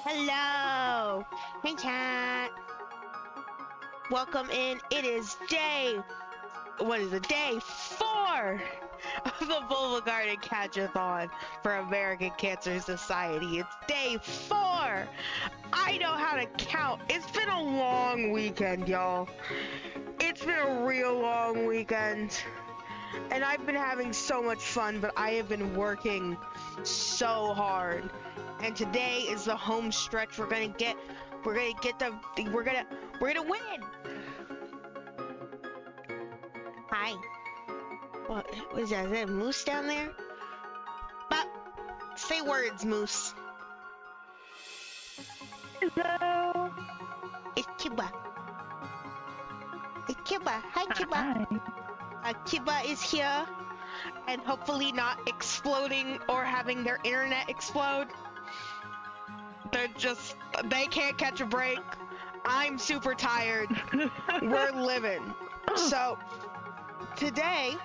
Hello! Hey chat! Welcome in. It is what is it? Day 4 of the Bulbagarden Catch-a-thon for American Cancer Society. It's day 4! I know how to count. It's been a long weekend, y'all. It's been a real long weekend. And I've been having so much fun, but I have been working so hard. And today is the home stretch. We're gonna win. Hi. What is that? Is that a moose down there? But say words, moose. Hello. It's Kiba. It's Kiba. Hi, Kiba. Hi. Kiba is here, and hopefully not exploding or having their internet explode. They can't catch a break. I'm super tired. We're living. So, today,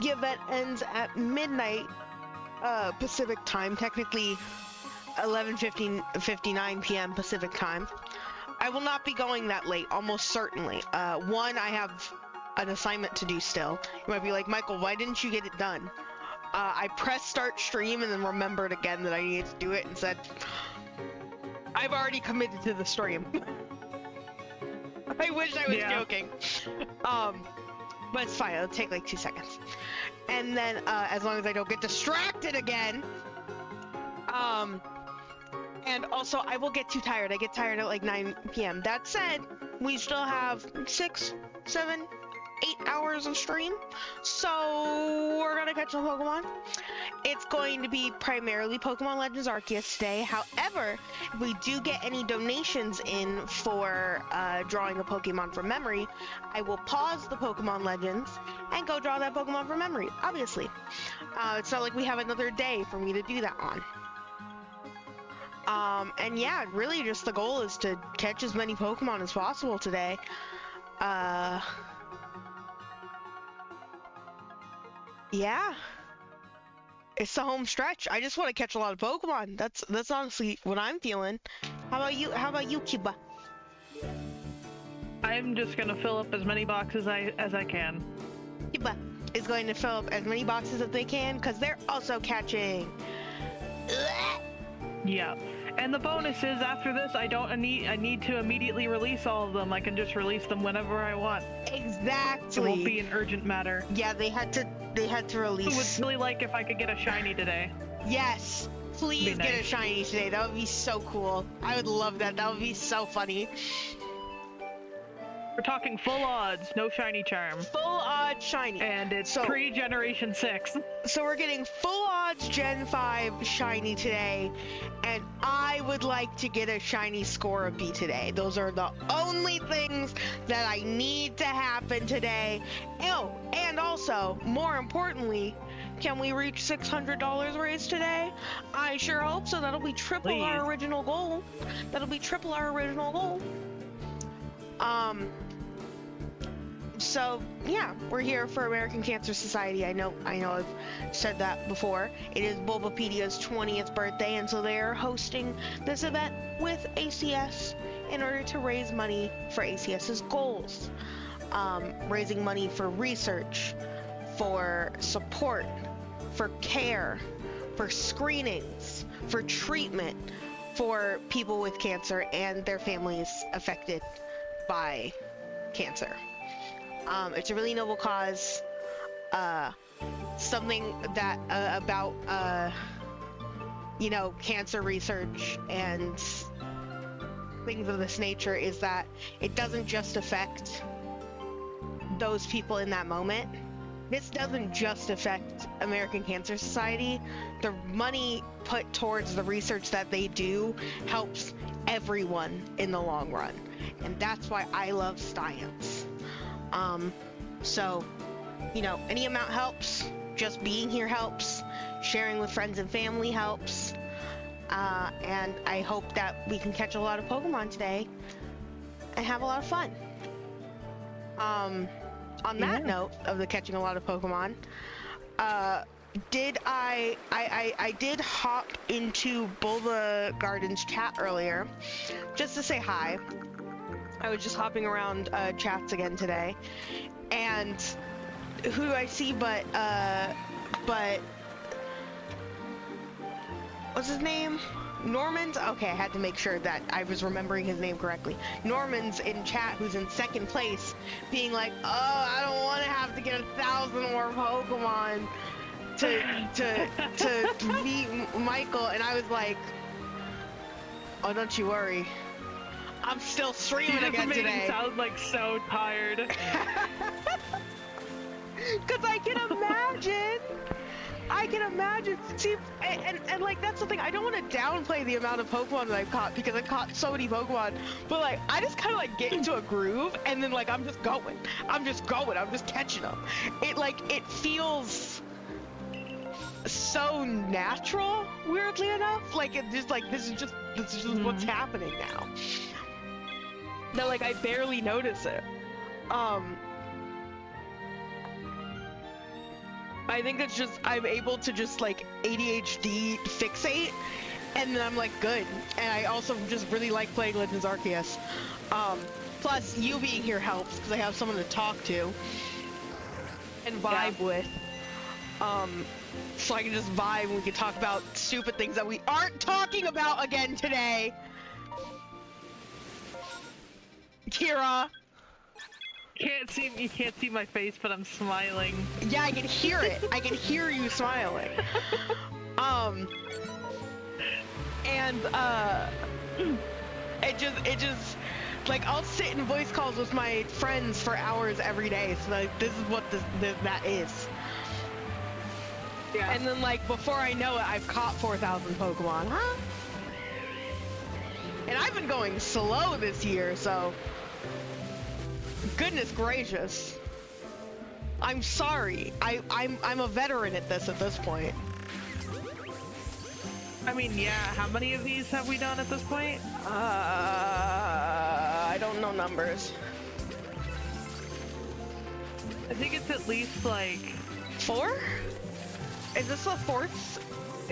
the event ends at midnight Pacific time, technically 11:59 p.m. Pacific time. I will not be going that late, almost certainly. One, I have an assignment to do still. You might be like, Michael, why didn't you get it done? I pressed start stream and then remembered again that I needed to do it and said, I've already committed to the stream. I wish I was joking. But it's fine, it'll take like 2 seconds. And then, as long as I don't get distracted again, and also I will get too tired. I get tired at like 9 p.m. That said, we still have 6, 7, 8 hours of stream. So we're gonna catch some Pokemon. It's going to be primarily Pokemon Legends Arceus today. However, if we do get any donations in for drawing a Pokemon from memory, I will pause the Pokemon Legends and go draw that Pokemon from memory, obviously. It's not like we have another day for me to do that on. And yeah, really just the goal is to catch as many Pokemon as possible today. Yeah. It's the home stretch. I just want to catch a lot of Pokemon. That's honestly what I'm feeling. How about you? How about you, Cuba? I'm just gonna fill up as many boxes as I can. Cuba is going to fill up as many boxes as they can because they're also catching. Yeah. And the bonus is after this, I need to immediately release all of them. I can just release them whenever I want. Exactly. It won't be an urgent matter. Yeah, they had to release. I would really like if I could get a shiny today. Yes, please nice. get a shiny today. That would be so cool. I would love that. That would be so funny. We're talking full odds, no shiny charm. Full odds shiny. And it's pre-Generation 6. So we're getting full odds Gen 5 shiny today, and I would like to get a shiny Scorbunny today. Those are the only things that I need to happen today. Oh, and also, more importantly, can we reach $600 raised today? I sure hope so. That'll be triple our original goal. That'll be triple our original goal. So yeah, we're here for American Cancer Society. I know I've said that before. It is Bulbapedia's 20th birthday, and so they're hosting this event with ACS in order to raise money for ACS's goals. Raising money for research, for support, for care, for screenings, for treatment for people with cancer and their families affected by cancer. It's a really noble cause, something that about cancer research and things of this nature is that it doesn't just affect those people in that moment. This doesn't just affect American Cancer Society. The money put towards the research that they do helps everyone in the long run, and that's why I love science. So, any amount helps. Just being here helps. Sharing with friends and family helps. And I hope that we can catch a lot of Pokemon today and have a lot of fun. On that note of the catching a lot of Pokemon, I did hop into Bulbagarden's chat earlier just to say hi. I was just hopping around chats again today, and who do I see but what's his name? Norman's? Okay, I had to make sure that I was remembering his name correctly. Norman's in chat, who's in second place, being like, oh, I don't want to have to get 1,000 more Pokemon to meet Michael, and I was like, oh, don't you worry. I'm still streaming again today. You sound like so tired. Cause I can imagine. See, and like that's the thing. I don't want to downplay the amount of Pokemon that I've caught because I've caught so many Pokemon. But like, I just kind of like get into a groove, and then like I'm just going. I'm just catching them. It feels so natural, weirdly enough. Like it's just like this is just what's happening now. That like I barely notice it. I think it's just I'm able to just like ADHD fixate, and then I'm like good. And I also just really like playing Legends Arceus. Plus you being here helps because I have someone to talk to and vibe with. So I can just vibe and we can talk about stupid things that we aren't talking about again today. Kira. You can't see my face, but I'm smiling. Yeah, I can hear it. I can hear you smiling. Like, I'll sit in voice calls with my friends for hours every day, so like, this is what that is. Yeah. And then, like, before I know it, I've caught 4,000 Pokemon, huh? And I've been going slow this year, so... Goodness gracious. I'm sorry. I'm a veteran at this point. I mean, yeah, how many of these have we done at this point? I don't know numbers. I think it's at least like... 4? Is this the 4th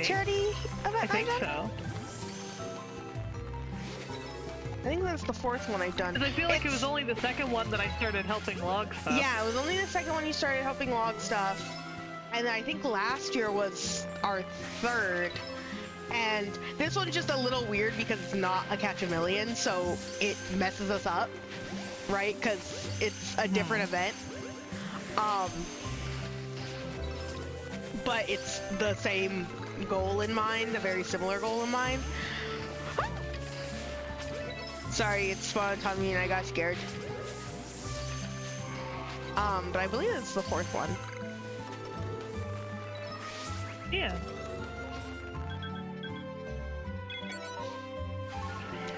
charity event? I think so. I think that's the 4th one I've done. Because I feel like it was only the second one that I started helping log stuff. Yeah, it was only the second one you started helping log stuff. And then I think last year was our 3rd. And this one's just a little weird because it's not a Catch-a-Million, so it messes us up, right? Because it's a different event. But it's the same goal in mind, a very similar goal in mind. Sorry, it spawned on me and I got scared. But I believe it's the 4th one. Yeah.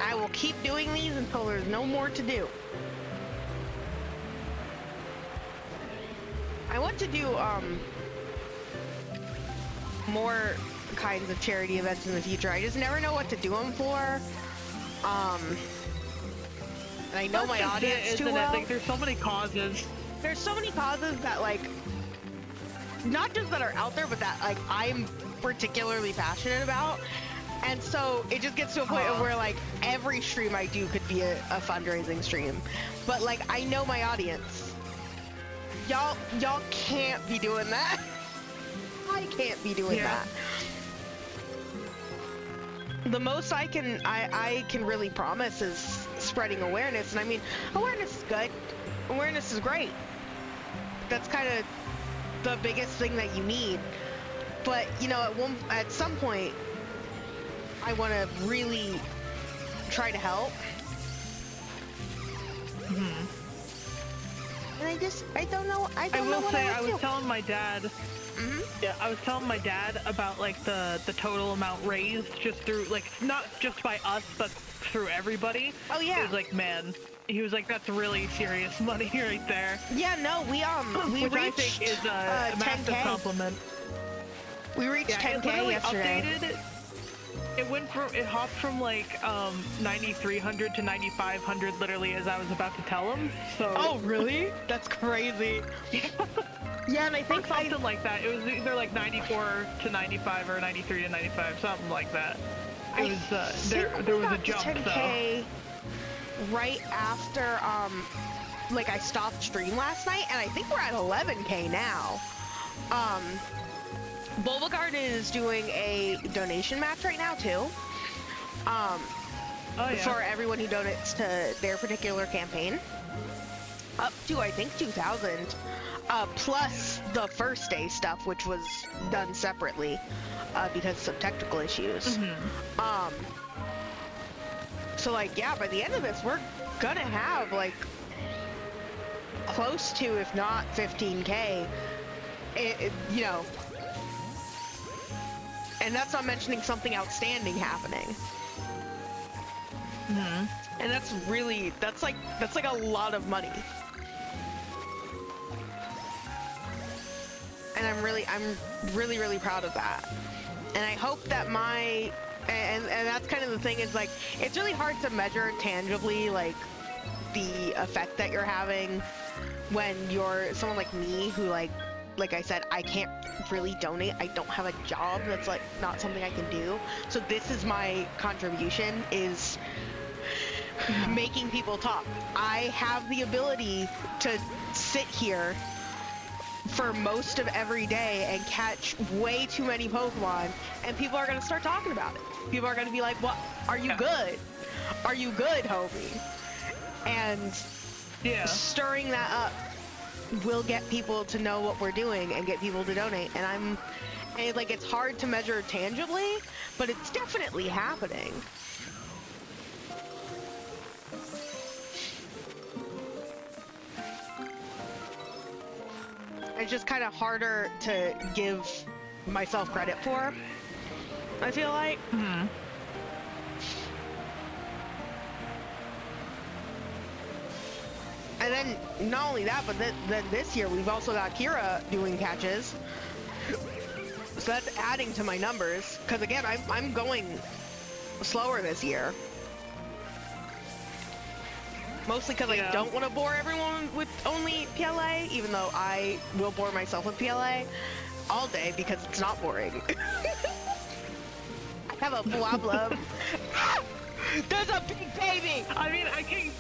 I will keep doing these until there's no more to do. I want to do, more kinds of charity events in the future. I just never know what to do them for. And I know my audience too well. Like, there's so many causes. There's so many causes that, like, not just that are out there, but that, like, I'm particularly passionate about. And so it just gets to a point where, like, every stream I do could be a fundraising stream. But, like, I know my audience. Y'all can't be doing that. I can't be doing that. The most I can really promise is spreading awareness. And I mean, awareness is good. Awareness is great. That's kind of the biggest thing that you need. But, you know, at some point, I want to really try to help. Mm-hmm. And I don't know. I was telling my dad. Mm-hmm. Yeah, I was telling my dad about, like, the total amount raised just through, like, not just by us, but through everybody. Oh yeah. He was like, man. He was like, that's really serious money right there. Yeah, no, we which reached I think is a massive 10K. compliment. We reached 10K yesterday. Updated. It hopped from like 9,300 to 9,500 literally as I was about to tell him. So. Oh really? That's crazy. Yeah, and I think something like that. It was either like 94 to 95 or 93 to 95, something like that. It was there was a jump. 10K right after like I stopped stream last night, and I think we're at 11K now. Bulbagarden is doing a donation match right now too. For everyone who donates to their particular campaign. Up to, I think, 2,000. Plus the first day stuff, which was done separately because of some technical issues. Mm-hmm. So, like, yeah, by the end of this, we're gonna have, like, close to, if not 15K, you know. And that's not mentioning something outstanding happening. Mm-hmm. And that's like a lot of money. And I'm really proud of that. And I hope that and that's kind of the thing is, like, it's really hard to measure tangibly, like, the effect that you're having when you're someone like me who, like I said, I can't really donate. I don't have a job. That's, like, not something I can do. So this is my contribution, is making people talk. I have the ability to sit here for most of every day and catch way too many Pokemon, and people are gonna start talking about it. People are gonna be like, "What? Are you good? Are you good, homie?" And stirring that up will get people to know what we're doing and get people to donate. And like, it's hard to measure tangibly, but it's definitely happening. It's just kind of harder to give myself credit for, I feel like. Hmm. And then not only that, but then this year we've also got Kira doing catches. So that's adding to my numbers. Because again, I'm going slower this year. Mostly because I don't want to bore everyone with only PLA, even though I will bore myself with PLA all day because it's not boring. I have a problem. There's a big baby! I mean, I can...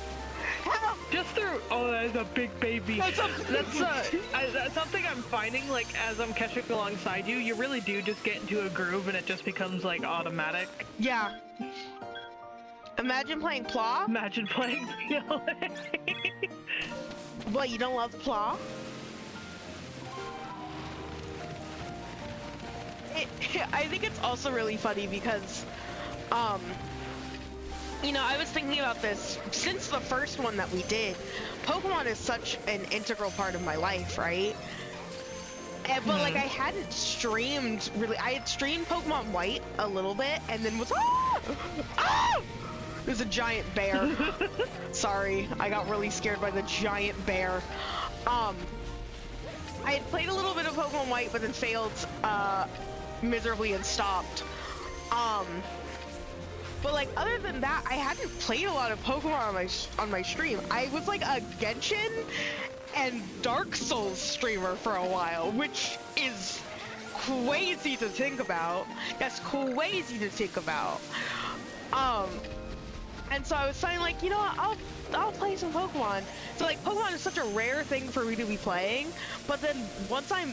Help! Just through... Oh, that is a big baby. That's something I'm finding, like, as I'm catching alongside you, you really do just get into a groove and it just becomes, like, automatic. Yeah. Imagine playing Plaw. Imagine playing PLA. What, you don't love Plaw? I think it's also really funny because, you know, I was thinking about this since the first one that we did. Pokemon is such an integral part of my life, right? But like I hadn't streamed really. I had streamed Pokemon White a little bit, and then was There's a giant bear. Sorry, I got really scared by the giant bear. I had played a little bit of Pokemon White, but then failed miserably and stopped. But like other than that, I hadn't played a lot of Pokemon on my stream. I was like a Genshin and Dark Souls streamer for a while, which is crazy to think about. That's crazy to think about. And so I was saying, like, you know what, I'll play some Pokemon. So like Pokemon is such a rare thing for me to be playing, but then once I'm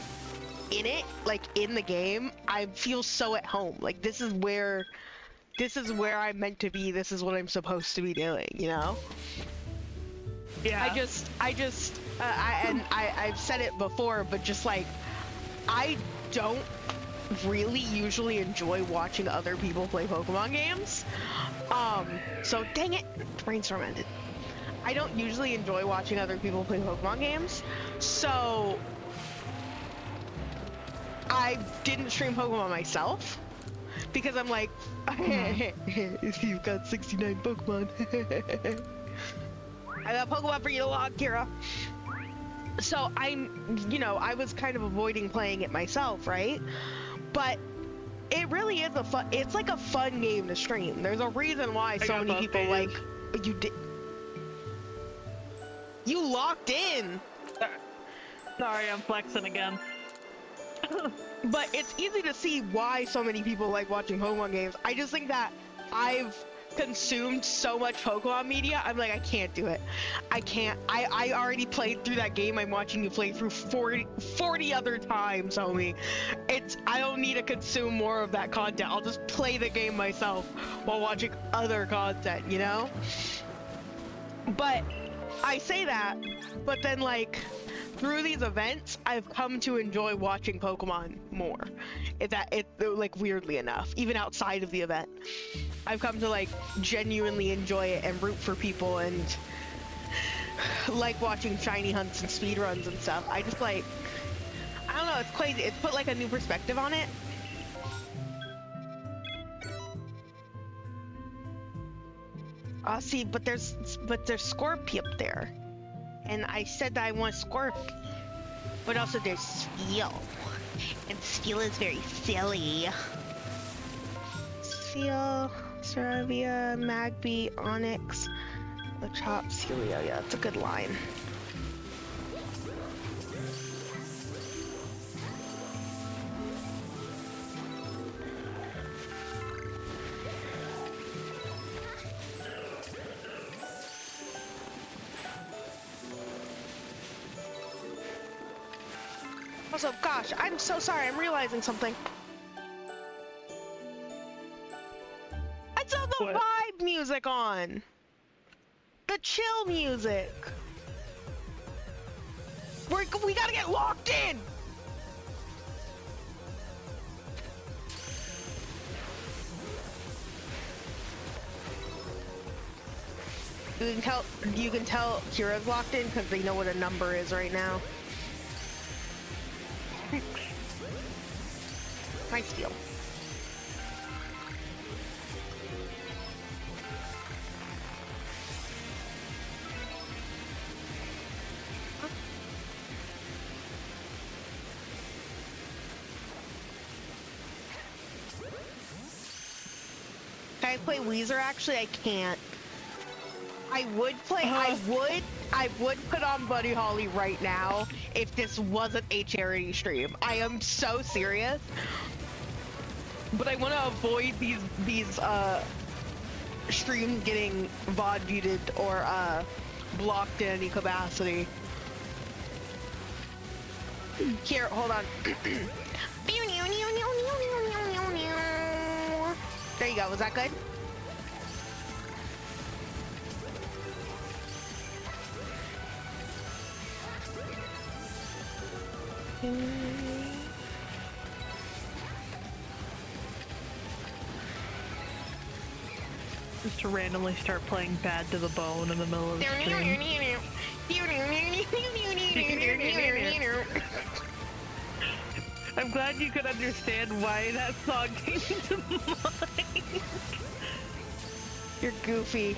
in it, like in the game, I feel so at home. Like this is where I'm meant to be. This is what I'm supposed to be doing, you know? Yeah. I've said it before, but just like, I don't really usually enjoy watching other people play Pokemon games. So dang it, brainstorm ended. I don't usually enjoy watching other people play Pokemon games, so I didn't stream Pokemon myself because I'm like, you've got 69 Pokemon. I got Pokemon for you to log, Kira. So you know, I was kind of avoiding playing it myself, right? But it really is it's like a fun game to stream. There's a reason why so many people like, you locked in. Sorry, I'm flexing again. But it's easy to see why so many people like watching Pokemon games. I just think that I've consumed so much Pokemon media, I'm like, I can't do it. I can't. I already played through that game I'm watching you play through 40 other times, homie. I don't need to consume more of that content. I'll just play the game myself while watching other content, you know? But I say that, but then like, through these events, I've come to enjoy watching Pokemon more. Like, weirdly enough, even outside of the event, I've come to like genuinely enjoy it and root for people and like watching shiny hunts and speedruns and stuff. I just like, I don't know, it's crazy. It's put like a new perspective on it. See, but there's Scorpy up there. And I said that I want Scorp. But also there's Spheal. And Spheal is very silly. Spheal, Ceravia, Magby, Onyx, Lechop, Celio. Yeah, that's a good line. Also, gosh, I'm so sorry, I'm realizing something. I saw the vibe music on! The chill music! We gotta get locked in! You can tell Kira's locked in because they know what a number is right now. my steal. Can I play Weezer? Actually, I can't. I would play. I would put on Buddy Holly right now if this wasn't a charity stream. I am so serious. But I want to avoid these streams getting VOD muted or blocked in any capacity. Here, hold on. There you go. Was that good? Just to randomly start playing Bad to the Bone in the middle of the stream. I'm glad you could understand why that song came to mind. You're goofy.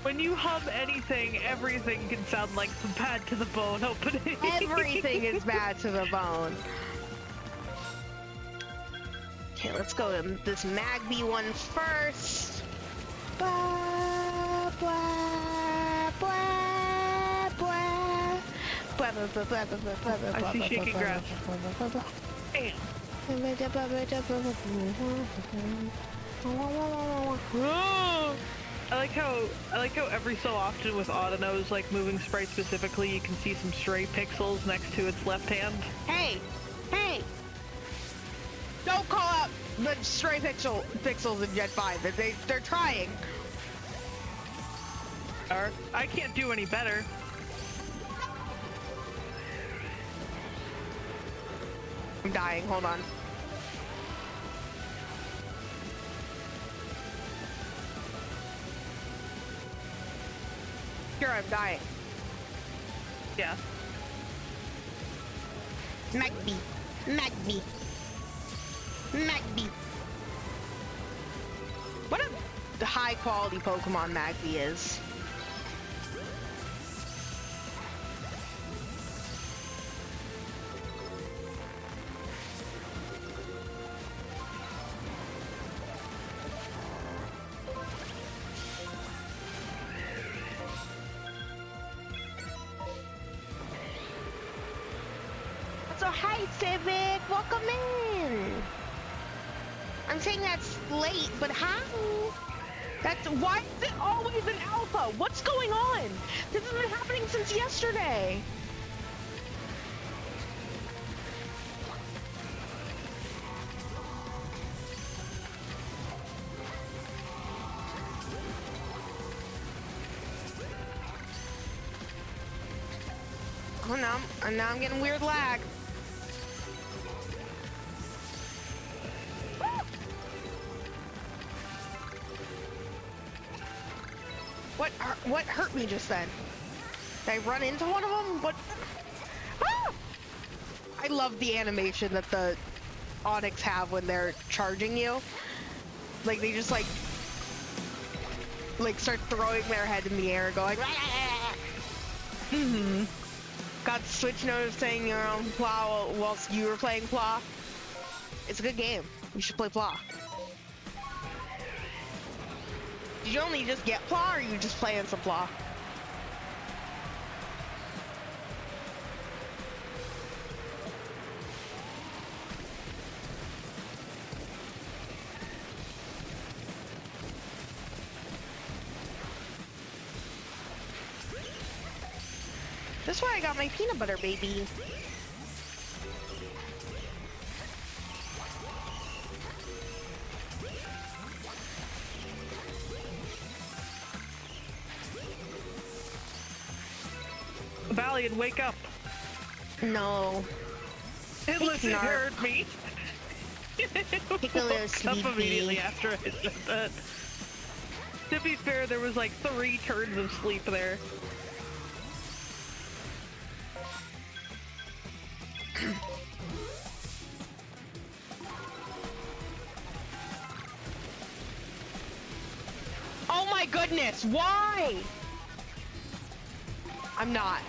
When you hum anything, everything can sound like some Bad to the Bone opening. Everything is bad to the bone. Okay, let's go to this Magby one first. Blah, blah, blah, blah. Blah, blah, blah, blah, blah, blah, blah, I see blah, shaking blah, grass. blah, blah, blah, blah. Damn. I like how every so often with Autonos, like moving sprite specifically, you can see some stray pixels next to its left hand. Hey! Hey! Don't call out the stray pixels in Gen 5. They're trying. I can't do any better. I'm dying, hold on. Here, I'm dying. Yeah. Magby. Magby. Magby. What a high quality Pokemon Magby is. So hi Civic, welcome in. I'm saying that's late, but how? Why is it always an alpha? What's going on? This has been happening since yesterday. Oh no, now I'm getting weird lag. What hurt me just then? Did I run into one of them? What? Ah! I love the animation that the Onyx have when they're charging you. Like they just like start throwing their head in the air, going. Mm-hmm. Got Switch notice saying you're on Pla whilst you were playing Pla. It's a good game. You should play Pla. Did you only just get Pla, or are you just playing some Pla? That's why I got my peanut butter baby. Valiant, wake up! No. Unless it heard me. Take a little sleepy. Up immediately after I said that. To be fair, there was like 3 turns of sleep there. my goodness, why? I'm not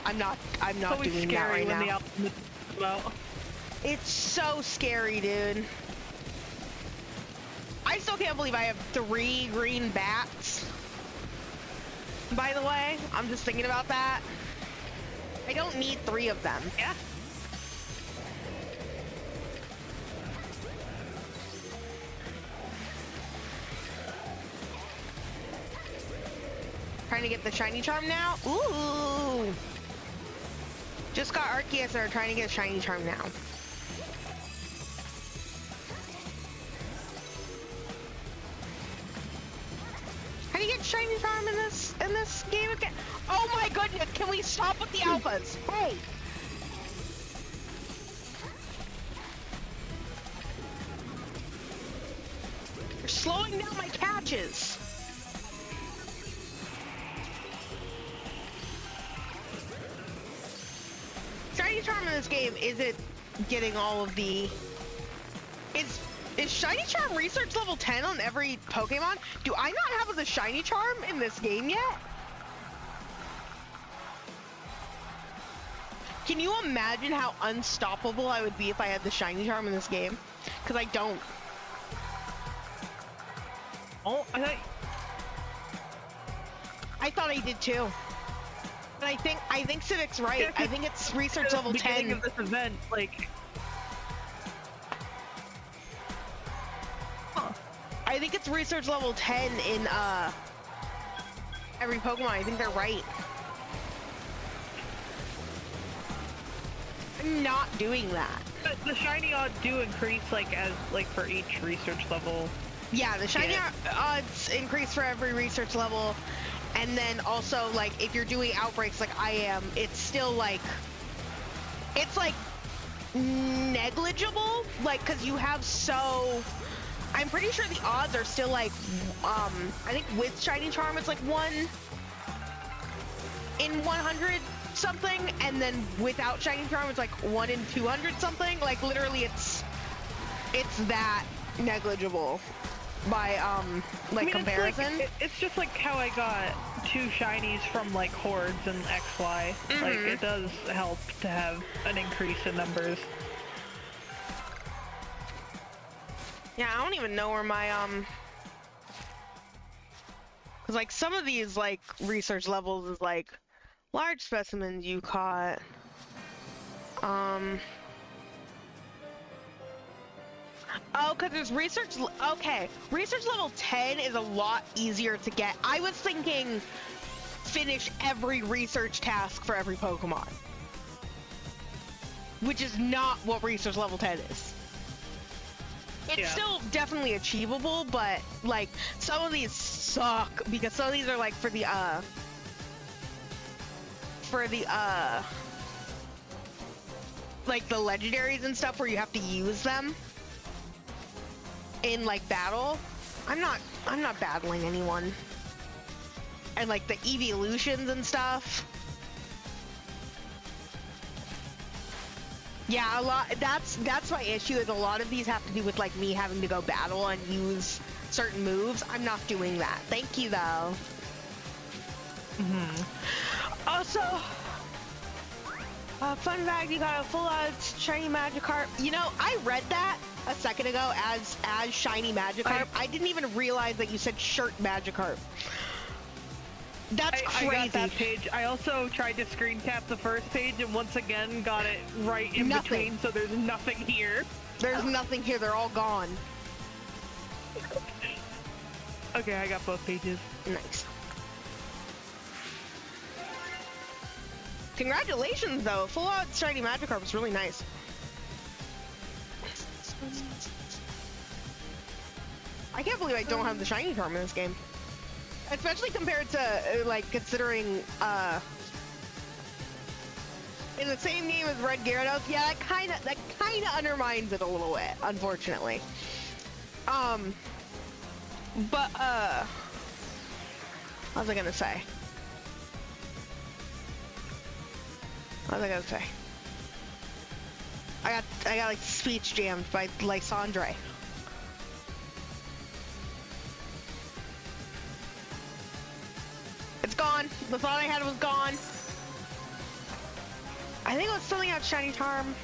doing that right when now. the album is out. It's so scary, dude. I still can't believe I have 3 green bats. By the way, I'm just thinking about that. I don't need 3 of them. Yeah. Trying to get the shiny charm now. Ooh. Just got Arceus and are trying to get a shiny charm now. How do you get shiny charm in this game again? Oh my goodness, can we stop with the alphas? Hey! You're slowing down my catches. Shiny charm in this game isn't getting all of the... Is shiny charm research level 10 on every Pokemon? Do I not have the shiny charm in this game yet? Can you imagine how unstoppable I would be if I had the shiny charm in this game? Because I don't. Oh, I thought I did too. But I think Civic's right. Yeah, I think it's research level 10. Of this event, like... I think it's research level 10 in every Pokemon. I think they're right. I'm not doing that. But the shiny odds do increase like for each research level. Yeah, the shiny odds increase for every research level. And then also, like, if you're doing outbreaks like I am, it's still like, it's like negligible, like, because you have so, I'm pretty sure the odds are still like, I think with shiny charm it's like 1 in 100 something, and then without shiny charm it's like 1 in 200 something. Like, literally it's that negligible by like, I mean, comparison. It's just like how I got 2 shinies from like hordes and XY. Like, it does help to have an increase in numbers. Yeah, I don't even know where my cause like some of these like research levels is like large specimens you caught. Oh, because there's research... Okay, research level 10 is a lot easier to get. I was thinking finish every research task for every Pokemon. Which is not what research level 10 is. It's still definitely achievable, but, like, some of these suck, because some of these are, like, for the, like, the legendaries and stuff where you have to use them in, like, battle. I'm not battling anyone. And, like, the evolutions and stuff. Yeah, a lot. That's my issue. Is a lot of these have to do with like me having to go battle and use certain moves. I'm not doing that. Thank you though. Also, fun fact: you got a full shiny Magikarp. You know, I read that a second ago as shiny Magikarp. I didn't even realize that you said shirt Magikarp. That's crazy. I got that page. I also tried to screen cap the first page and once again got it right in between, so there's nothing here. There's nothing here. They're all gone. Okay, I got both pages. Nice. Congratulations, though. Full out shiny Magikarp is really nice. I can't believe I don't have the shiny charm in this game. Especially compared to, like, considering, in the same game as Red Gyarados, yeah, that kinda undermines it a little bit, unfortunately. But, what was I gonna say? I got like speech jammed by Lysandre. gone. The thought I had was gone. I think it was something out shiny charm.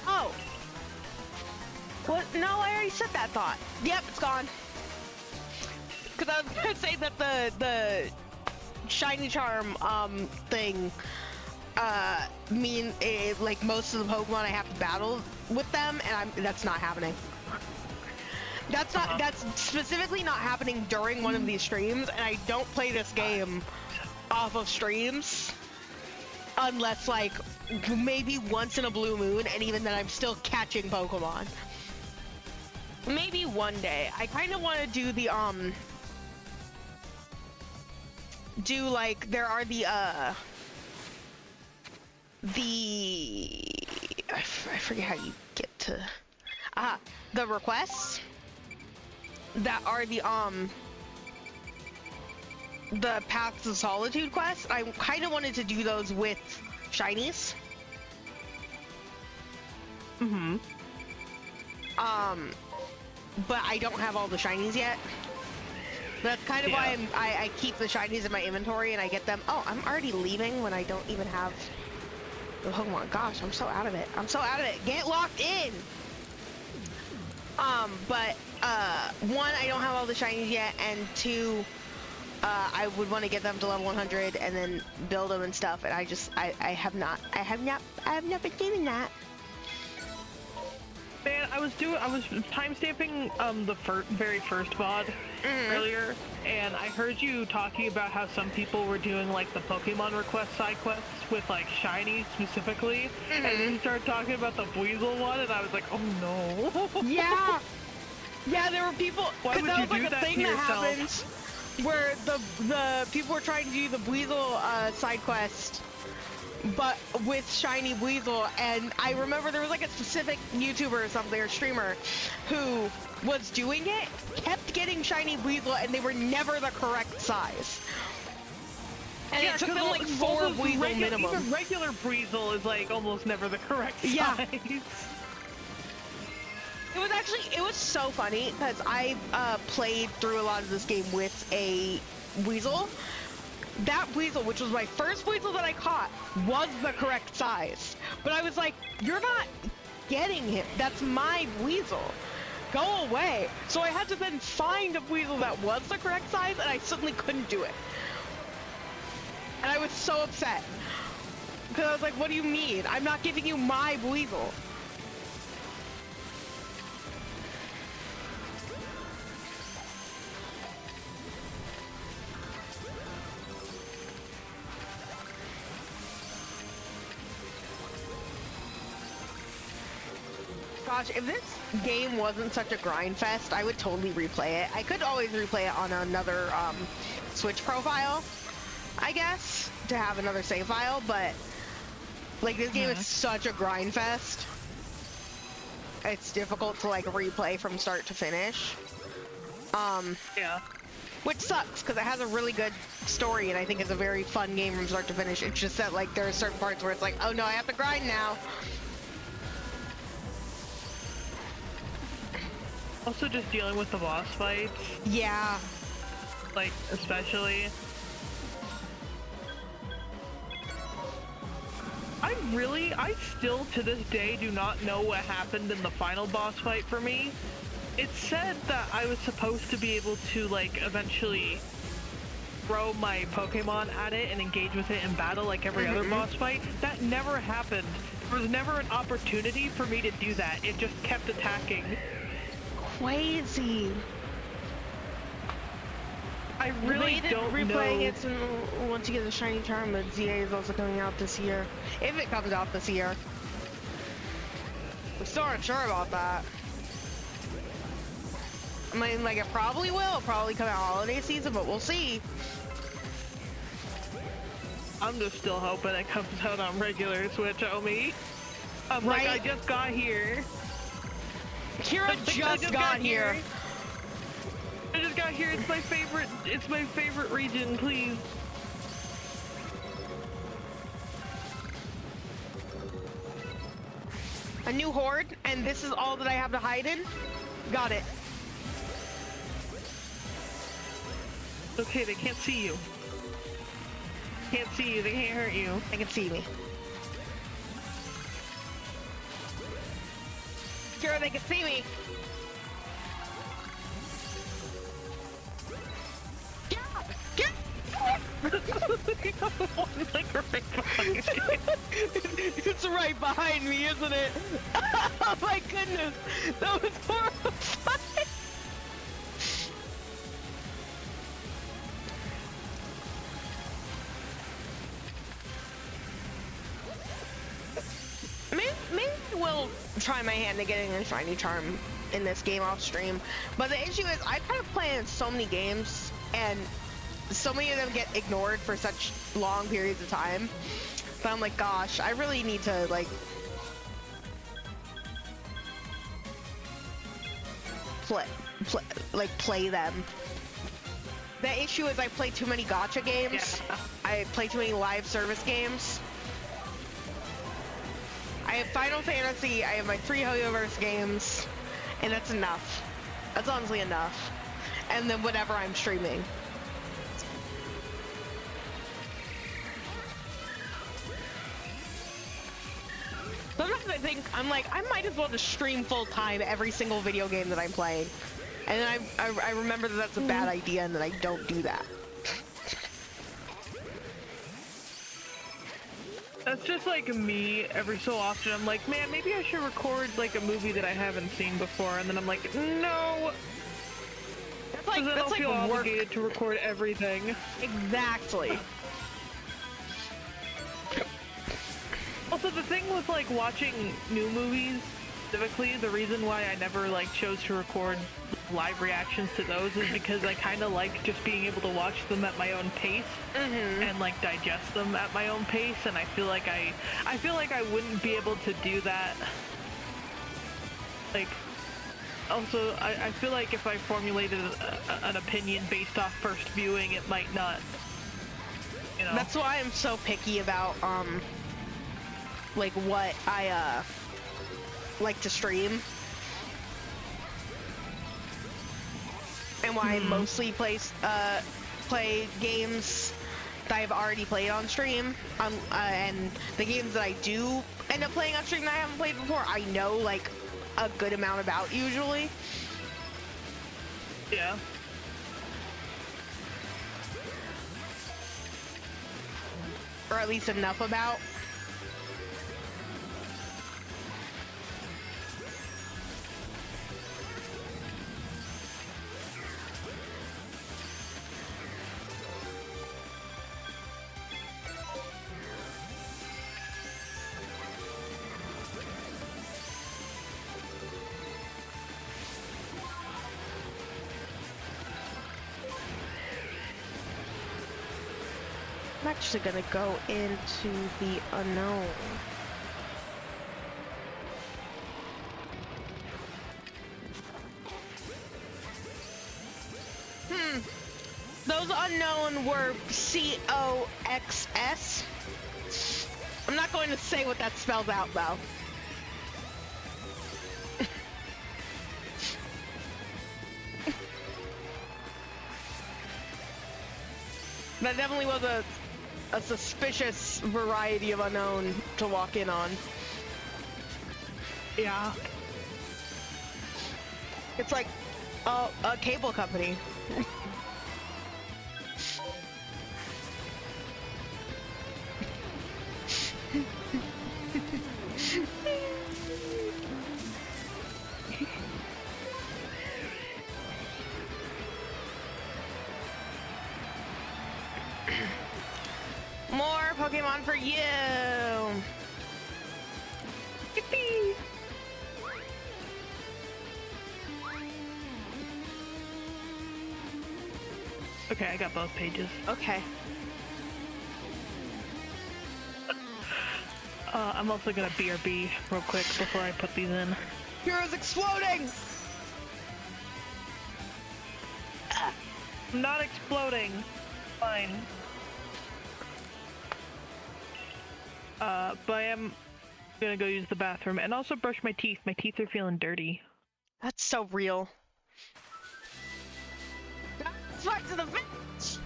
Oh. What? No, I already said that thought. Yep, it's gone. Because I was gonna say that the shiny charm thing mean like most of the Pokemon I have to battle with them, and that's not happening. That's not that's specifically not happening during one of these streams, and I don't play this game off of streams unless like maybe once in a blue moon, and even then I'm still catching Pokemon. Maybe one day. I kind of want to do the like there are I forget how you get to the requests that are the Paths of Solitude quests. I kind of wanted to do those with shinies. But I don't have all the shinies yet. That's kind of why I keep the shinies in my inventory and I get them. Oh, I'm already leaving when I don't even have the Pokemon. Gosh, I'm so out of it. I'm so out of it. Get locked in! But, one, I don't have all the shinies yet, and two, I would want to get them to level 100 and then build them and stuff, and I have not been doing that. Man, I was timestamping the very first VOD earlier, and I heard you talking about how some people were doing like the Pokemon request side quests with like shiny specifically, and then you started talking about the Weasel one, and I was like, oh no. Yeah, there were people. Why would that you was like do a that thing to that yourself? happened where the people were trying to do the Weasel side quest, but with shiny Weasel, and I remember there was like a specific YouTuber or something, or streamer, who was doing it, kept getting shiny Weasel, and they were never the correct size. And it took them like 4 Weasel minimum. Even regular Weasel is like almost never the correct size. Yeah. It was so funny, because I played through a lot of this game with a Weasel. That Weasel, which was my first Weasel that I caught, was the correct size. But I was like, you're not getting him. That's my Weasel. Go away. So I had to then find a Weasel that was the correct size, and I suddenly couldn't do it. And I was so upset. Because I was like, what do you mean? I'm not giving you my Weasel. Gosh, if this game wasn't such a grind fest, I would totally replay it. I could always replay it on another Switch profile, I guess, to have another save file, but like this game is such a grind fest. It's difficult to like replay from start to finish. Yeah. Which sucks, because it has a really good story, and I think it's a very fun game from start to finish. It's just that like there are certain parts where it's like, oh no, I have to grind now. Also just dealing with the boss fights. Yeah. Like, especially. I still to this day do not know what happened in the final boss fight for me. It said that I was supposed to be able to, like, eventually throw my Pokemon at it and engage with it in battle like every other boss fight. That never happened. There was never an opportunity for me to do that. It just kept attacking. Crazy. I really don't replaying know. it once you get the shiny charm, but ZA is also coming out this year. If it comes out this year. I'm still not sure about that. I mean, like, it probably will. It'll probably come out holiday season, but we'll see. I'm just still hoping it comes out on regular Switch, Omi. I'm Right? like, I just got here. Kira just got here. I just got here. It's my favorite region, please. A new horde, and this is all that I have to hide in? Got it. Okay, they can't see you. Can't see you, they can't hurt you. They can see me. Sure, they can see me. Get One, like, right behind you. It's right behind me, isn't it? Oh my goodness, that was horrifying. Maybe I will try my hand at getting a shiny charm in this game off stream, but the issue is I kind of play in so many games and so many of them get ignored for such long periods of time. But I'm like, gosh, I really need to like play them. The issue is I play too many gacha games. Yeah. I play too many live service games. I have Final Fantasy, I have my 3 Hoyoverse games, and that's enough. That's honestly enough. And then whatever I'm streaming. Sometimes I think, I'm like, I might as well just stream full time every single video game that I'm playing. And then I remember that that's a bad idea and then I don't do that. That's just like me every so often. I'm like, man, maybe I should record like a movie that I haven't seen before. And then I'm like, no. That's like, then that's I'll like feel work. obligated to record everything. Exactly. Also, the thing with like watching new movies, specifically, the reason why I never like chose to record live reactions to those is because I kind of like just being able to watch them at my own pace and like digest them at my own pace, and I feel like I wouldn't be able to do that. Like, also, I feel like if I formulated an opinion based off first viewing, it might not, you know. That's why I'm so picky about like what I like to stream. And why I mostly play games that I've already played on stream. And the games that I do end up playing on stream that I haven't played before, I know like a good amount about usually. Yeah. Or at least enough about. I'm actually gonna go into the unknown. Those unknown were COXS. I'm not going to say what that spells out though. That definitely was a suspicious variety of unknown to walk in on. Yeah. It's like a cable company. More Pokemon for you! Yippee! Okay, I got both pages. Okay. I'm also gonna BRB real quick before I put these in. Heroes exploding! I'm not exploding. Fine. But I am gonna go use the bathroom and also brush my teeth. My teeth are feeling dirty. That's so real. Let's back to the village!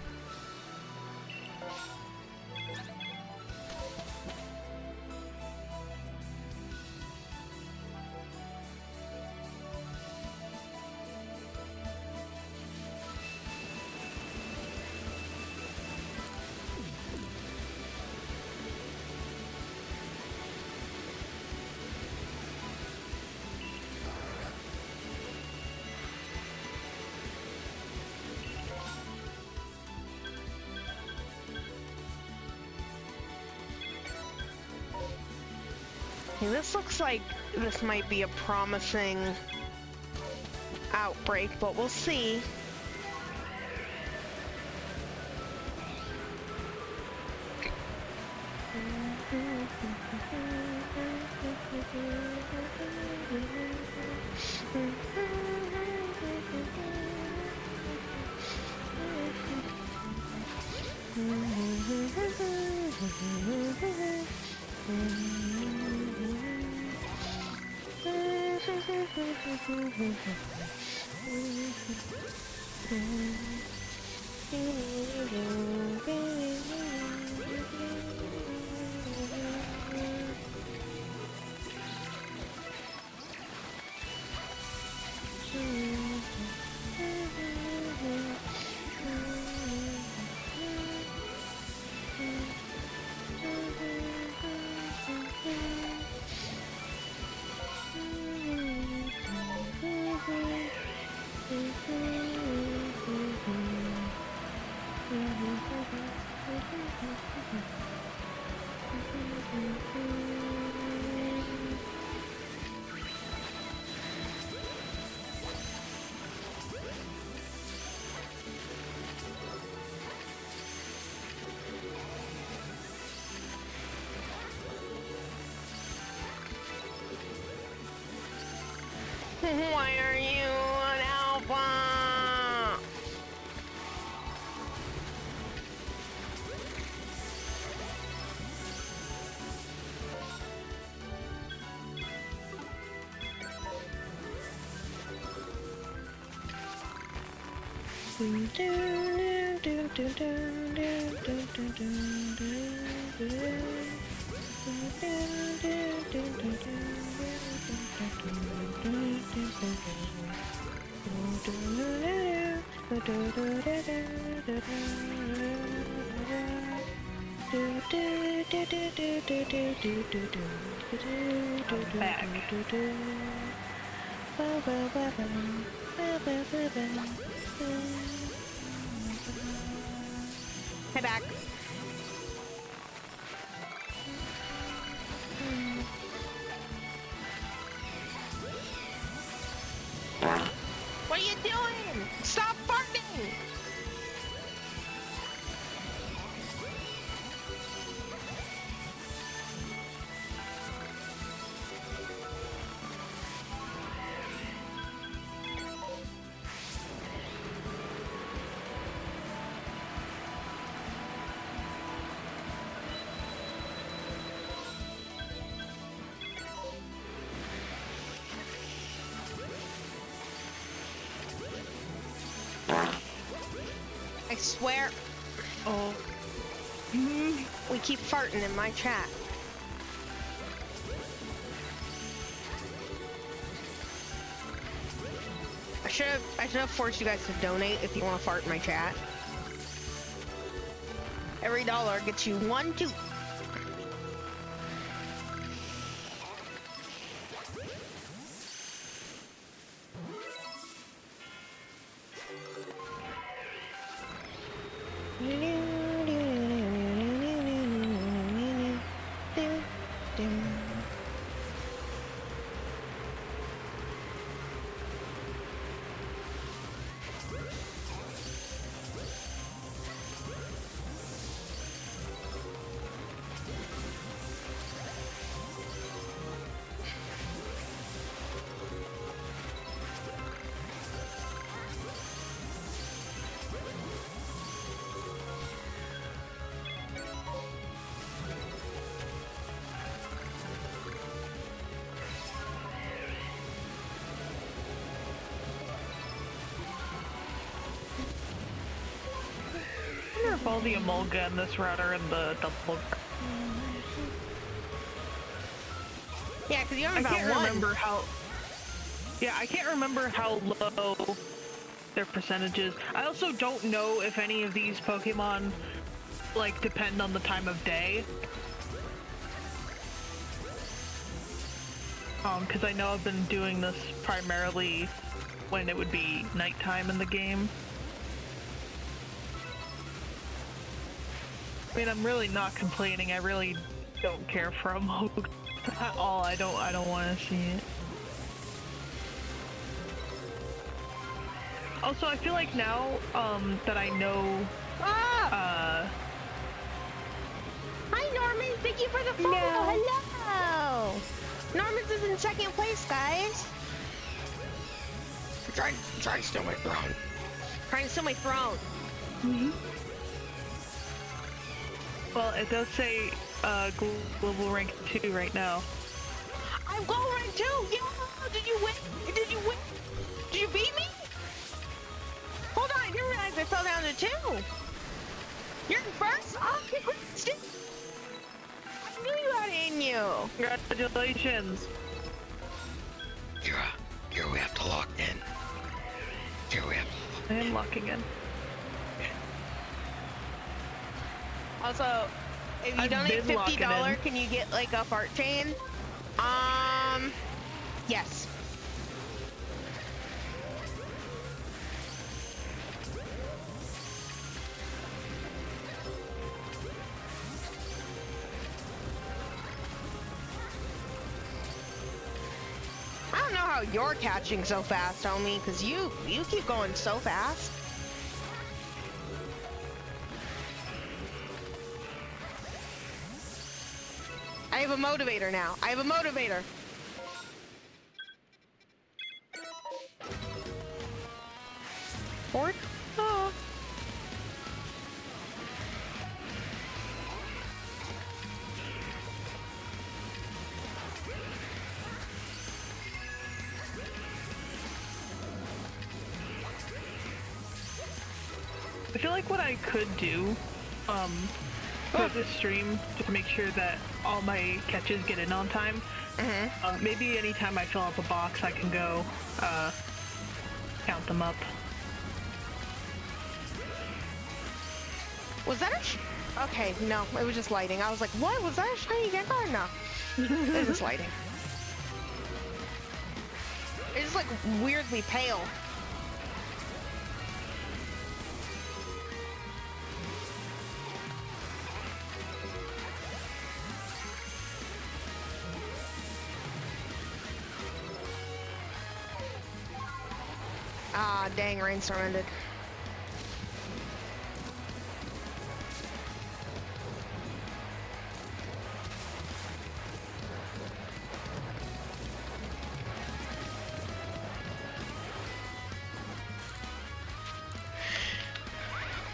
Okay, this looks like this might be a promising outbreak, but we'll see. Why are you an alpha? Back. Hey, back. What are you doing? Stop farting! I swear. Oh. We keep farting in my chat. I should have forced you guys to donate if you want to fart in my chat. Every dollar gets you one toot. I wonder if all the Emolga in this route are in the double. Yeah, because you only I got can't one. remember how. Yeah, I can't remember how low their percentages. I also don't know if any of these Pokemon like depend on the time of day. Because I know I've been doing this primarily when it would be nighttime in the game. I mean, I'm really not complaining. I really don't care for a Emolga. At all. I don't want to see it. Also, I feel like now that I know Hi Norman, thank you for the follow. No. Hello. Norman's is in second place, guys. Trying to steal my throne. Trying to steal my throne. well, it does say global rank 2 right now. I'm global rank 2. Yeah. Did you win? Did you win? Did you beat me? Hold on, I didn't realize I fell down to 2. You're in first? Oh, congrats, dude. I knew you had it in you. Congratulations. Here we have to lock in. Here we have to I am locking in. Also, if you I've donate been locking $50, in. can you get like a fart chain? Yes. I don't know how you're catching so fast, homie, because you keep going so fast. I have a motivator now. I have a motivator. Fort? Oh. I feel like what I could do for this stream to make sure that all my catches get in on time. Maybe anytime I fill up a box, I can go count them up. Was that a okay, no, it was just lighting. I was like, what? Was that a shiny Gengar? No. It was just lighting. It's just like weirdly pale. Ah, dang, rainstorm ended.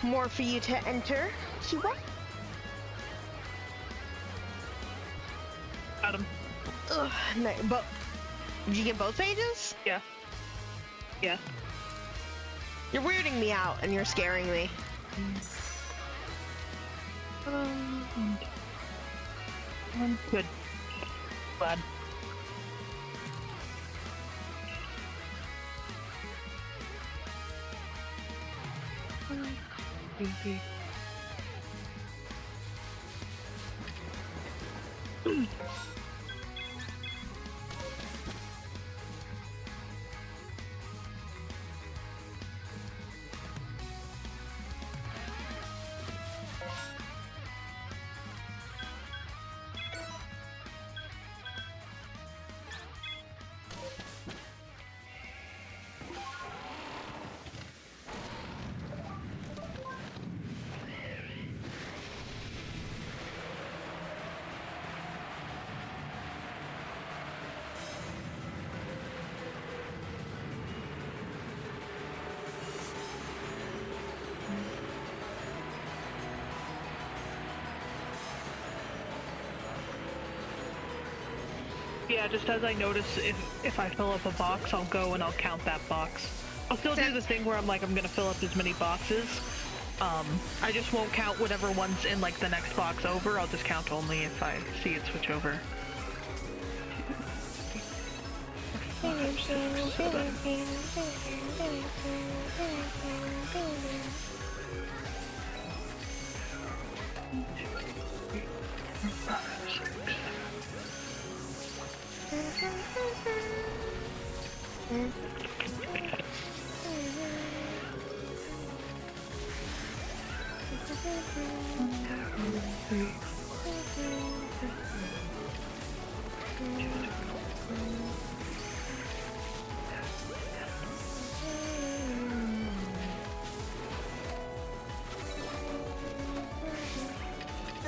More for you to enter, Cuba. Got him. Ugh, no, but did you get both pages? Yeah. Yeah. You're weirding me out and you're scaring me. Good. Glad. Yeah, just as I notice if I fill up a box, I'll go and I'll count that box. I'll still do the thing where I'm like, I'm gonna fill up as many boxes. I just won't count whatever one's in like the next box over. I'll just count only if I see it switch over. 2, 3, 4, 5, 6.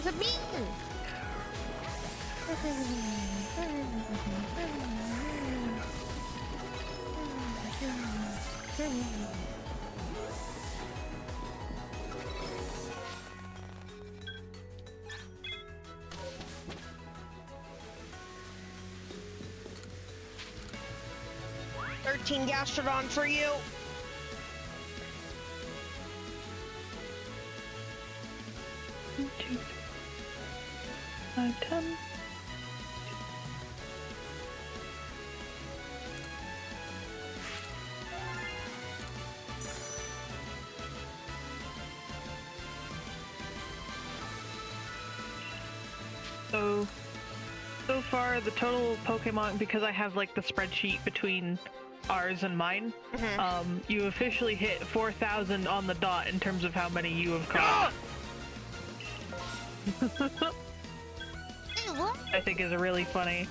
does it mean? Gastrodon for you. One, 2, 3, 5, 10. So far the total Pokemon, because I have like the spreadsheet between ours and mine, you officially hit 4,000 on the dot in terms of how many you have caught. I think is really funny.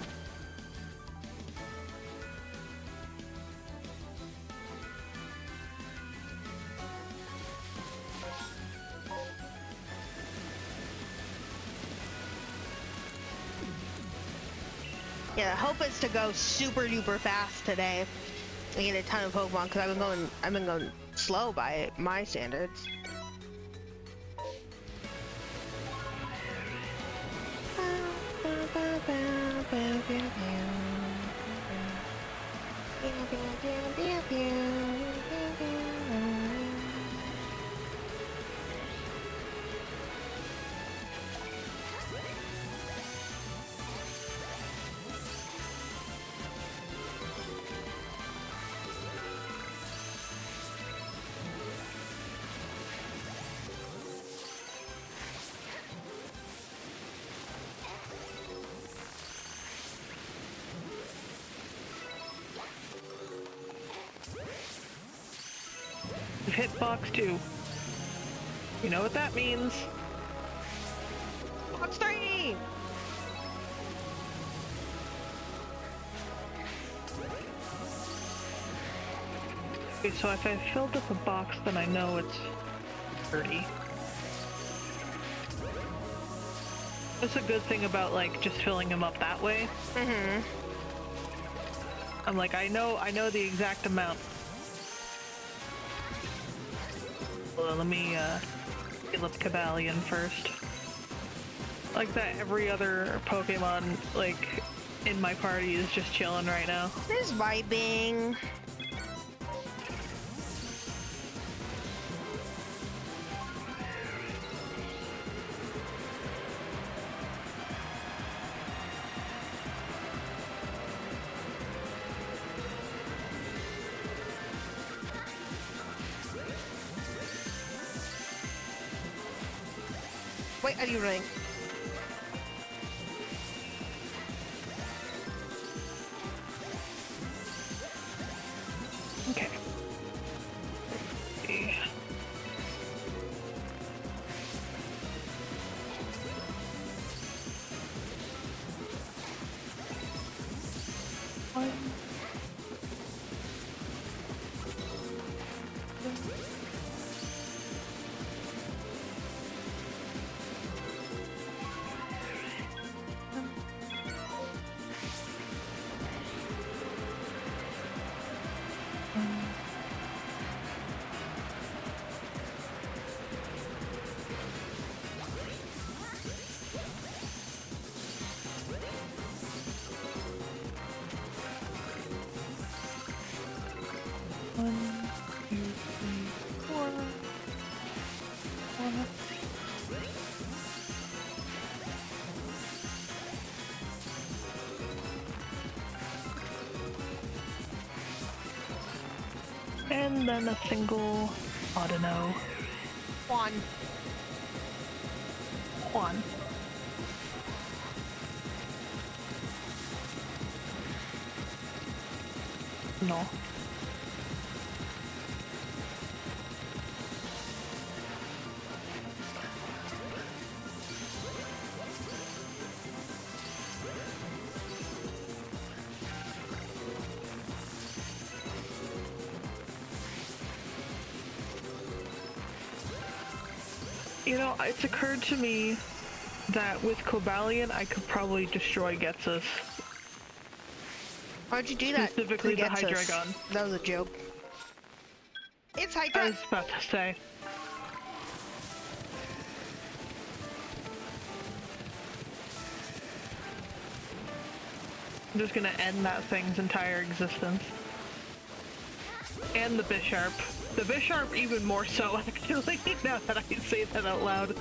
Yeah, the hope is to go super duper fast today and get a ton of Pokemon because I've been going slow by my standards. We've hit box 2. You know what that means. Box 3! Okay, so if I filled up a box, then I know it's 30. That's a good thing about like just filling them up that way. I'm like, I know the exact amount. Well, let me heal up Cabalion first. Like that, every other Pokemon like in my party is just chilling right now. This vibing. Wait, are you running? Okay. And then a single, I don't know. One. No. You know, it's occurred to me that with Cobalion I could probably destroy Getsus. Why'd you do that? Specifically to the Getsus? Hydreigon. That was a joke. It's I Hydreigon! was about to say. I'm just gonna end that thing's entire existence. And the Bisharp. The Bisharp even more so, actually, now that I say that out loud.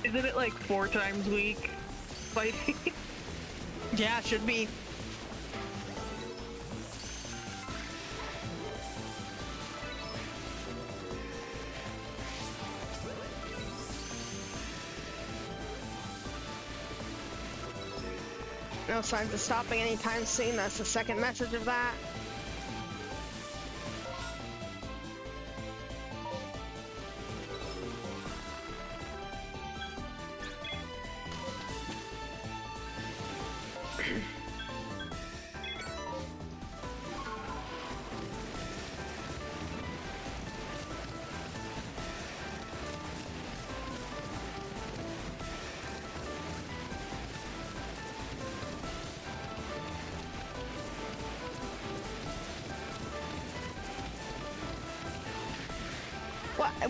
Isn't it like 4 times weak fighting? Yeah, it should be. No signs of stopping anytime soon. That's the second message of that.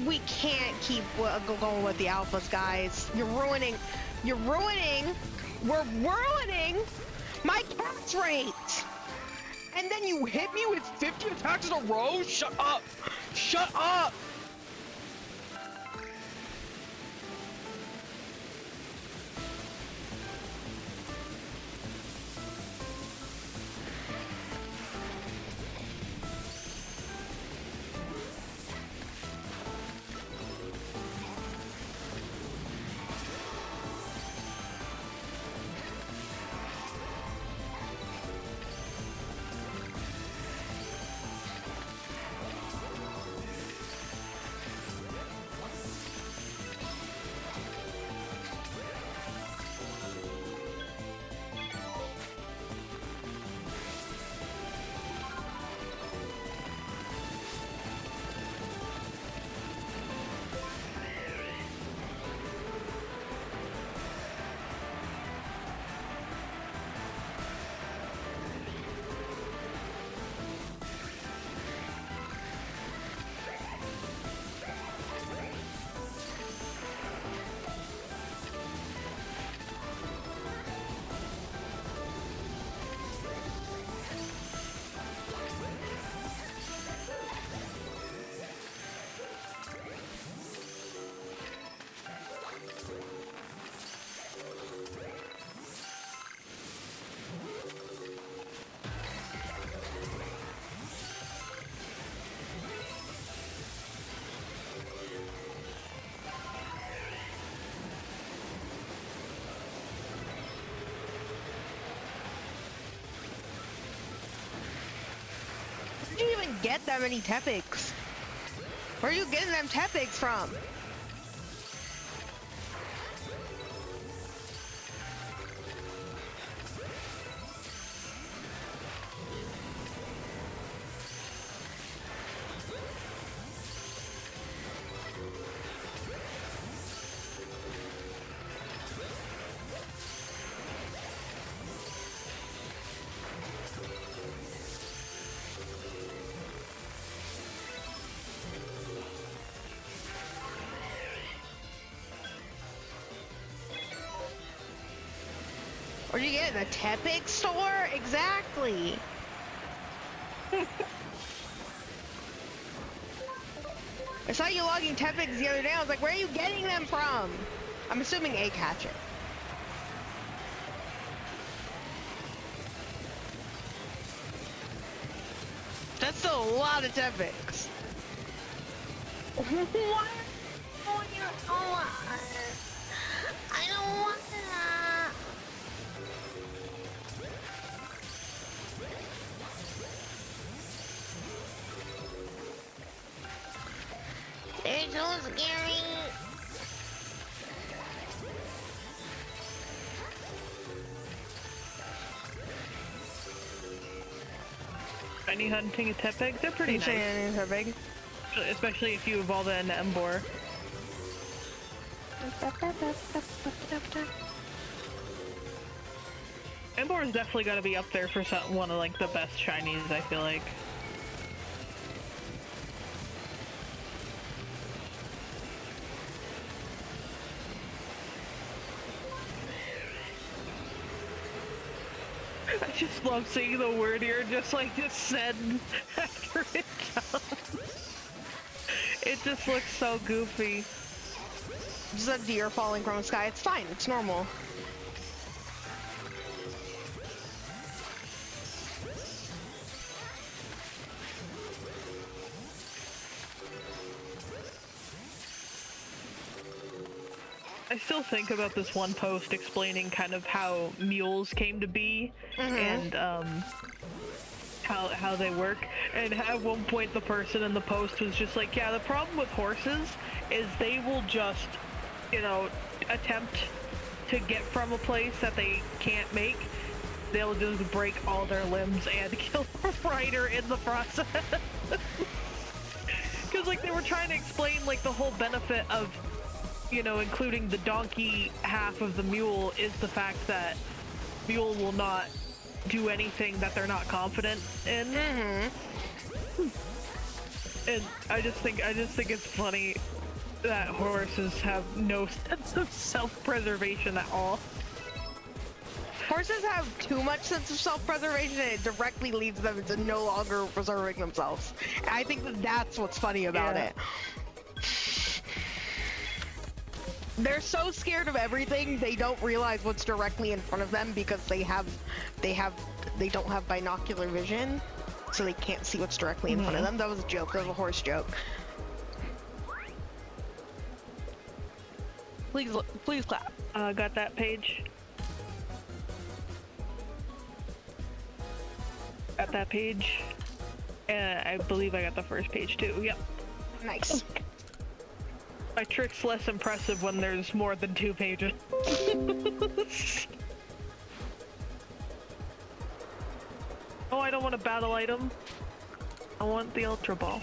We can't keep going with the alphas, guys. We're ruining my catch rate. And then you hit me with 50 attacks in a row? Shut up. Shut up. Where'd you even get that many Tepics? Where are you getting them Tepics from? Where'd you get it? The Tepic store? Exactly. I saw you logging Tepics the other day. I was like, where are you getting them from? I'm assuming a catcher. That's still a lot of Tepics. What? Oh, I don't want that. They're so scary. Shiny hunting a Tepig, they're pretty nice. Tepic. Especially if you evolve it into Emboar. Ember is definitely gotta be up there for one of like the best shinies, I feel like. I just love seeing the word here just like descend after it jumps. It just looks so goofy. Just a deer falling from the sky. It's fine. It's normal. I still think about this one post explaining kind of how mules came to be and how they work. And at one point the person in the post was just like, yeah, the problem with horses is they will just, you know, attempt to get from a place that they can't make. They'll just break all their limbs and kill the rider in the process. Because like they were trying to explain like the whole benefit of, you know, including the donkey half of the mule is the fact that mule will not do anything that they're not confident in. And I just think it's funny that horses have no sense of self-preservation at all. Horses have too much sense of self-preservation, and it directly leads them to no longer preserving themselves. And I think that that's what's funny about it. They're so scared of everything, they don't realize what's directly in front of them because they don't have binocular vision, so they can't see what's directly in front of them. That was a joke. That was a horse joke. Please clap. Got that page? Got that page? And I believe I got the first page too. Yep. Nice. My trick's less impressive when there's more than 2 pages. Oh, I don't want a battle item. I want the Ultra Ball.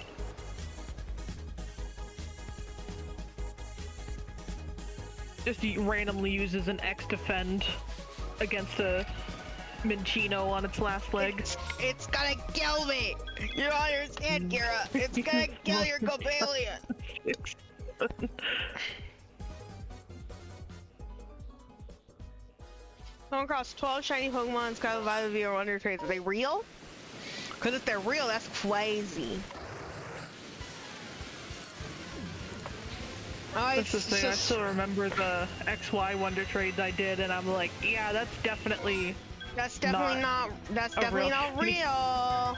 Just randomly uses an X defend against a Minchino on its last leg. It's gonna kill me! You don't understand, Kira. It's gonna kill your Cobalion! Come across 12 shiny Pokemon in Scarlet Violet via Wonder Trades. Are they real? Because if they're real, that's crazy. Oh, That's the thing, I still remember the XY Wonder Trades I did, and I'm like, yeah, that's definitely not real.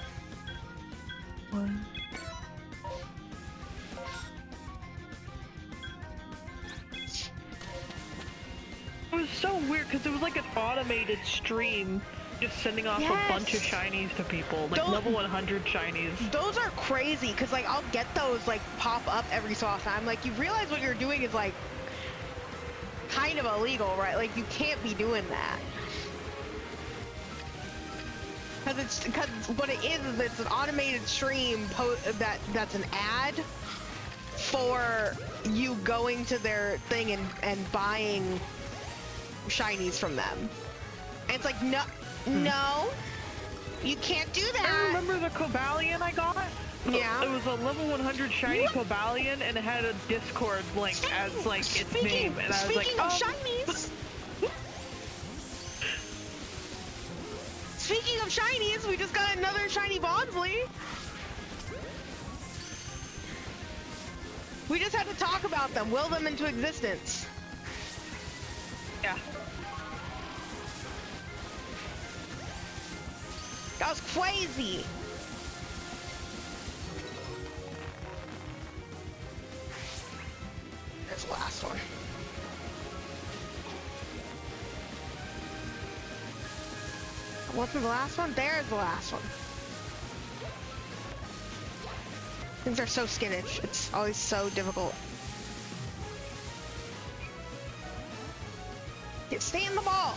It was so weird because it was like an automated stream just sending off a bunch of shinies to people, like level 100 shinies. Those are crazy because like I'll get those like pop up every so often. I'm like, you realize what you're doing is like kind of illegal, right? Like you can't be doing that. Because what it is it's an automated stream that's an ad for you going to their thing and buying shinies from them. And it's like, no, you can't do that. I remember the Cobalion I got. Yeah. It was a level 100 shiny Cobalion, and it had a Discord link as like its name, and I was like, speaking of shinies. Speaking of shinies, we just got another shiny Bonsly. We just had to talk about them, will them into existence. Yeah. That was crazy. There's the last one. Wasn't the last one? There's the last one. Things are so skittish. It's always so difficult. Stay in the ball.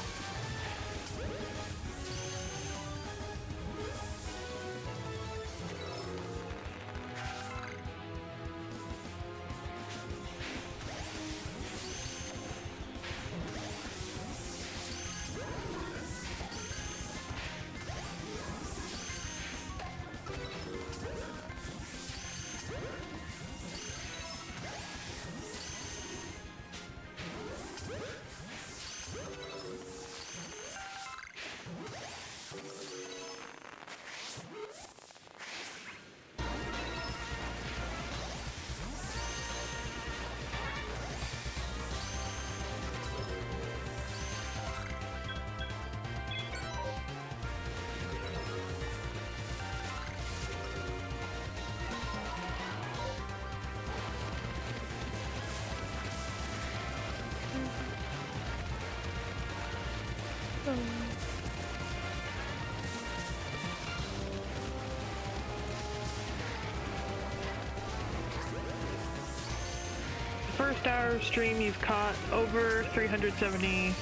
First hour of stream, you've caught over 370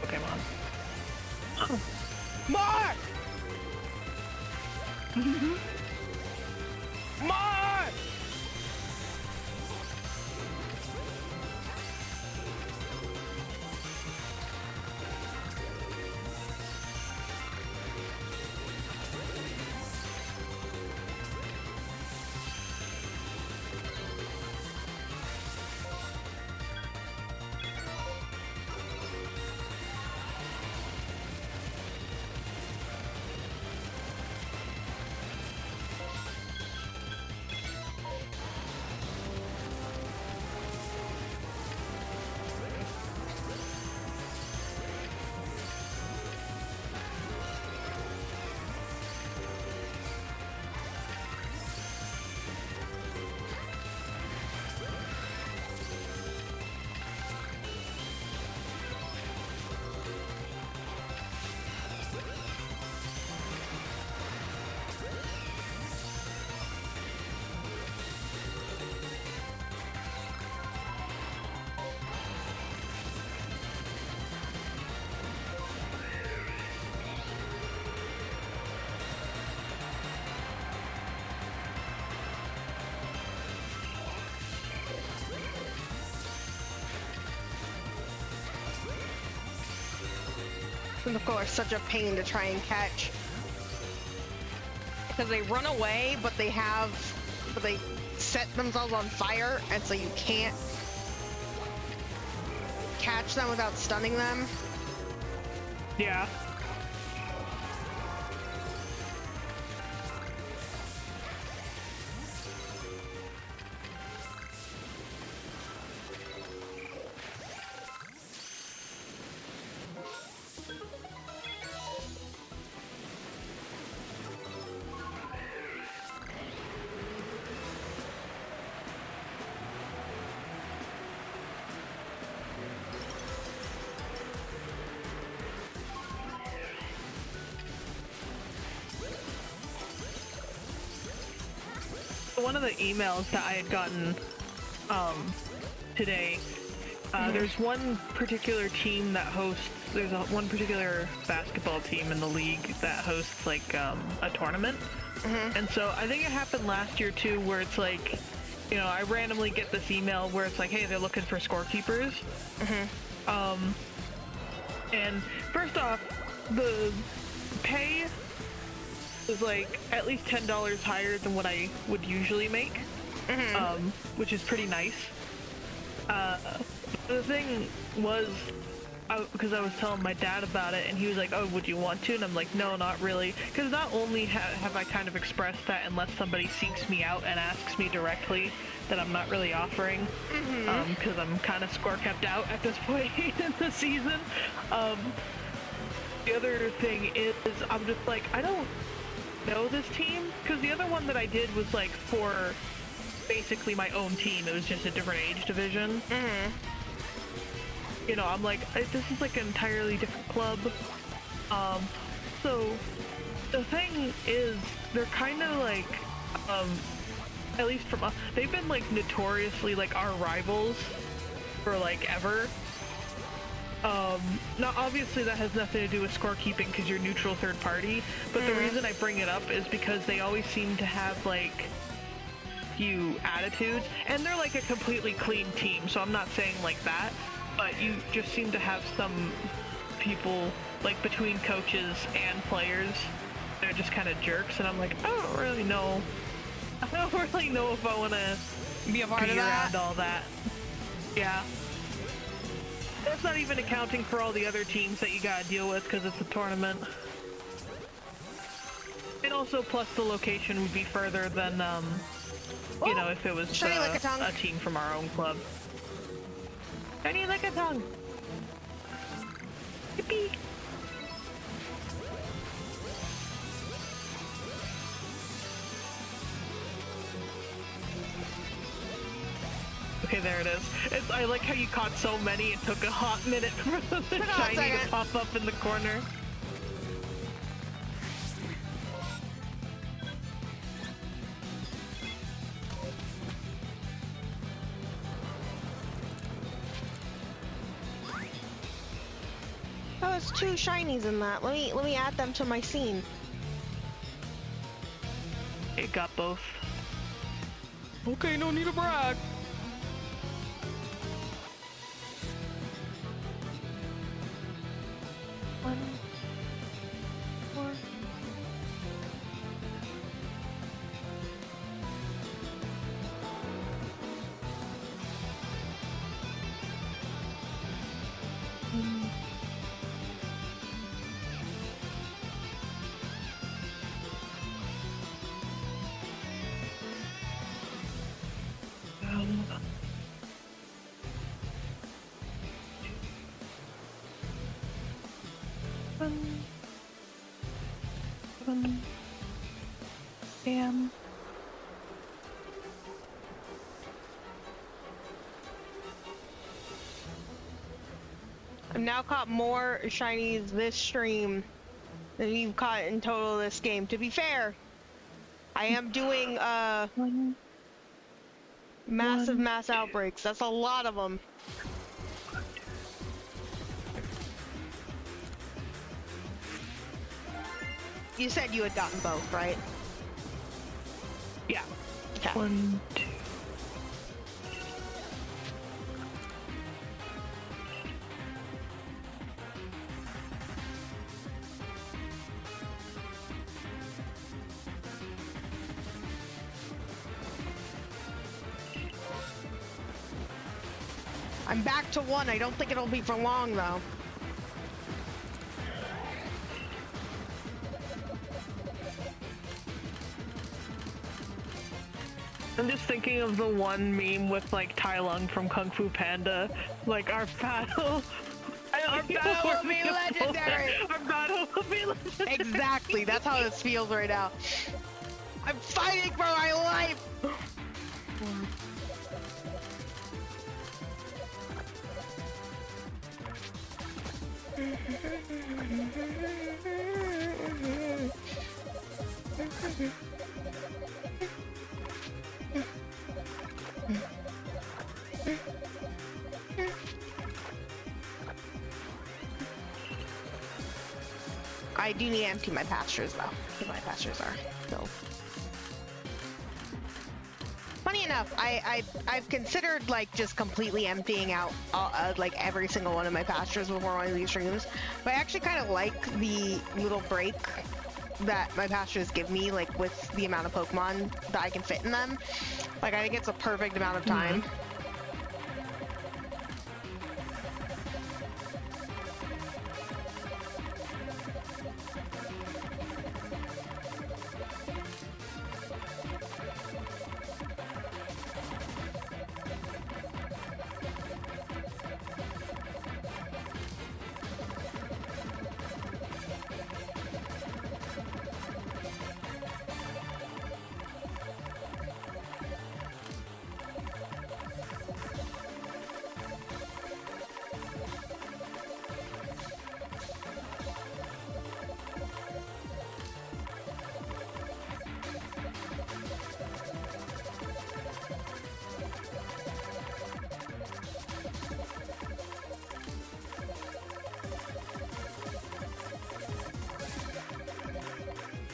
Pokemon. Mark! Mark! And of course, such a pain to try and catch. Because they run away, but they set themselves on fire, and so you can't catch them without stunning them. Yeah. One of the emails that I had gotten today, there's one particular team that hosts, one particular basketball team in the league that hosts like a tournament. And so I think it happened last year too, where it's like, you know, I randomly get this email where it's like, hey, they're looking for scorekeepers. And first off, the pay is like at least $10 higher than what I would usually make, which is pretty nice. The thing was, because I was telling my dad about it, and he was like, oh, would you want to? And I'm like, no, not really. Because not only have I kind of expressed that unless somebody seeks me out and asks me directly, that I'm not really offering, because I'm kind of score kept out at this point in the season. The other thing is, I'm just like, I don't know this team, because the other one that I did was like for basically my own team. It was just a different age division. You know, I'm like, this is like an entirely different club. So the thing is, they're kind of like, at least from us, they've been like notoriously like our rivals for like ever. Now obviously that has nothing to do with scorekeeping because you're neutral third party, but the reason I bring it up is because they always seem to have like few attitudes, and they're like a completely clean team, so I'm not saying like that, but you just seem to have some people like between coaches and players, they're just kind of jerks, and I'm like, I don't really know if I want to Be a part of around that. all that. Yeah. That's not even accounting for all the other teams that you gotta deal with because it's a tournament. And also, plus the location would be further than, you know, if it was a team from our own club. Shiny like a tongue! Yippee! Okay, Okay, there it is. I like how you caught so many, it took a hot minute for the shiny to pop up in the corner. Oh, there's 2 shinies in that. Let me add them to my scene. It got both. Okay, no need to brag. One, more. Damn. I've now caught more shinies this stream than you've caught in total this game. To be fair, I am doing mass outbreaks. That's a lot of them. You said you had gotten both, right? Yeah. Okay. 1, 2. I'm back to 1. I don't think it'll be for long, though. I'm just thinking of the one meme with like Tai Lung from Kung Fu Panda, like our battle. Our battle will be legendary. Our battle will be legendary. Exactly. That's how this feels right now. I'm fighting for my life. I do need to empty my pastures though, because my pastures are filled. Funny enough, I've considered like just completely emptying out like every single one of my pastures before one of these streams, but I actually kind of like the little break that my pastures give me, like with the amount of Pokemon that I can fit in them. Like I think it's a perfect amount of time.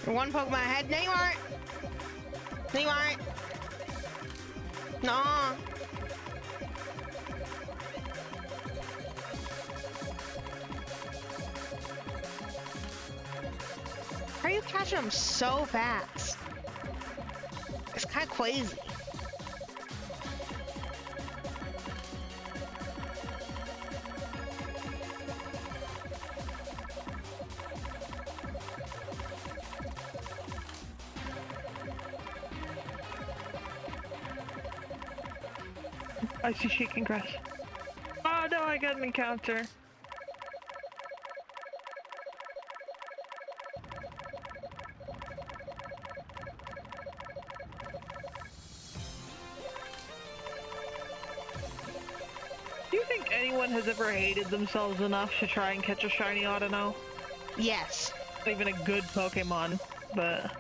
One Pokemon ahead. No, you aren't. No, you aren't. No. How are you catching them so fast? It's kind of crazy. I see shaking grass. Oh no, I got an encounter. anyone has ever hated themselves enough to try and catch a shiny Audino. Yes. Not even a good Pokemon, but...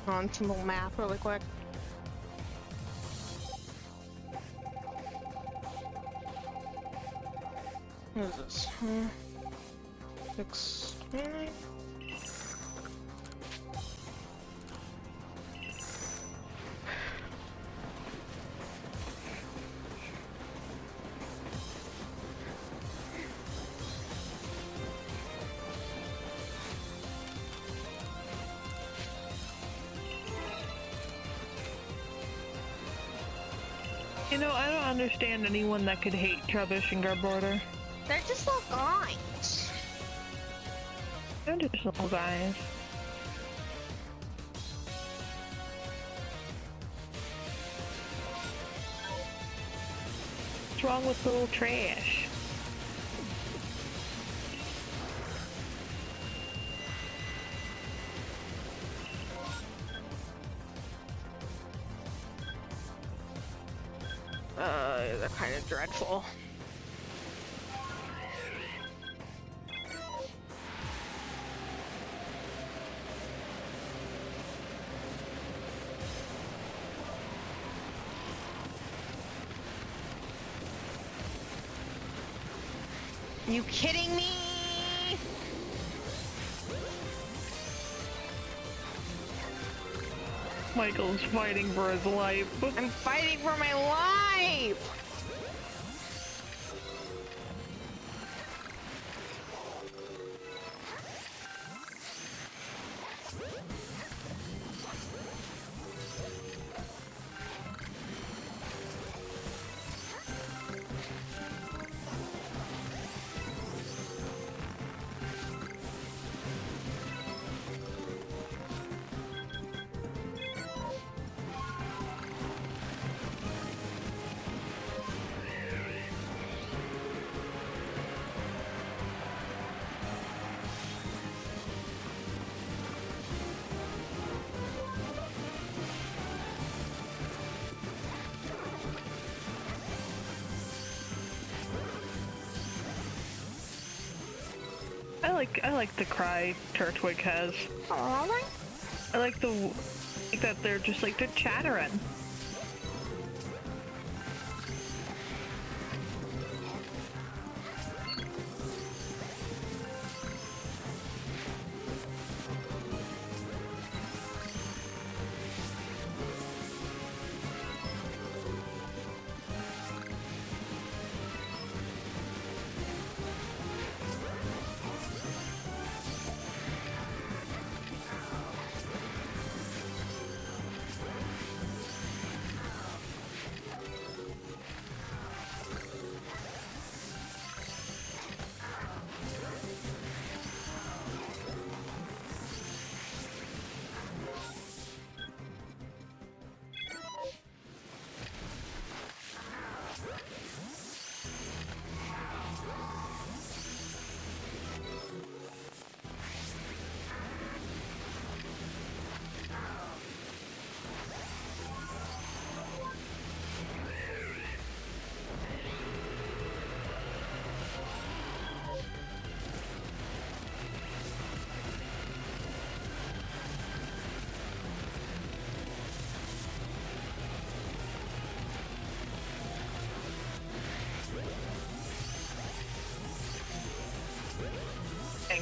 On to the map really quick. What is this? 6, 9. You know, I don't understand anyone that could hate Trubbish and Garbodor. They're just little guys. They're just little guys. What's wrong with little trash? They're kind of dreadful. You kidding me? Michael's fighting for his life. I'm fighting for my life! I like the cry Turtwig has. Alright. I like that they're just like they're chattering.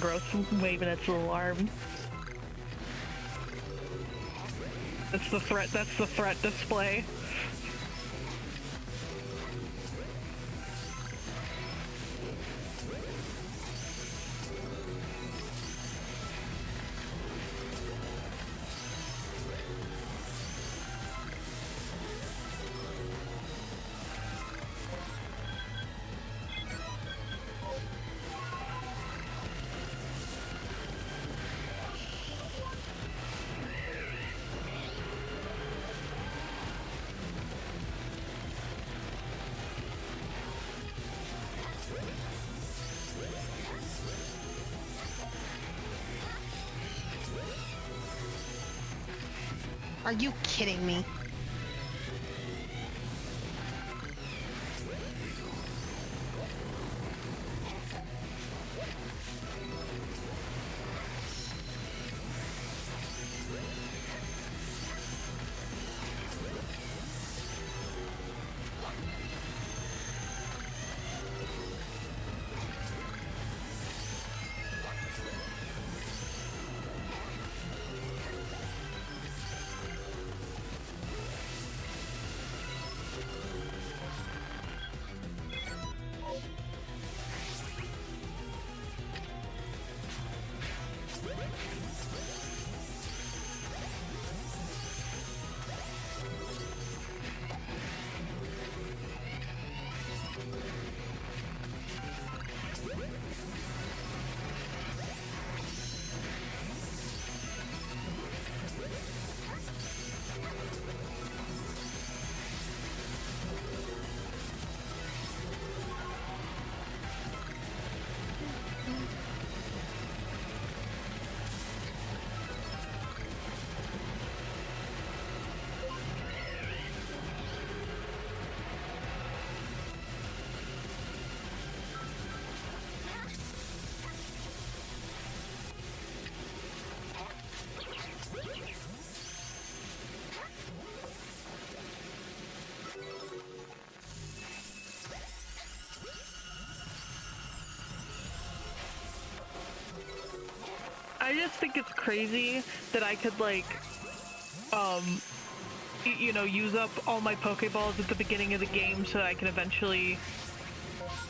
gross waving its little arm. That's the threat display. Are you kidding me? I just think it's crazy that I could like, you know, use up all my Pokeballs at the beginning of the game so I can eventually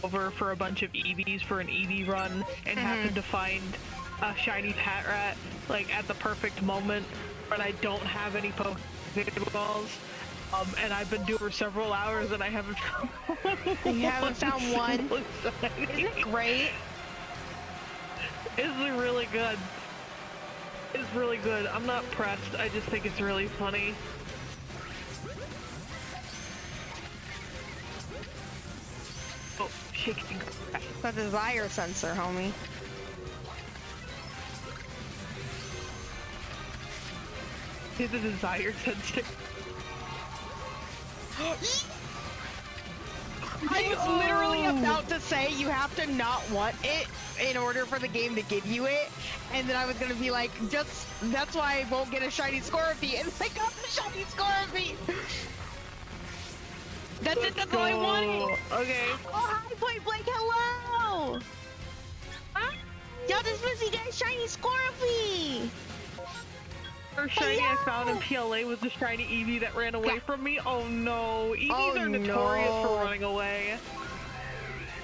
over for a bunch of EVs for an EV run and happen to find a shiny Patrat like at the perfect moment when I don't have any Pokeballs. And I've been doing it for several hours and I haven't found one. You haven't found one? Isn't it great? It's really good. It's really good. I'm not pressed. I just think it's really funny. Oh, shaking. The desire sensor, homie. Here's the desire sensor. I was literally about to say you have to not want it in order for the game to give you it, and then I was gonna be like, just that's why I won't get a shiny Scorpy, and I got the shiny Scorpy. That's it. That's all I wanted. Okay. Oh, hi, Point Blank. Hello. Huh? Y'all just missed you guys shiny Scorpy. First shiny I found in PLA was the shiny Eevee that ran away from me. Oh no, Eevees are notorious for running away.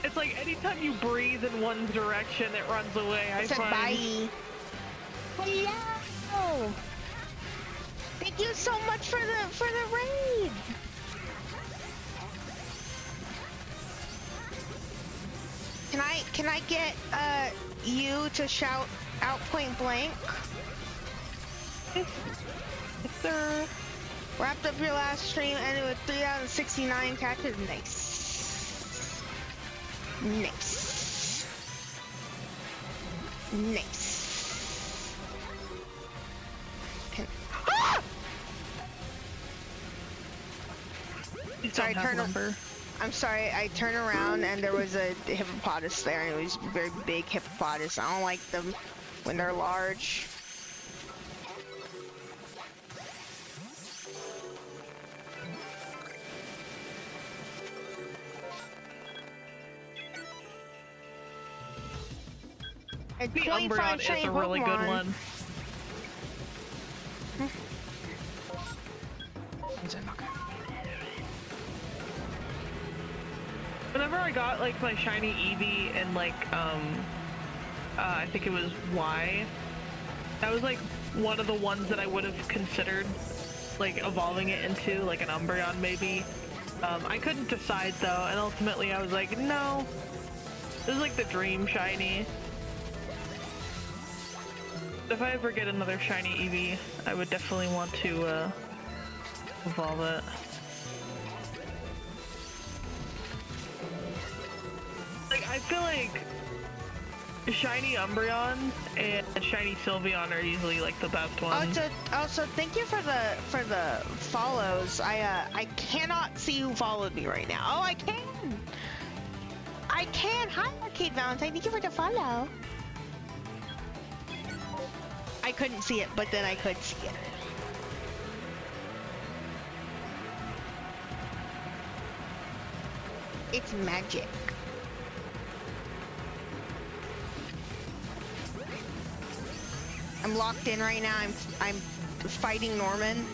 It's like anytime you breathe in one direction, it runs away. I said find. Bye. Hello. Thank you so much for the raid. Can I get you to shout out Point Blank? Yes, sir. Wrapped up your last stream, ended with 3,069 catches. Nice. Nice. Nice. Ah! Sorry, I'm sorry, I turned around and there was a hippopotamus there, and it was a very big hippopotamus. I don't like them when they're large. And The 25 Umbreon shiny is a really good Pokemon. one. Whenever I got like my shiny Eevee and like I think it was Y, that was like one of the ones that I would have considered like evolving it into, like an Umbreon maybe. I couldn't decide though, and ultimately I was like, no, this is like the dream shiny. If I ever get another shiny Eevee, I would definitely want to evolve it. Like, I feel like shiny Umbreon and shiny Sylveon are usually like the best ones. Also, thank you for the follows. I cannot see who followed me right now. Oh, I can. I can. Hi, Arcade Valentine. Thank you for the follow. I couldn't see it, but then I could see it. It's magic. I'm locked in right now. I'm fighting Norman.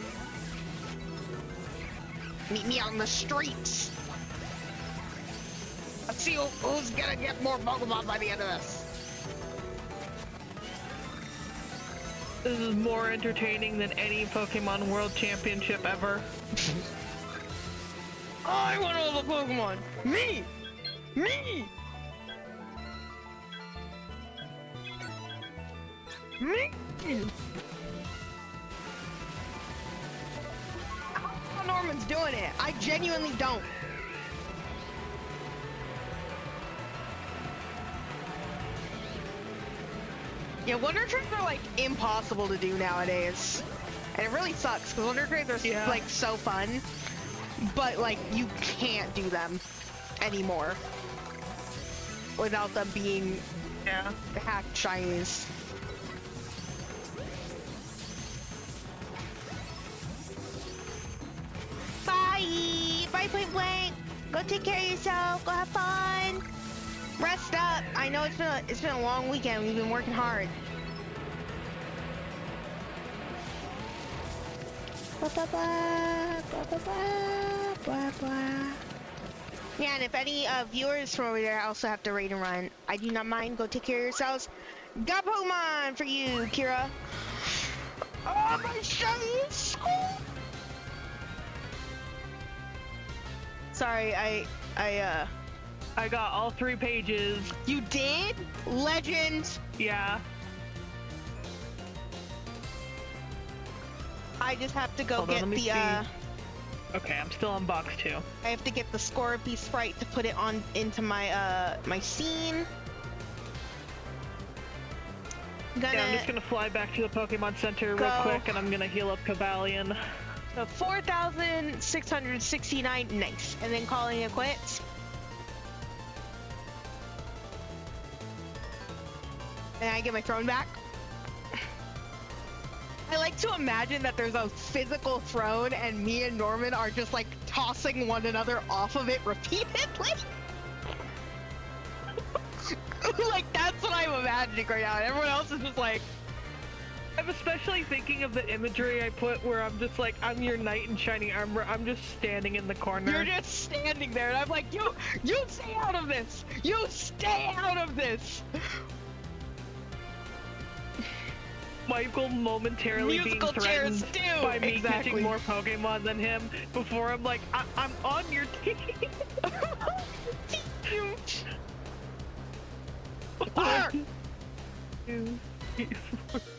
Meet me out in the streets. Let's see who's gonna get more Pokemon by the end of this. This is more entertaining than any Pokemon World Championship ever. I want all the Pokemon. Me. Me. Me. How Norman's doing it? I genuinely don't. Yeah, Wonder Trades are like impossible to do nowadays, and it really sucks because Wonder Trades are like so fun, but like you can't do them anymore without them being hacked shinies. Bye! Bye, Point Blank! Go take care of yourself, go have fun! Rest up! I know it's been a long weekend, we've been working hard. Yeah, and if any viewers from over there also have to raid and run, I do not mind, go take care of yourselves. Got Pokemon for you, Kira! Oh, my shiny school! Sorry, I got all 3 pages. You did? Legend! Yeah. I just have to go Hold on, get let me the, see. Okay, I'm still on box 2. I have to get the Scorpy sprite to put it on into my, my scene. Yeah, I'm just gonna fly back to the Pokemon Center real quick, and I'm gonna heal up Cavalion. So 4,669, nice. And then calling it quits. And I get my throne back. I like to imagine that there's a physical throne and me and Norman are just like tossing one another off of it repeatedly. Like that's what I'm imagining right now. And everyone else is just like, I'm especially thinking of the imagery I put where I'm just like, I'm your knight in shining armor. I'm just standing in the corner. you're just standing there and I'm like, you stay out of this. You stay out of this. Michael momentarily Musical being chairs threatened too. by me Exactly. catching more Pokemon than him before I'm like, I'm on your team. Arr! 1, 2, 3, 4, 5.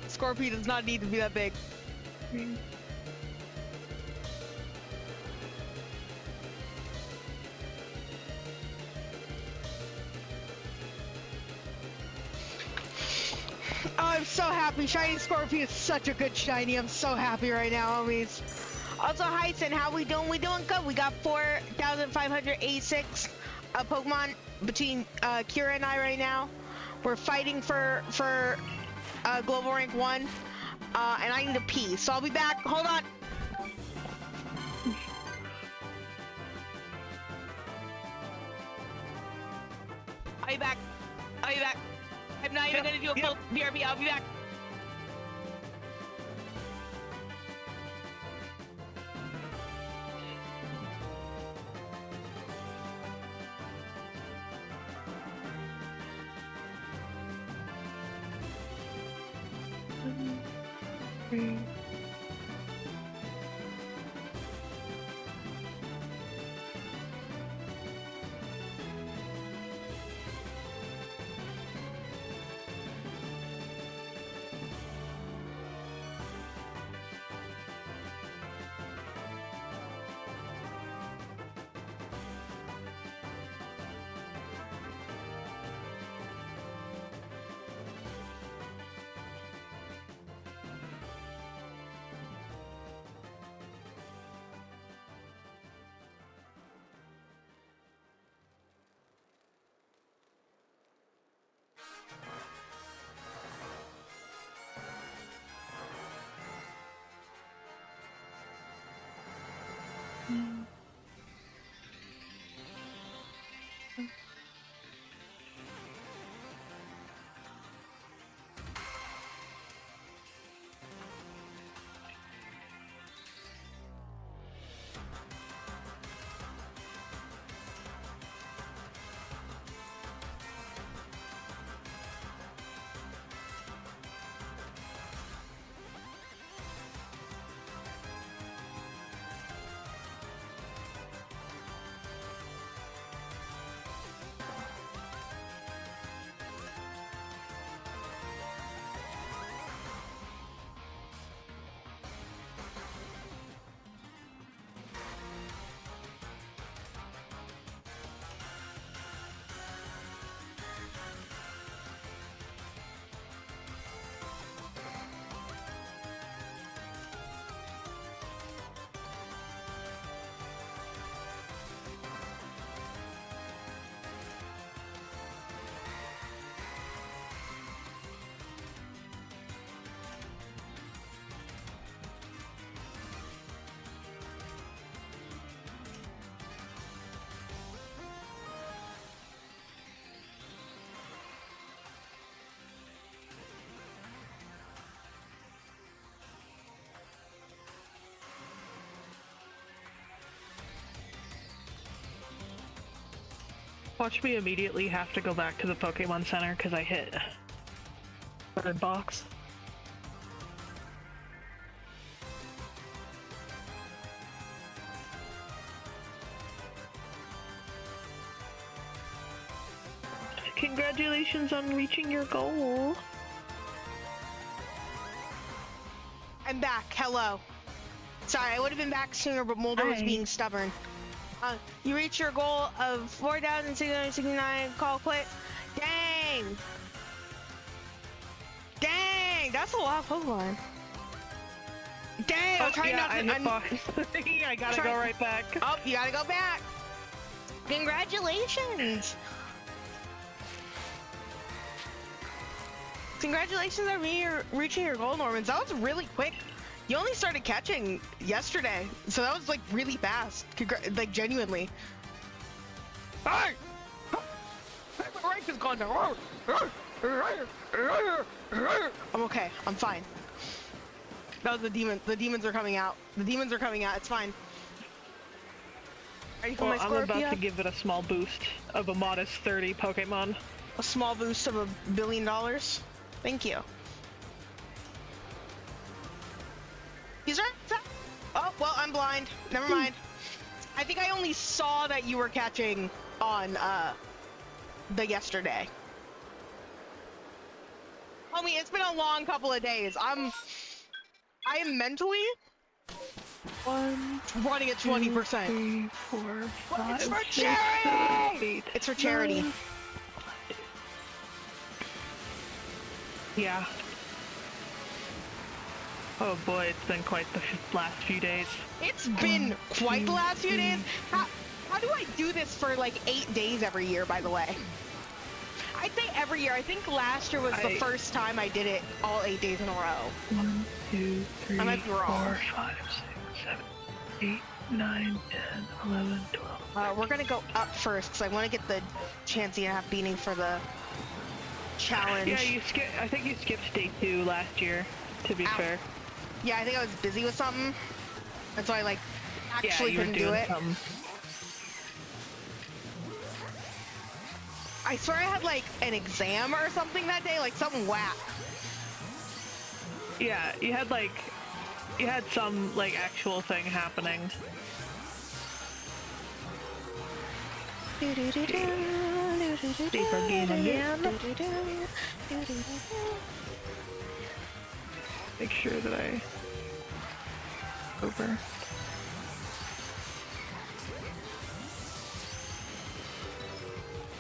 Scorpio does not need to be that big. Oh, I'm so happy. Shiny Scorpio is such a good shiny. I'm so happy right now, homies. Also, Hyson, how we doing? We doing good. We got 4,586 Pokemon between Kira and I right now. We're fighting for Global Rank 1. And I need to pee, so I'll be back. Hold on. I'll be back. I'll be back. I'm not even gonna do a full BRB. I'll be back. Watch me immediately have to go back to the Pokemon Center because I hit third box. Congratulations on reaching your goal. I'm back. Hello. Sorry, I would have been back sooner, but Mulder was being stubborn. You reach your goal of 4,669. Call quit. Dang! Dang! That's a lot of Pokemon. Dang! I'm trying not to. I gotta go right back. Oh, you gotta go back. Congratulations! Congratulations on reaching your goal, Norman. That was really quick. You only started catching yesterday, so that was like really fast. Like genuinely. Hey! My rank is gone down. I'm okay. I'm fine. That was the demon. The demons are coming out. The demons are coming out. It's fine. Ready for my Scorpio? I'm about to give it a small boost of a modest 30 Pokemon. A small boost of $1 billion. Thank you. He's right. Oh, well, I'm blind. Never mind. I think I only saw that you were catching on, the yesterday. Homie, it's been a long couple of days. I am mentally running at 20%. 3, 4, 5, It's for 6, charity! 7, 8, It's for charity. 9. Yeah. Oh boy, it's been quite the last few days. It's been quite the last few days. How do I do this for like 8 days every year, by the way? I say every year. I think last year was the first time I did it all 8 days in a row. 1, 2, 3, I might be wrong. 4, 5, 6, 7, 8, 9, 10, 11, 12. We're gonna go up first because I want to get the chancey and a half beanie for the challenge. Yeah, you skip. I think you skipped day 2 last year. To be fair. Yeah, I think I was busy with something. That's why I like actually couldn't do it. Something. I swear I had like an exam or something that day, like something whack. Yeah, you had some like actual thing happening. Deeper game again. Make sure that I over.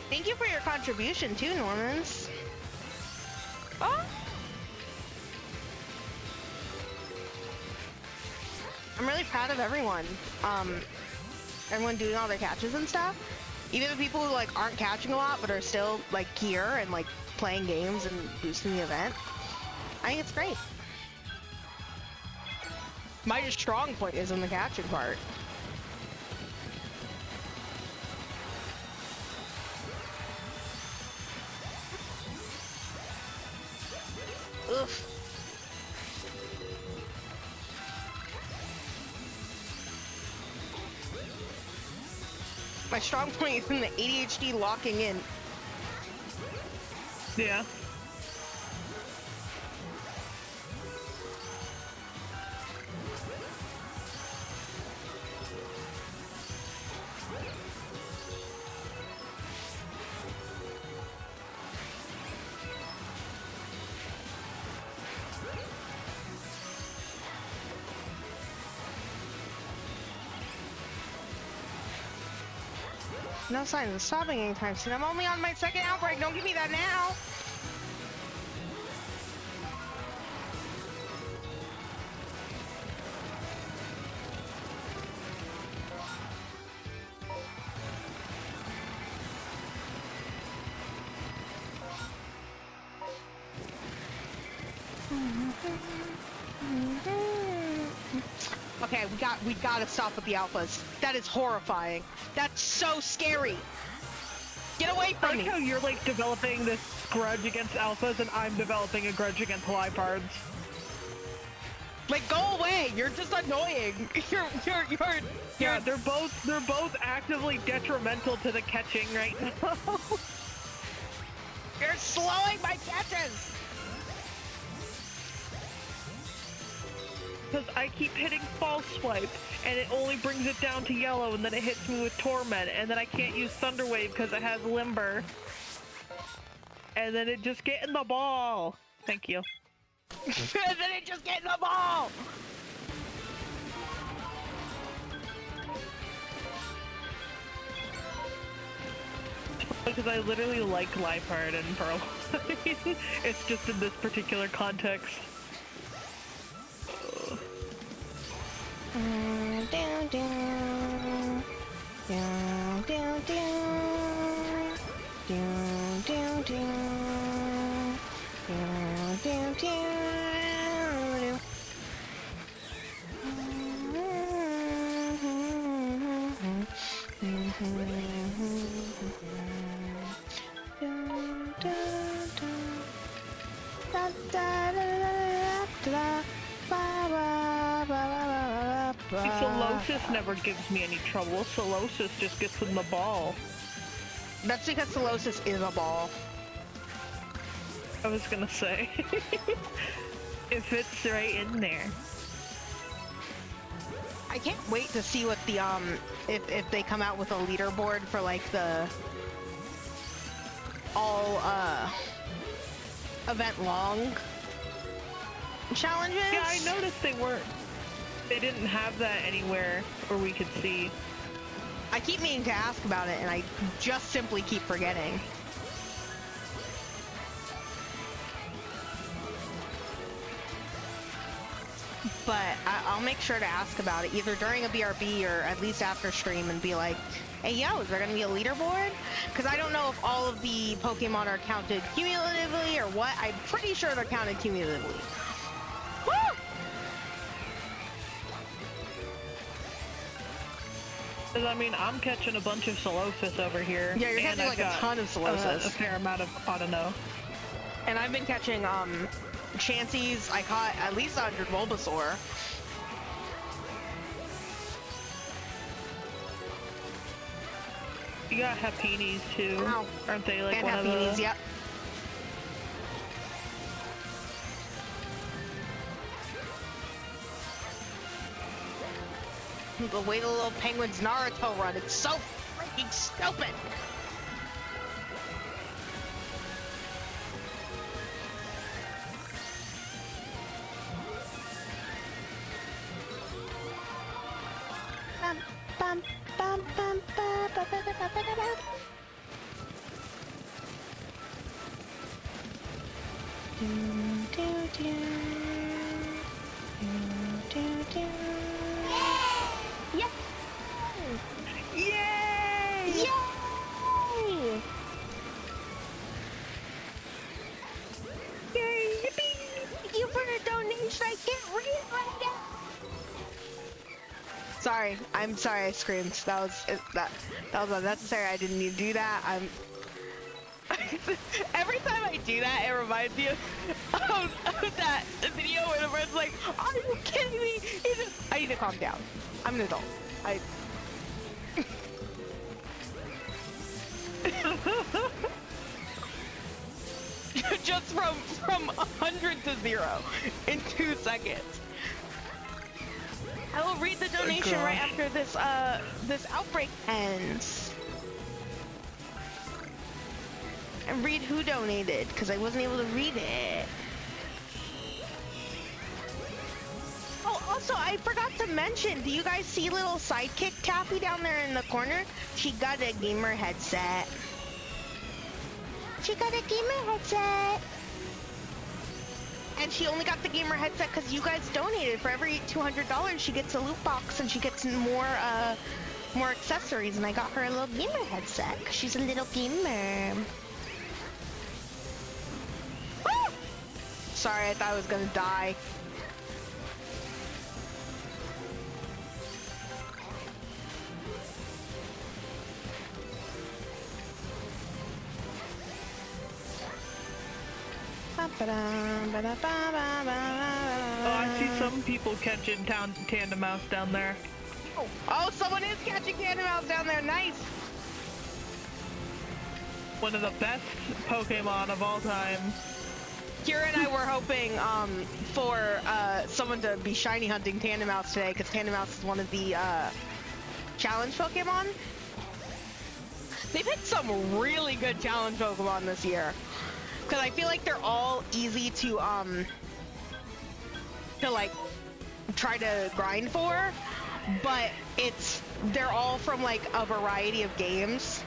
Thank you for your contribution too, Normans. Oh. I'm really proud of everyone. Everyone doing all their catches and stuff. Even the people who like aren't catching a lot but are still like here and like playing games and boosting the event. I think it's great. My strong point is in the catching part. Oof. My strong point is in the ADHD locking in. Yeah. No signs of stopping anytime soon. I'm only on my second outbreak. Don't give me that now. Okay, we gotta stop with the alphas. That is horrifying. That's so scary. Get away from me. I like how you're like developing this grudge against alphas and I'm developing a grudge against lipards. Like, go away. You're just annoying. Yeah, they're both actively detrimental to the catching right now. You're slowing my catches. Because I keep hitting false swipe, and it only brings it down to yellow, and then it hits me with torment, and then I can't use thunder wave because it has limber. And then it just get in the ball. Thank you. And then it just get in the ball. Because I literally like Lipard and Pearl. It's just in this particular context. Down, down, down, down, down, down, down, down, down. Solosis never gives me any trouble. Solosis just gets in the ball. That's because Solosis is a ball. I was gonna say. It fits right in there. I can't wait to see what the if they come out with a leaderboard for like the all event long challenges. Yeah, I noticed they didn't have that anywhere where we could see. I keep meaning to ask about it and I just simply keep forgetting. But I'll make sure to ask about it either during a BRB or at least after stream and be like, hey yo, is there gonna be a leaderboard? Because I don't know if all of the Pokemon are counted cumulatively or what. I'm pretty sure they're counted cumulatively. Woo! Because I mean, I'm catching a bunch of Solosis over here. Yeah, you're and catching I've like a got, ton of a Solosis. fair amount of Autono. And I've been catching Chanseys. I caught at least 100 Bulbasaur. You got Hapinis too. Ow. Aren't they like And one Hapinis, of the... yep. The way the little penguins Naruto run, it's so freaking stupid! Bum, bum, bum, bum, ba, ba, ba, ba, ba, ba, ba. Do, do, do. Do, do, do. Yeah! Yay! Yay! Yay! Yippee! Thank you for the donation. I can't read it right now. Sorry, I'm sorry I screamed. That was unnecessary. I didn't need to do that. I'm every time I do that, it reminds me of that video where the friend's like, "Are you kidding me?" I need to calm down. I'm an adult. Just from 100 to 0 in 2 seconds. I will read the donation right after this outbreak ends. And read who donated, because I wasn't able to read it. Oh, also, I forgot to mention, do you guys see little sidekick Taffy down there in the corner? She got a gamer headset. She got a gamer headset. And she only got the gamer headset because you guys donated. For every $200, she gets a loot box and she gets more accessories. And I got her a little gamer headset because she's a little gamer. Ah! Sorry, I thought I was gonna die. Oh, I see some people catching Tandem Mouse down there. Oh, someone is catching Tandem Mouse down there. Nice. One of the best Pokemon of all time. Kira and I were hoping for someone to be shiny hunting Tandem Mouse today, because Tandem Mouse is one of the challenge Pokemon. They picked some really good challenge Pokemon this year, because I feel like they're all easy to like try to grind for, but they're all from like a variety of games.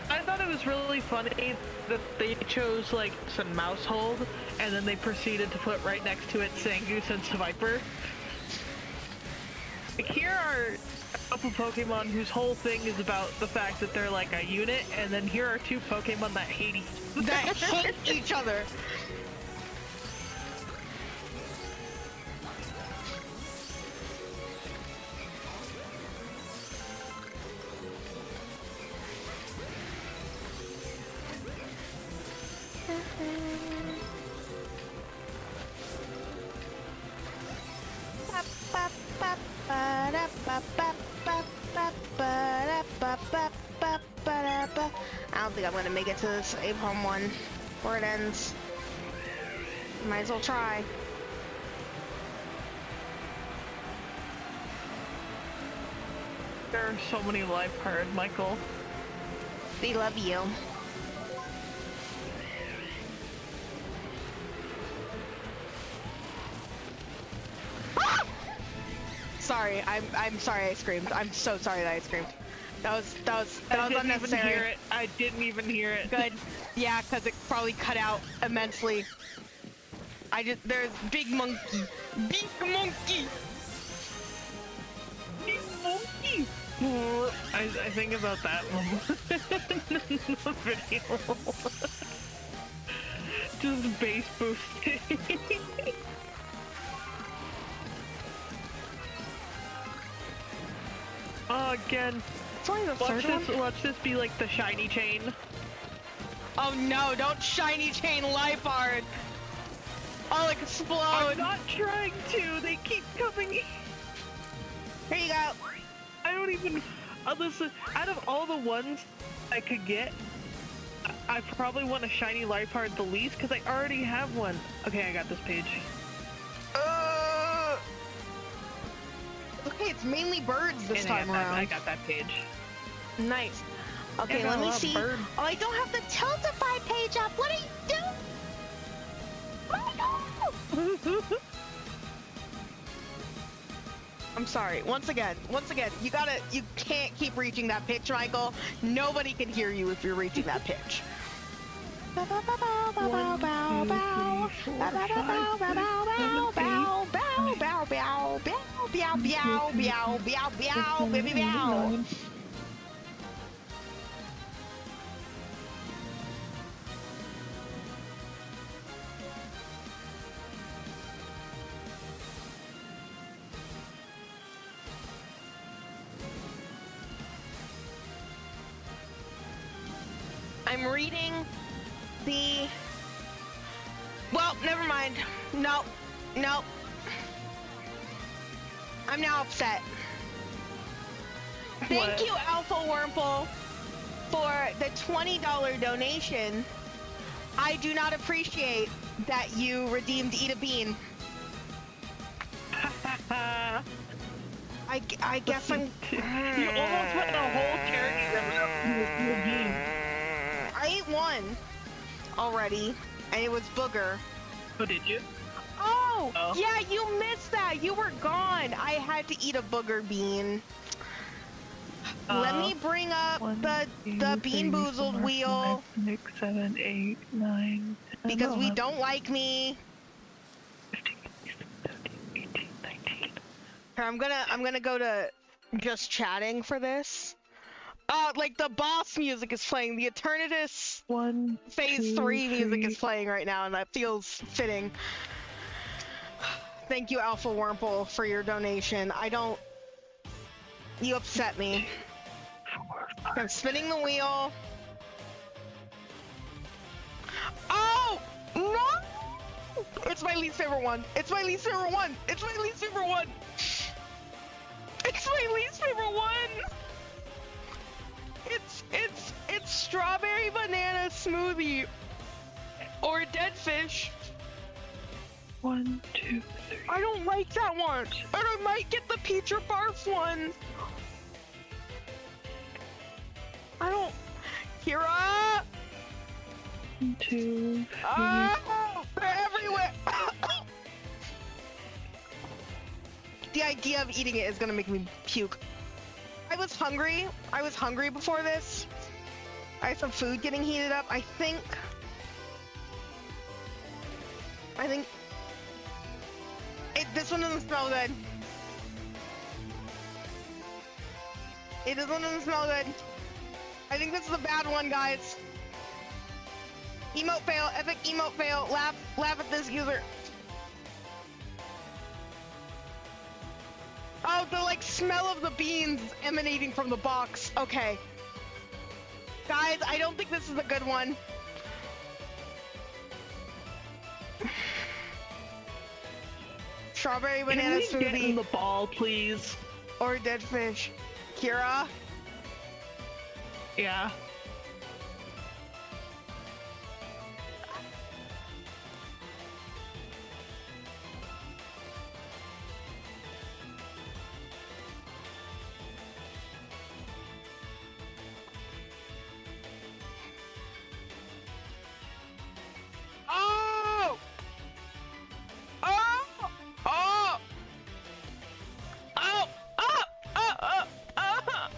I thought it was really funny that they chose like some Mousehold, and then they proceeded to put right next to it Zangoose and Sviper. Like, here are a couple Pokemon whose whole thing is about the fact that they're like a unit, and then here are two Pokemon that hate each other. I don't think I'm gonna make it to this Apom one where it ends. Might as well try. There are so many life cards, Michael. They love you. Ah! Sorry, I'm sorry I screamed. I'm so sorry that I screamed. That was unnecessary. I didn't even hear it. Good. Yeah, because it probably cut out immensely. There's Big Monkey. Big Monkey! Big Monkey! I think about that in the video. Just bass boosting. again. It's only the Watch third this. one. Watch this be like the shiny chain. Oh no! Don't shiny chain Lifeart. I'll explode. I'm not trying to. They keep coming. Here you go. I don't even. Listen, out of all the ones I could get, I probably want a shiny Lifeart the least because I already have one. Okay, I got this page. Okay, it's mainly birds this And time around. I got that page. Nice. Okay, Yeah, let me I love see. birds. Oh, I don't have the Tiltify page up. What are you doing? Oh no! I'm sorry. Once again, you can't keep reaching that pitch, Michael. Nobody can hear you if you're reaching that pitch. I'm reading the... Well, never mind. Nope. I'm now upset. Thank you, Alpha Wurmple, for the $20 donation. I do not appreciate that you redeemed Eat a Bean. I guess I'm... You almost put the whole character up in the game. I ate one already, and it was Booger. Oh, did you? Oh, Oh. yeah, you missed that. You were gone. I had to eat a Booger Bean. Let me bring up the Bean Boozled wheel 6, 7, 8, 9, 10, because we 11, don't like me. 15, 16, 17, 18, 19. Here, I'm gonna go to just chatting for this. Like the boss music is playing. The Eternatus 1, Phase 2, 3 music 3. is playing right now, and that feels fitting. Thank you, Alpha Wurmple, for your donation. You upset me. 4, 5. I'm spinning the wheel. Oh! No! It's my least favorite one. It's my least favorite one. It's my least favorite one. It's my least favorite one. It's strawberry banana smoothie or dead fish. 1, 2, 3. I don't like that one. And I might get the peach or barf one. I don't. Kira! 1, 2, 3. Oh, they're everywhere. The idea of eating it is gonna make me puke. I was hungry before this. I had some food getting heated up. I think this one doesn't smell good. This one doesn't smell good. I think this is a bad one, guys. Emote fail, epic emote fail. Laugh at this user. Oh, the smell of the beans emanating from the box. Okay. Guys, I don't think this is a good one. Strawberry banana Can we get in smoothie the ball, please? or dead fish. Kira? Yeah. Oh! Oh! Oh! Oh! Oh! Oh! Oh!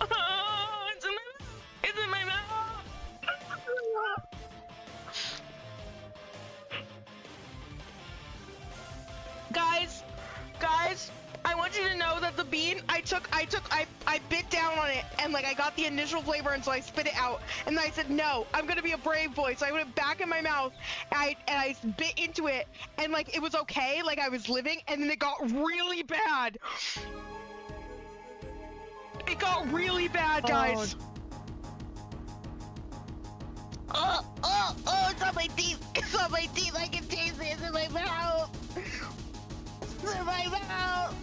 Oh! It's in my mouth! Guys, I want you to know that the bean, I bit down on it, and I got the initial flavor, and so I spit it out, and then I said, no, I'm gonna be a brave boy, so I put it back in my mouth, and I bit into it, and it was okay, I was living, and then it got really bad. It It got really bad, guys. Oh, it's on my teeth. It's on my teeth. I can taste it. It's in my mouth. It's in my mouth.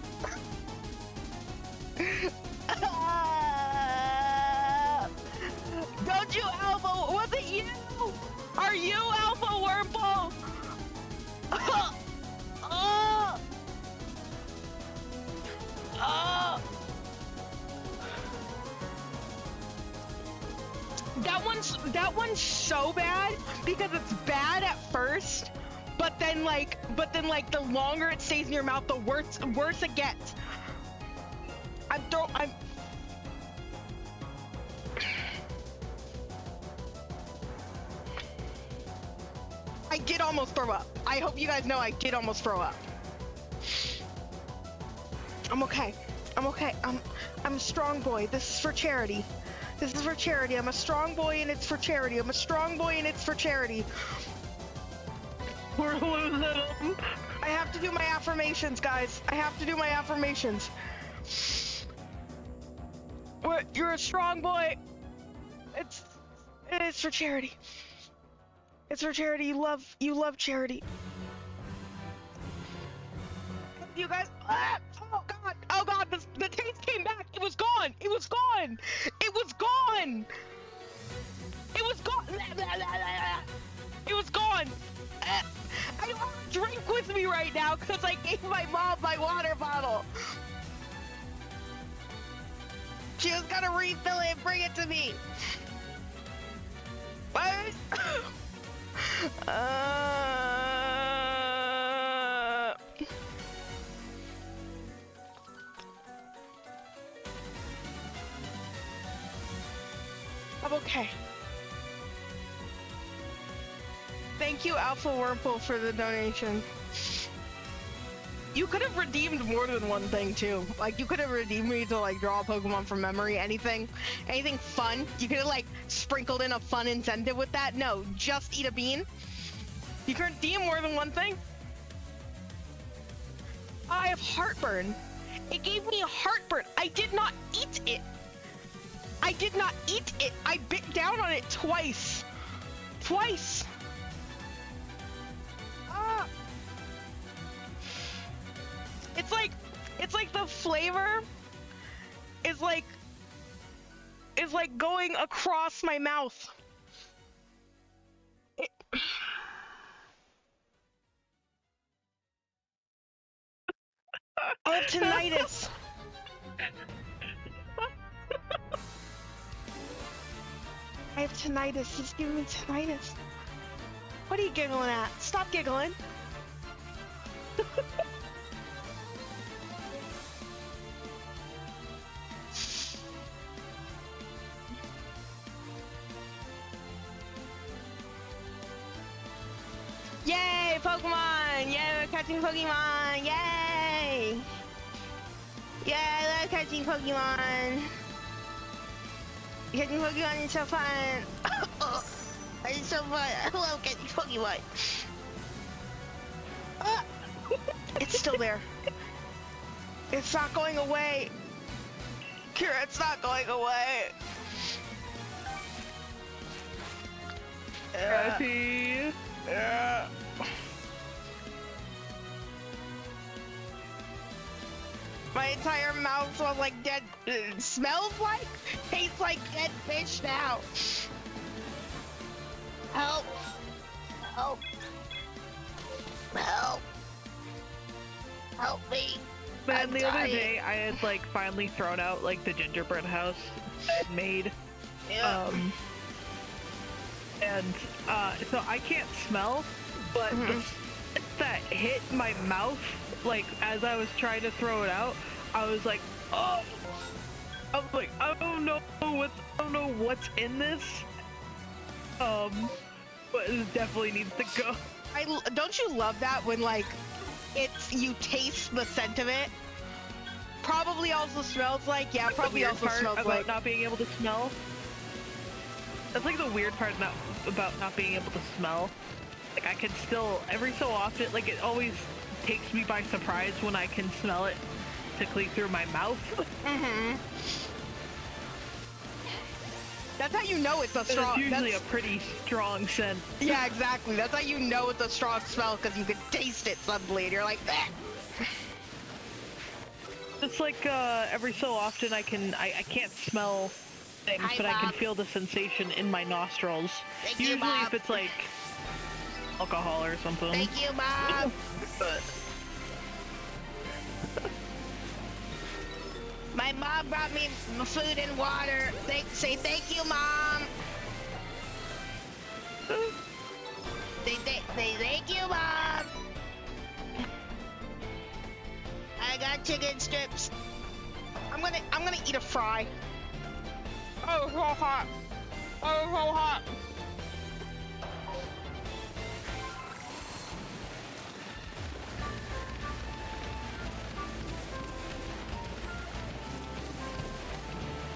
Don't you, Alpha? Was it you? Are you Alpha Wurmple? That one's so bad because it's bad at first, but then like the longer it stays in your mouth, the worse it gets. I did almost throw up. I hope you guys know I did almost throw up. I'm okay. I'm a strong boy. This is for charity. This is for charity. I'm a strong boy and it's for charity. I'm a strong boy and it's for charity. We're losing them. I have to do my affirmations, guys. I have to do my affirmations. You're a strong boy. It's for charity. It's for charity. You love charity. You guys. Oh god. The taste came back. It was gone. It was gone. It was gone. It was gone. It was gone. I don't have a drink with me right now because I gave my mom my water bottle. She was gonna refill it and bring it to me. What? I'm okay. Thank you, Alpha Wurmple, for the donation. You could have redeemed more than one thing too. Like you could have redeemed me to like draw a Pokemon from memory, anything fun. You could have like sprinkled in a fun incentive with that. No, just eat a bean. You can redeem more than one thing. I have heartburn. It gave me a heartburn. I did not eat it. I did not eat it. I bit down on it twice. Twice. It's like the flavor is like going across my mouth. I have tinnitus. I have tinnitus. He's giving me tinnitus. What are you giggling at? Stop giggling. Yay, Pokemon! Yay, we're catching Pokemon! Yay! Yay, I love catching Pokemon! Catching Pokemon is so fun! It's so fun! I love catching Pokemon! It's still there. It's not going away! Kira, it's not going away! Happy. Yeah. My entire mouth smells like dead. Smells like? Tastes like dead fish now. Help! Help! Help! Help me! Man, the other day I had like finally thrown out like the gingerbread house I had made. Yeah. And so I can't smell, but the scent that hit my mouth, like as I was trying to throw it out, I was like, oh! I was like, I don't know what's in this. But it definitely needs to go. Don't you love that when like you taste the scent of it? Probably also smells like, yeah, probably also smells about like not being able to smell. That's like the weird part about not being able to smell. Like I can still, every so often, like it always takes me by surprise when I can smell it tickling through my mouth. That's how you know it's a It's strong. usually a pretty strong scent. Yeah, exactly. That's how you know it's a strong smell because you can taste it suddenly, and you're like, eh. It's like every so often I can't smell things, Hi, but I can Bob. feel the sensation in my nostrils. Thank you, Usually Bob. if it's like alcohol or something. Thank you, Mom. But My mom brought me food and water. Say thank you, Mom. Say thank you, Mom. I got chicken strips. I'm gonna eat a fry. Oh, so hot. Oh, so hot.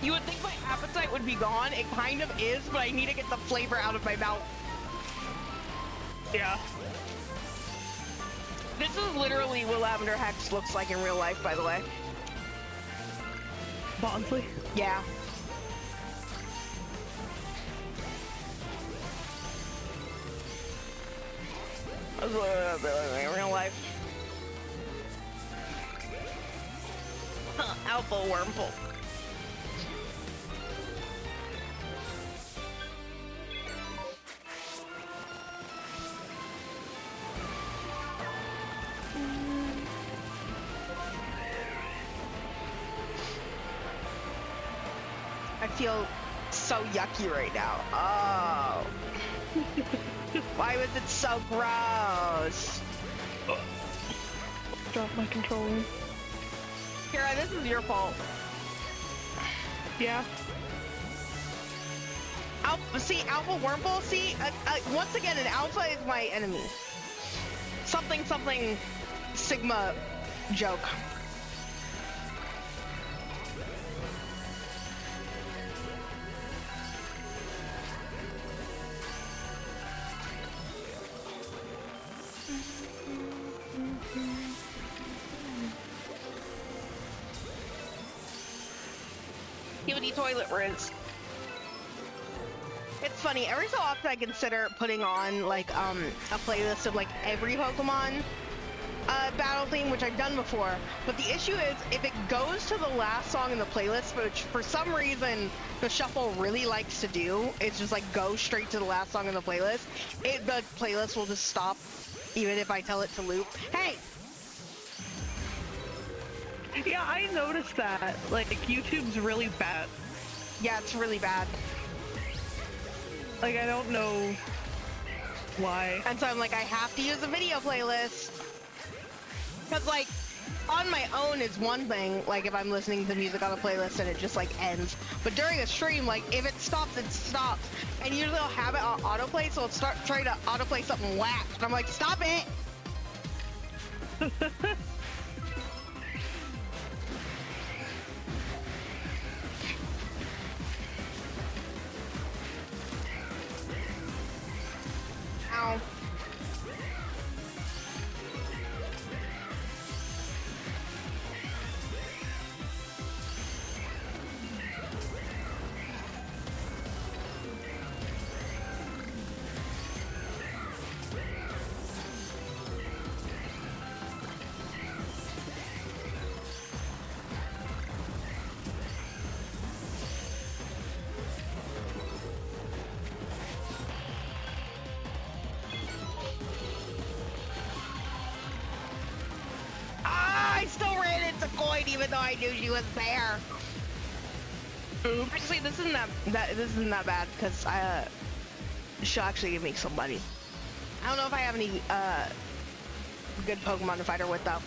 You would think my appetite would be gone. It kind of is, but I need to get the flavor out of my mouth. yeah. This is literally what Lavender Hex looks like in real life, by the way. Bonsley. Yeah. That's what it looks like in real life. Alpha Wormhole. I feel so yucky right now. Oh. Why was it so gross? Drop my controller. Kira, this is your fault. Yeah. Alpha Wormhole, once again, an alpha is my enemy. Something Sigma joke. Cutie toilet rinse. It's funny, every so often I consider putting on like a playlist of like every Pokemon battle theme, which I've done before, but the issue is if it goes to the last song in the playlist, which for some reason the shuffle really likes to do, it's just like go straight to the last song in the playlist, the playlist will just stop even if I tell it to loop. Hey! Yeah, I noticed that. Like, YouTube's really bad. Yeah, it's really bad. Like, I don't know why. And so I'm like, I have to use a video playlist. Because, like, on my own is one thing, like, if I'm listening to music on a playlist and it just, like, ends. But during a stream, like, if it stops, it stops. And usually I'll have it on autoplay, so it'll start trying to autoplay something whack. And I'm like, stop it! Ow. I still ran into Coin even though I knew she was there. Oops. Actually, this isn't that bad because she'll actually give me some money. I don't know if I have any good Pokemon to fight her with though.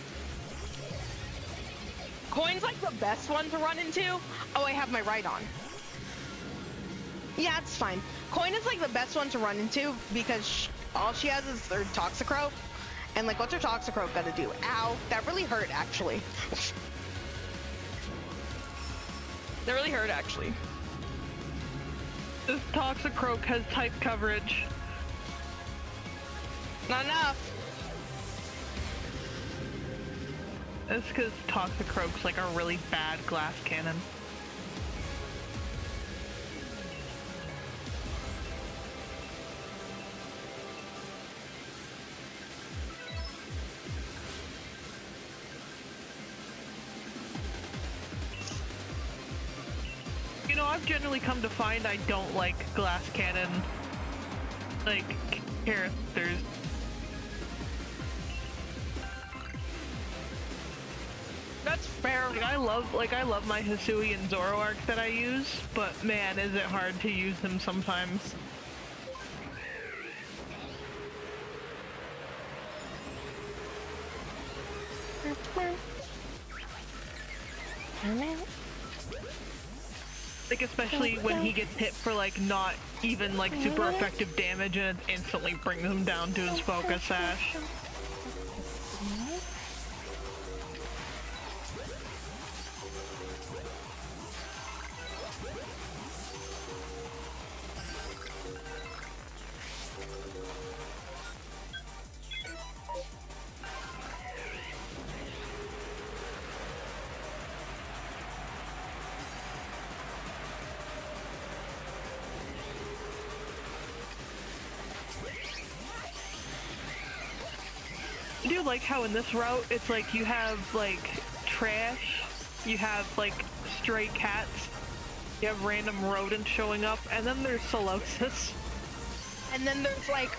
Coin's like the best one to run into. Oh, I have my Rhydon. Yeah, it's fine. Coin is like the best one to run into because all she has is her Toxicroak. And like, what's her Toxicroak gonna do? Ow, that really hurt actually. That really hurt actually. This Toxicroak has type coverage. Not enough. It's because Toxicroak's like a really bad glass cannon. I've generally come to find I don't like glass cannon, like, characters. That's fair. I love my Hisui and Zoroark that I use, but man, is it hard to use them sometimes. Like, especially when he gets hit for, like, not even, like, super effective damage and it instantly brings him down to his focus sash. I do like how in this route, it's like you have, like, trash, you have, like, stray cats, you have random rodents showing up, and then there's Solosis. And then there's like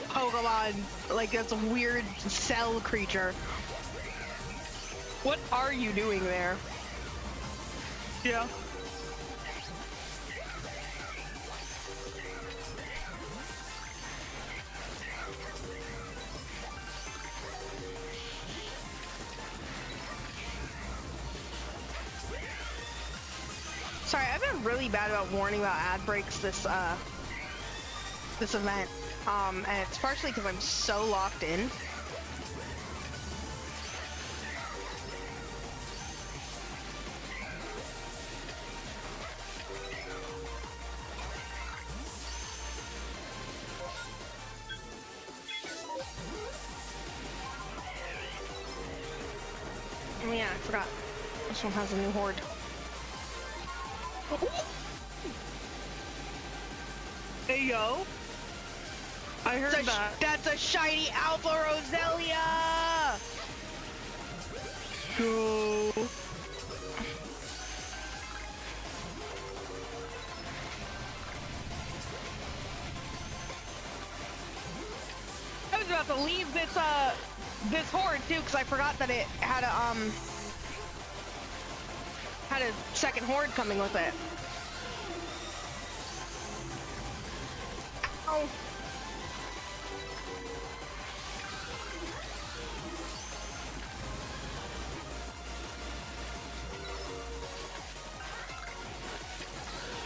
Pokemon, like that's a weird cell creature. What are you doing there? Yeah. Sorry, I've been really bad about warning about ad breaks this event. And it's partially because I'm so locked in. Oh yeah, I forgot. This one has a new horde. Hey, yo. I heard that. That's a shiny Alpha Roselia! Go. I was about to leave this horde too, because I forgot that it had a second horde coming with it. Ow.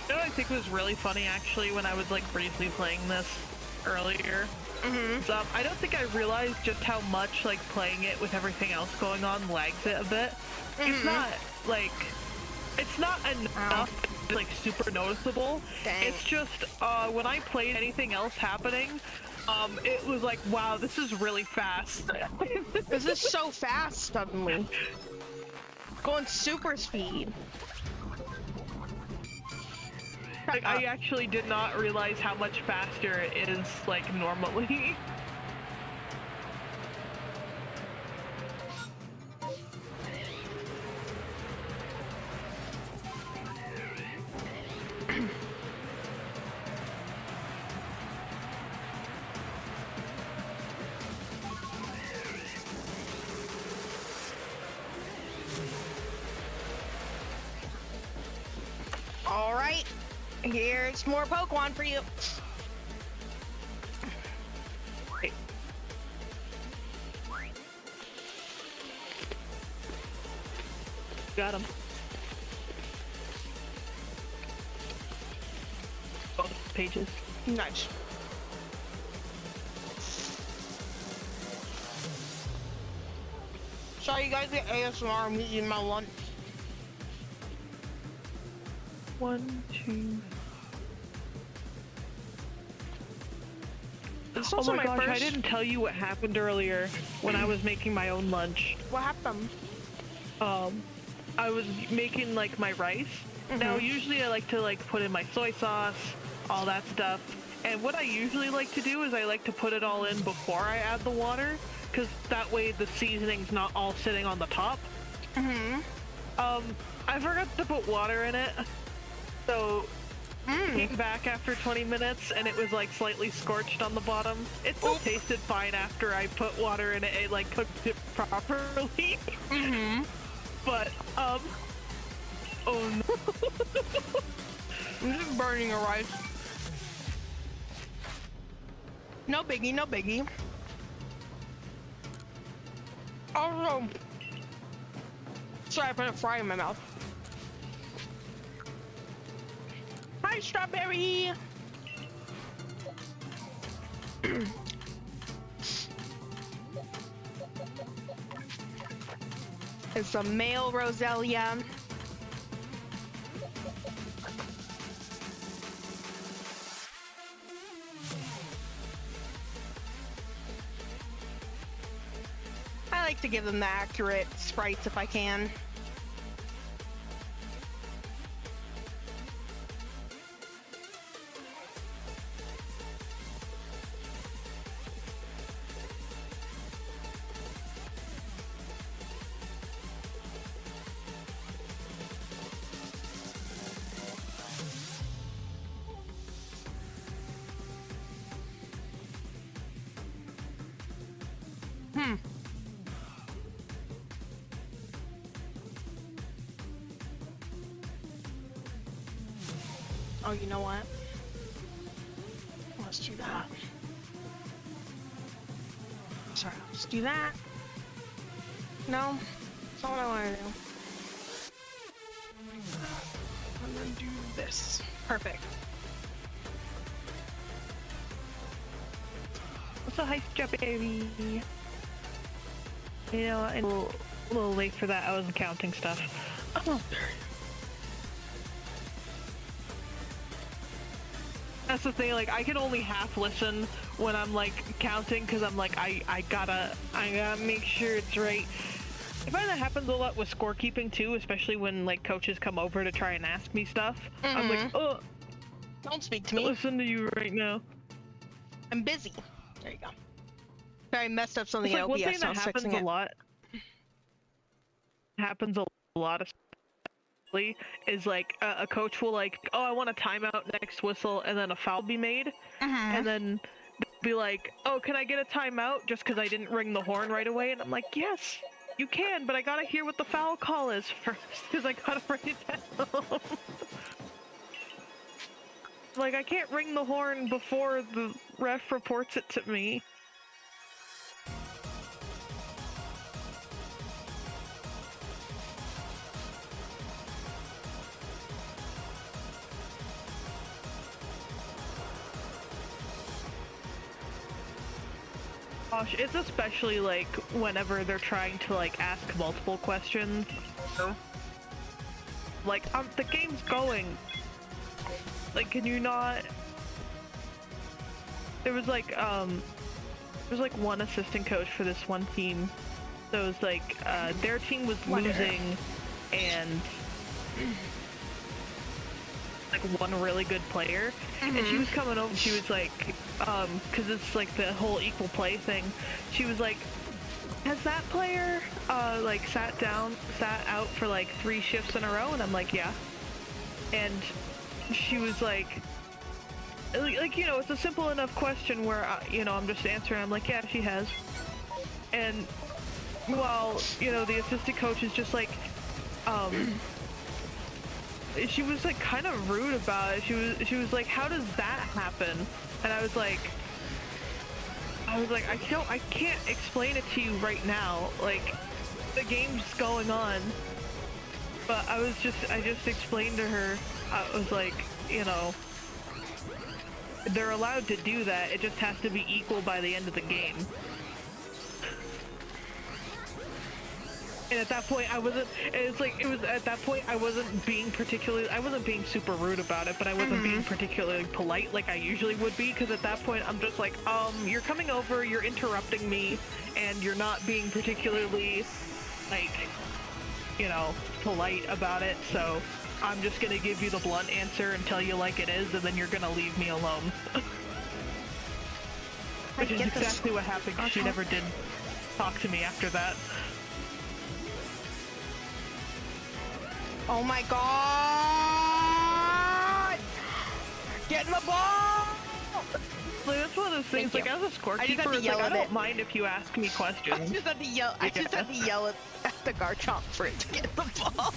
You know what I think was really funny actually when I was like briefly playing this earlier? So, I don't think I realized just how much like playing it with everything else going on lags it a bit. It's not like, it's not enough to, like super noticeable. Dang. It's just when I played anything else happening, it was like, wow, this is really fast. This is so fast suddenly. Going super speed. Like, I actually did not realize how much faster it is, like, normally. All right, here's more Pokemon for you. Wait. Got him. Both pages. Nice. Sorry, you guys get ASMR. I'm eating my lunch. 1, 2. This is Oh also my gosh, first... I didn't tell you what happened earlier when I was making my own lunch. What happened? I was making like my rice. Now usually I like to like put in my soy sauce, all that stuff. And what I usually like to do is I like to put it all in before I add the water, because that way the seasoning's not all sitting on the top. I forgot to put water in it, So came back after 20 minutes and it was like slightly scorched on the bottom. It still tasted fine after I put water in it. It like cooked it properly. But oh no. I'm just burning your rice. No biggie, no biggie. Also, sorry, I put a fry in my mouth. Hi, strawberry. It's a male Roselia. I like to give them the accurate sprites if I can. Oh, you know what? Let's do that. Sorry, let's do that. No, that's not what I want to do. I'm gonna do this. Perfect. So hi, strawberry. You know, I'm a little late for that. I wasn't counting stuff. Oh. That's the thing, like, I can only half listen when I'm, like, counting, because I'm like, I gotta make sure it's right. I find that happens a lot with scorekeeping, too, especially when, like, coaches come over to try and ask me stuff. I'm like, oh, don't speak to me. Listen to you right now. I'm busy. There you go. Sorry, I messed up something It's like, in one OBS, thing that happens a lot, is like a coach will like, oh, I want a timeout next whistle, and then a foul be made, and then be like, oh, can I get a timeout just because I didn't ring the horn right away? And I'm like, yes, you can, but I gotta hear what the foul call is first, because I gotta write it down. Like, I can't ring the horn before the ref reports it to me. Gosh, it's especially like whenever they're trying to like ask multiple questions. Like, the game's going. Like, can you not? There was like one assistant coach for this one team. So it was like their team was losing, and like one really good player, and she was coming over. She was like, because it's like the whole equal play thing. She was like, has that player like sat out for like 3 shifts in a row? And I'm like, yeah. And she was like, you know, it's a simple enough question where you know, I'm just answering. I'm like, yeah, she has. And well, you know, the assistant coach is just like, she was like kind of rude about it. She was like, how does that happen? And I was like, I can't explain it to you right now. Like, the game's going on. But I just explained to her, I was like, you know, they're allowed to do that. It just has to be equal by the end of the game. And at that point, I wasn't being super rude about it, but I wasn't being particularly polite like I usually would be, because at that point, I'm just like, you're coming over, you're interrupting me, and you're not being particularly, like, you know, polite about it, so I'm just gonna give you the blunt answer and tell you like it is, and then you're gonna leave me alone. Which is exactly what happened. She never did talk to me after that. Oh my god! Get in the ball! Like, that's one of those things, Thank like, you. as a scorekeeper, I just had to it's yell like, I at don't it. mind if you ask me I questions. just had to yell. I just had to yell at the Garchomp for it to get in the ball.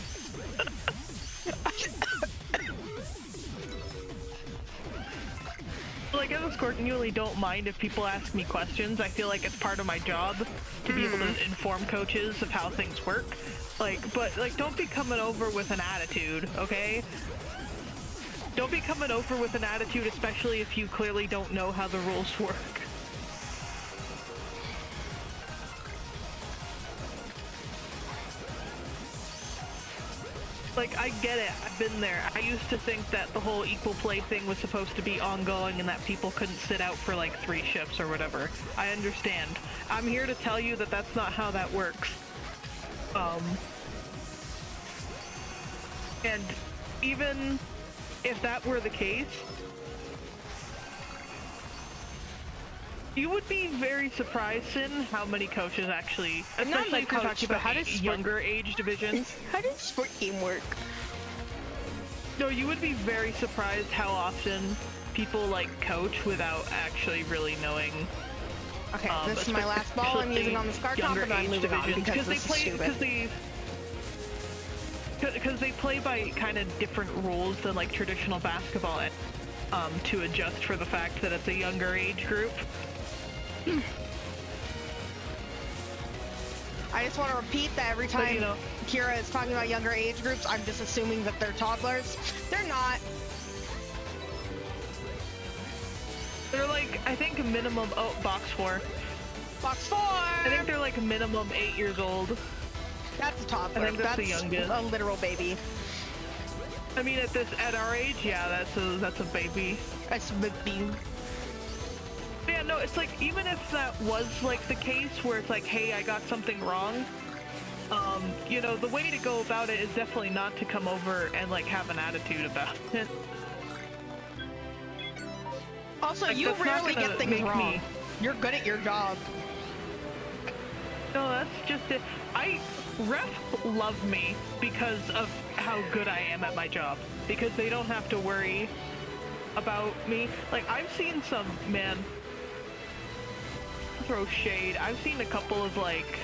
Like, as a scorekeeper, I genuinely don't mind if people ask me questions. I feel like it's part of my job to be able to inform coaches of how things work. Like, but, like, don't be coming over with an attitude, okay? Don't be coming over with an attitude, especially if you clearly don't know how the rules work. Like, I get it, I've been there. I used to think that the whole equal play thing was supposed to be ongoing and that people couldn't sit out for like 3 shifts or whatever. I understand. I'm here to tell you that that's not how that works. And even if that were the case, you would be very surprised in how many coaches actually, especially if you're talking about younger age divisions. How does sport game work? No, you would be very surprised how often people like coach without actually really knowing. Okay, this is my last ball I'm using on the Garchomp, and I'm moving on because this is stupid. Because they play by kind of different rules than like traditional basketball, to adjust for the fact that it's a younger age group. I just want to repeat that every time Kira is talking about younger age groups, I'm just assuming that they're toddlers. They're not. They're like, I think a minimum, box 4. Box 4! I think they're like a minimum 8 years old. That's a toddler. I think that's the youngest. A literal baby. I mean, at our age, yeah, that's a baby. That's a baby. Yeah, no, it's like, even if that was like the case where it's like, hey, I got something wrong, you know, the way to go about it is definitely not to come over and like have an attitude about it. Also, like, you rarely get things wrong. You're good at your job. No, that's just it. Ref love me because of how good I am at my job. Because they don't have to worry about me. Like, I've seen some, man, throw shade. I've seen a couple of, like,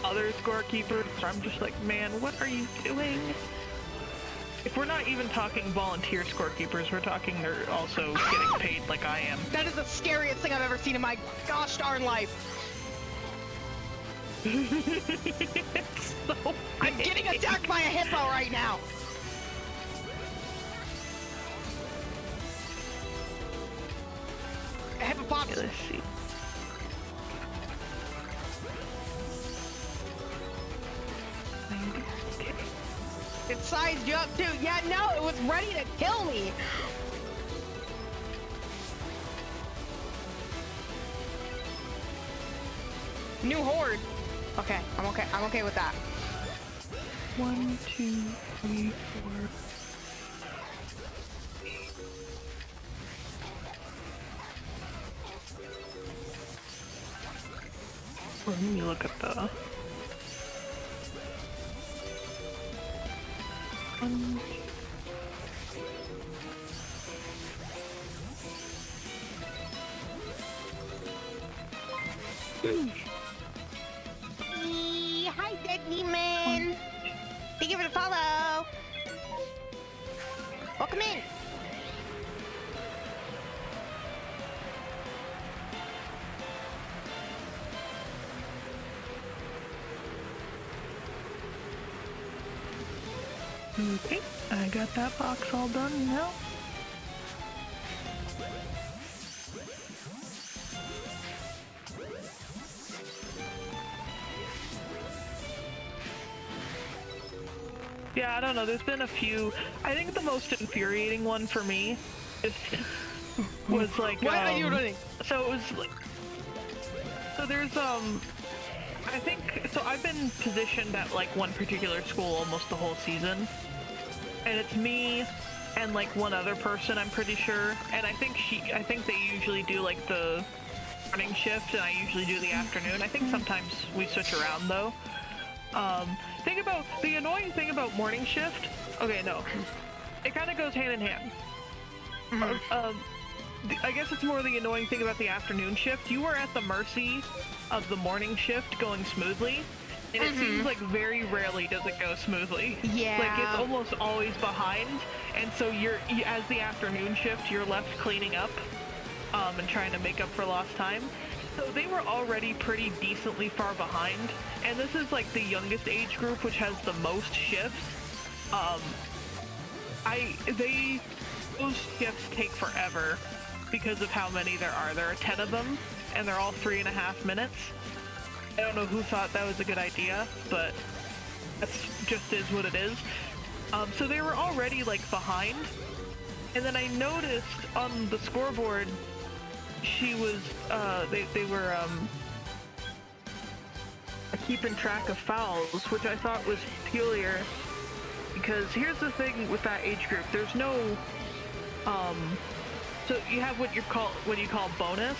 other scorekeepers where I'm just like, man, what are you doing? If we're not even talking volunteer scorekeepers, we're talking they're also getting paid like I am. That is the scariest thing I've ever seen in my gosh darn life. It's so I'm getting attacked by a hippo right now. A hippopotamus. Let's see. Okay. It sized you up too. Yeah, no, it was ready to kill me. New horde. Okay, I'm okay. I'm okay with that. 1, 2, 3, 4. Let me look at the... 1, 2. Hi, Dead Demon. Thank you for the follow. Welcome in. Okay, I got that box all done now. Yeah, I don't know, there's been a few. I think the most infuriating one for me was like, Why are you running? So it was like, so there's, I think, so I've been positioned at like one particular school almost the whole season. And it's me and like one other person, I'm pretty sure. And I think they usually do like the morning shift and I usually do the afternoon. I think sometimes we switch around though. Think about, the annoying thing about morning shift, okay, no. It kind of goes hand in hand. I guess it's more the annoying thing about the afternoon shift. You are at the mercy of the morning shift going smoothly, and it seems like very rarely does it go smoothly. Yeah. Like, it's almost always behind, and so as the afternoon shift, you're left cleaning up, and trying to make up for lost time. So they were already pretty decently far behind, and this is like the youngest age group, which has the most shifts. Those shifts take forever because of how many there are. There are 10 of them, and they're all 3.5 minutes. I don't know who thought that was a good idea, but that's just is what it is. So they were already like behind, and then I noticed on the scoreboard she was they were keeping track of fouls, which I thought was peculiar, because here's the thing with that age group: there's no so you have what you call bonus.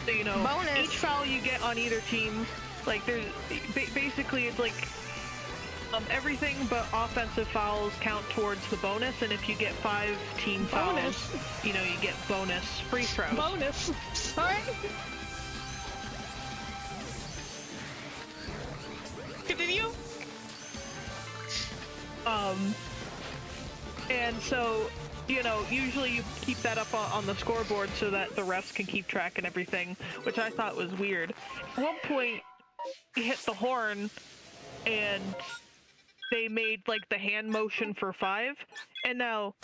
So, you know, bonus. Each foul you get on either team, like there's basically it's like everything but offensive fouls count towards the bonus, and if you get 5 team fouls, you know, you get bonus free throws. Bonus. Sorry. Continue. And so, you know, usually you keep that up on the scoreboard so that the refs can keep track and everything, which I thought was weird. At one point, he hit the horn, and they made, like, the hand motion for 5, and now,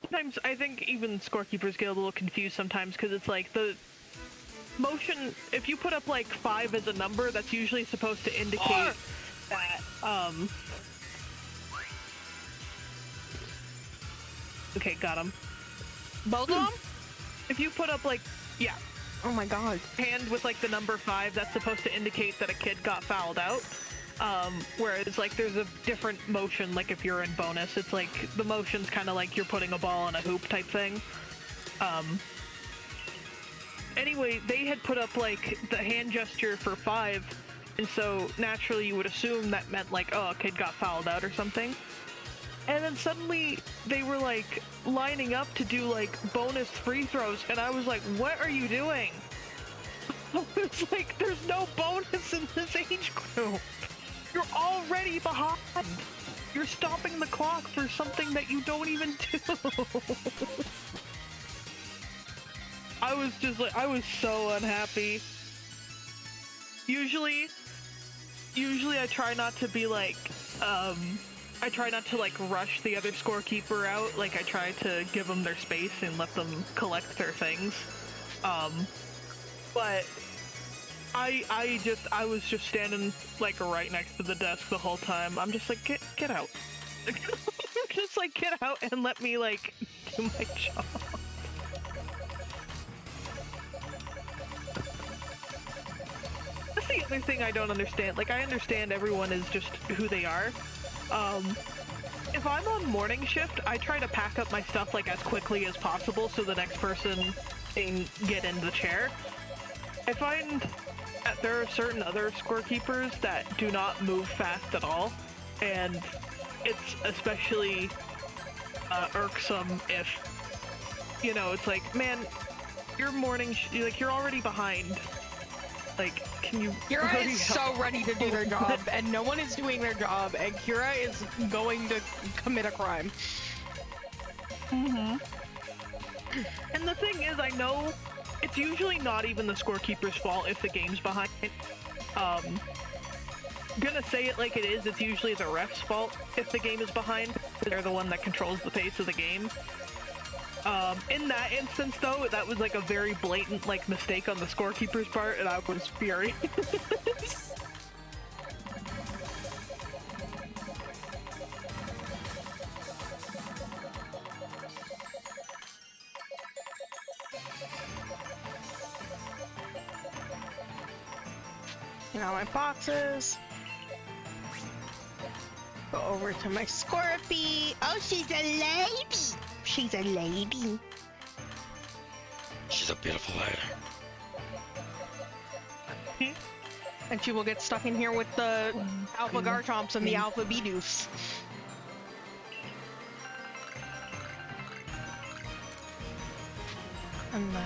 sometimes I think even scorekeepers get a little confused sometimes, because it's like, the motion, if you put up, like, 5 as a number, that's usually supposed to indicate that, okay, got him. Both of them? If you put up, like, yeah. Oh my god. Hand with, like, the number 5, that's supposed to indicate that a kid got fouled out. Whereas, like, there's a different motion, like, if you're in bonus. It's like, the motion's kind of like you're putting a ball in a hoop type thing. Anyway, they had put up, like, the hand gesture for 5, and so, naturally, you would assume that meant, like, oh, a kid got fouled out or something. And then suddenly, they were, like, lining up to do, like, bonus free throws, and I was like, what are you doing? It's like, there's no bonus in this age group. You're already behind. You're stopping the clock for something that you don't even do. I was just like, I was so unhappy. Usually I try not to be like, I try not to, like, rush the other scorekeeper out. Like, I try to give them their space and let them collect their things. But I was just standing, like, right next to the desk the whole time. I'm just like, get out. Just, like, get out and let me, like, do my job. That's the other thing I don't understand. Like, I understand everyone is just who they are. If I'm on morning shift, I try to pack up my stuff, like, as quickly as possible so the next person can get in the chair. I find that there are certain other scorekeepers that do not move fast at all, and it's especially irksome if, you know, it's like, man, your morning, you're already behind. Like, can you? Kira is so ready to do their job, and no one is doing their job, and Kira is going to commit a crime. And the thing is, I know it's usually not even the scorekeeper's fault if the game's behind. Gonna say it like it is, it's usually the ref's fault if the game is behind. They're the one that controls the pace of the game. In that instance, though, that was, like, a very blatant, like, mistake on the scorekeeper's part, and I was furious. You know, my boxes. Go over to my Scorpy. Oh, she's a lady. She's a lady. She's a beautiful lady. And she will get stuck in here with the Alpha Garchomps and the Alpha Bidoofs. And then...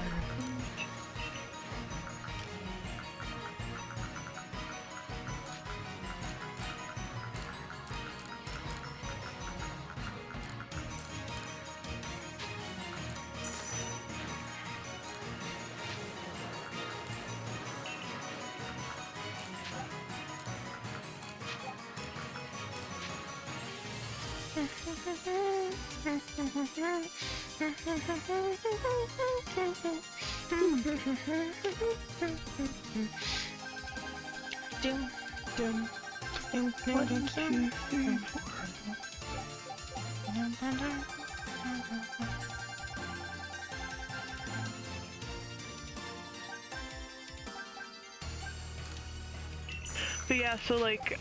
But yeah, so like,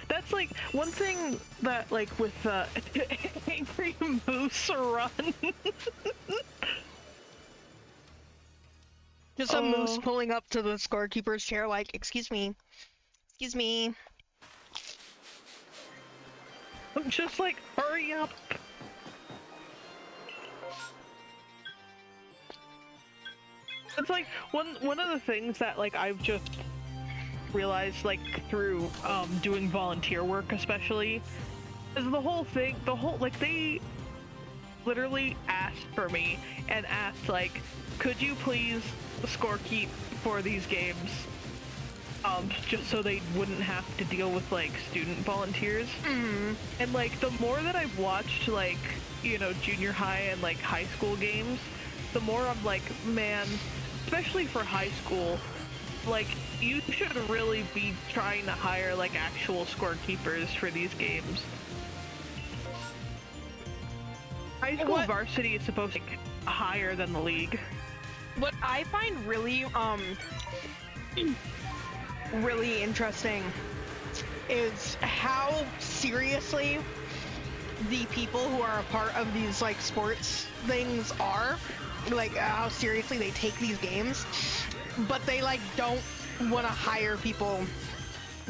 that's like one thing that like with Angry Moose Run. Just a moose pulling up to the scorekeeper's chair like, excuse me. Excuse me. I'm just like, hurry up. It's like one of the things that like I've just realized like through doing volunteer work especially is the whole like they literally asked for me and asked like, could you please scorekeep for these games, just so they wouldn't have to deal with like student volunteers. And like the more that I've watched like, you know, junior high and like high school games, the more I'm like, man, especially for high school, like you should really be trying to hire like actual scorekeepers for these games. High school varsity is supposed to be higher than the league. What I find really really interesting is how seriously the people who are a part of these like sports things are, like how seriously they take these games, but they like don't want to hire people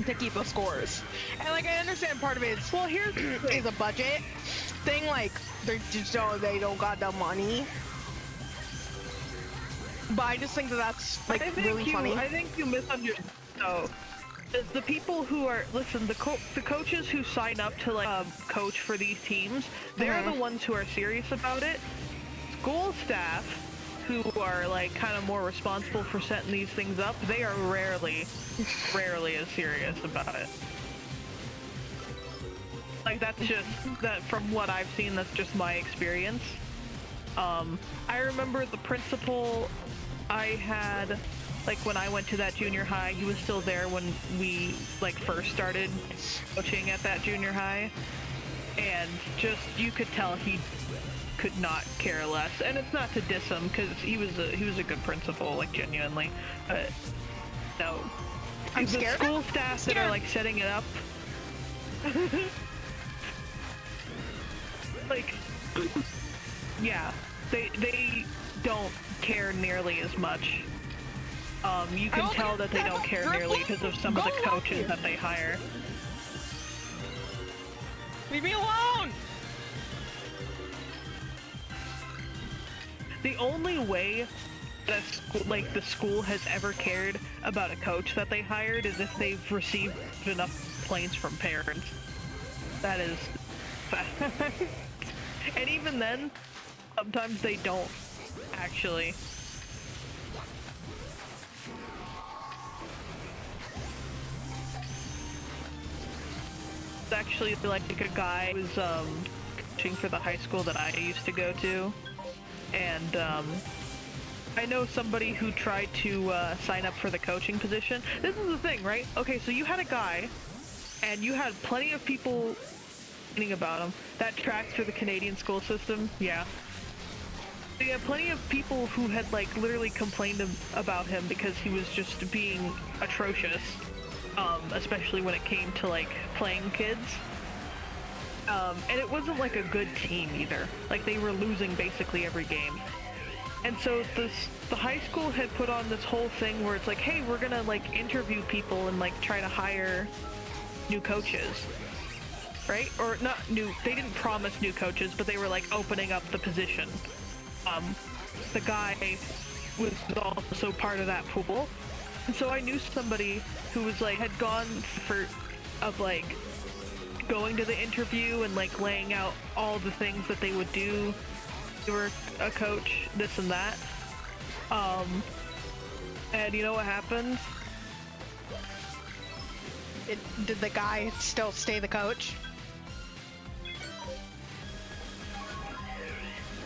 to keep the scores. And like I understand part of it is, well, here's is a budget thing, like they don't got the money. But I just think that that's like really funny. I think you misunderstood though. The people who are the coaches who sign up to like coach for these teams, they're the ones who are serious about it. School staff who are like kind of more responsible for setting these things up, they are rarely as serious about it. Like that's just that from what I've seen, that's just my experience. I remember the principal I had, like when I went to that junior high, he was still there when we like first started coaching at that junior high, and just you could tell he could not care less. And it's not to diss him because he was a good principal, like genuinely, but no. I'm the scared. School staff that are like setting it up, like yeah, they don't care nearly as much. You can tell that they don't care nearly because of some of the coaches that they hire. Leave me alone! The only way that like the school has ever cared about a coach that they hired is if they've received enough complaints from parents. That is and even then, sometimes they don't actually. It's actually like a guy who was coaching for the high school that I used to go to, and I know somebody who tried to sign up for the coaching position. This is the thing, right? Okay, so you had a guy, and you had plenty of people complaining about him. That tracks for the Canadian school system, yeah. So you had plenty of people who had like literally complained about him because he was just being atrocious, especially when it came to like playing kids. And it wasn't like a good team either. Like they were losing basically every game. And so the high school had put on this whole thing where it's like, hey, we're gonna like interview people and like try to hire new coaches. Right? Or not new, they didn't promise new coaches, but they were like opening up the position. the guy was also part of that pool. And so I knew somebody who was like, had gone like going to the interview and like laying out all the things that they would do. They were a coach, this and that. And you know what happened? Did the guy still stay the coach?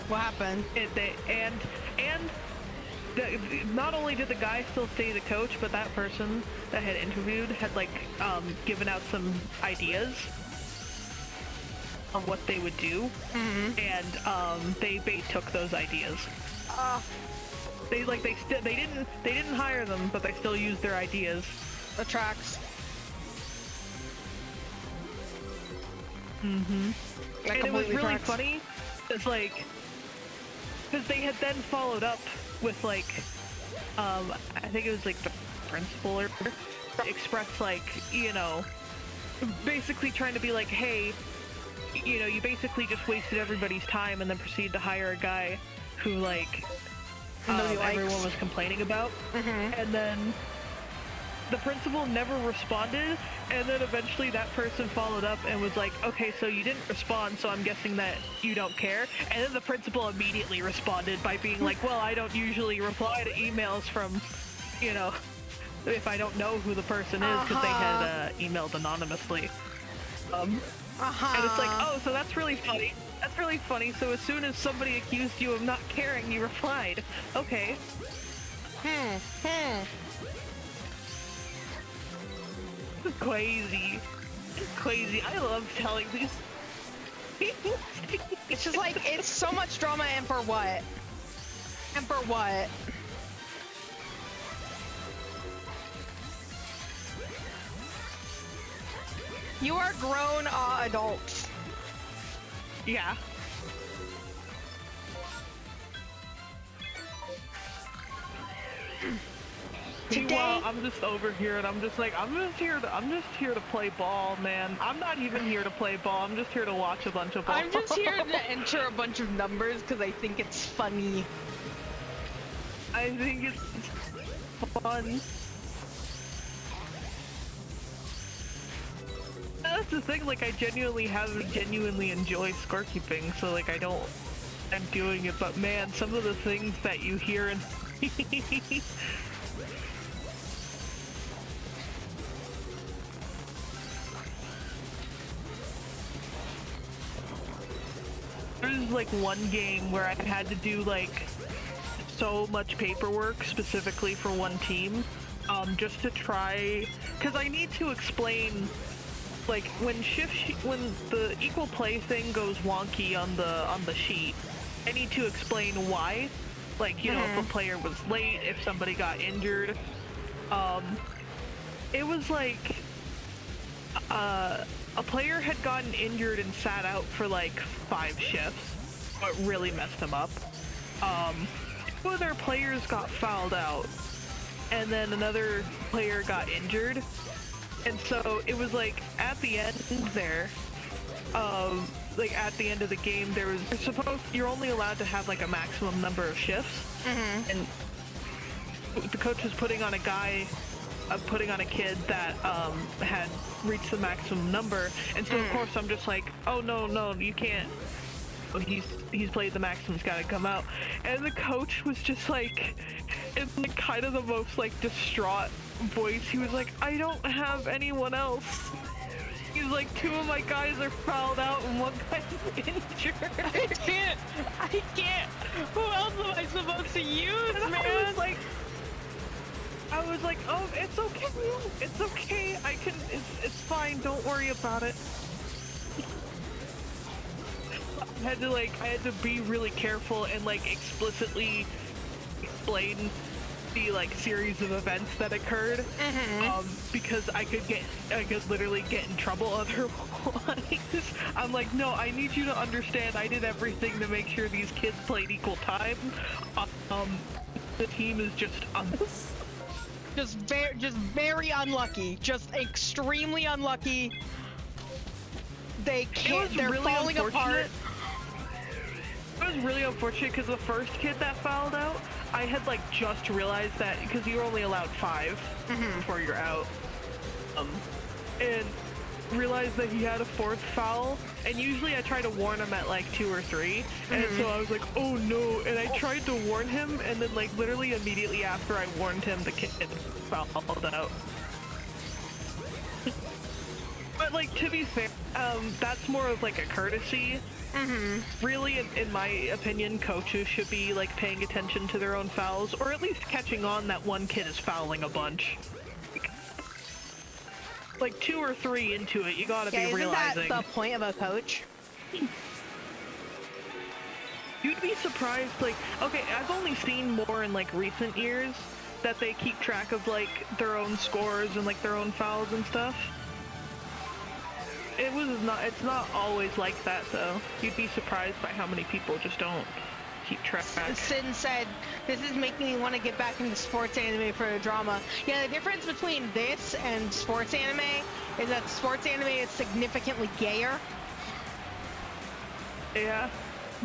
What happened? Not only did the guy still stay the coach, but that person that had interviewed had like given out some ideas on what they would do, and they took those ideas. They didn't hire them, but they still used their ideas. The tracks. And it was really funny. It's like, because they had then followed up with like, I think it was like the principal or expressed like, you know, basically trying to be like, hey, you know, you basically just wasted everybody's time and then proceed to hire a guy who like everyone was complaining about. And then the principal never responded, and then eventually that person followed up and was like, okay, so you didn't respond, so I'm guessing that you don't care. And then the principal immediately responded by being like, well, I don't usually reply to emails from, you know, if I don't know who the person is, because they had emailed anonymously. And it's like, oh, so that's really funny. That's really funny. So as soon as somebody accused you of not caring, you replied. Okay. Crazy. Crazy. I love telling these things. It's just like, it's so much drama, and for what? And for what? You are grown adults. Yeah. Today, Meanwhile, I'm just over here and I'm just like, I'm just here to play ball, man. I'm not even here to play ball. I'm just here to watch a bunch of ball. I'm just here to enter a bunch of numbers because I think it's funny. I think it's fun. That's the thing, like I genuinely enjoy scorekeeping, so like I'm doing it, but man, some of the things that you hear and there's like one game where I had to do like so much paperwork specifically for one team, just to try, because I need to explain, like when the equal play thing goes wonky on the sheet, I need to explain why, like, you know, if a player was late, if somebody got injured. It was like a player had gotten injured and sat out for like 5 shifts, what really messed him up. 2 of their players got fouled out, and then another player got injured. And so it was like at the end there, like at the end of the game, you're only allowed to have like a maximum number of shifts, and the coach was putting on a kid that had reached the maximum number, and so of course I'm just like, oh no, you can't. He's played the maximum, he's gotta come out. And the coach was just like, in like kind of the most like distraught voice, he was like, I don't have anyone else. He's like, 2 of my guys are fouled out and 1 guy's injured. I can't. Who else am I supposed to use, and man? I was like, oh, it's okay. It's fine. Don't worry about it. I had to be really careful and like explicitly explain the like series of events that occurred, because I could literally get in trouble otherwise. I'm like, no, I need you to understand, I did everything to make sure these kids played equal time. The team is just just very unlucky, just extremely unlucky. They can't. They're really falling apart. It was really unfortunate because the first kid that fouled out, I had like just realized that because you're only allowed 5 before you're out, and realized that he had a 4th foul, and usually I try to warn him at like 2 or 3, and so I was like, oh no, and I tried to warn him, and then like literally immediately after I warned him, the kid fouled out. But like, to be fair, that's more of like a courtesy. Really, in my opinion, coaches should be like paying attention to their own fouls, or at least catching on that one kid is fouling a bunch. Like 2 or 3 into it, you gotta be realizing. Isn't that the point of a coach? You'd be surprised, like, okay, I've only seen more in like recent years that they keep track of like their own scores and like their own fouls and stuff. It's not always like that though. You'd be surprised by how many people just don't keep track. Sin said, this is making me want to get back into sports anime for the drama. Yeah, the difference between this and sports anime is that sports anime is significantly gayer. Yeah.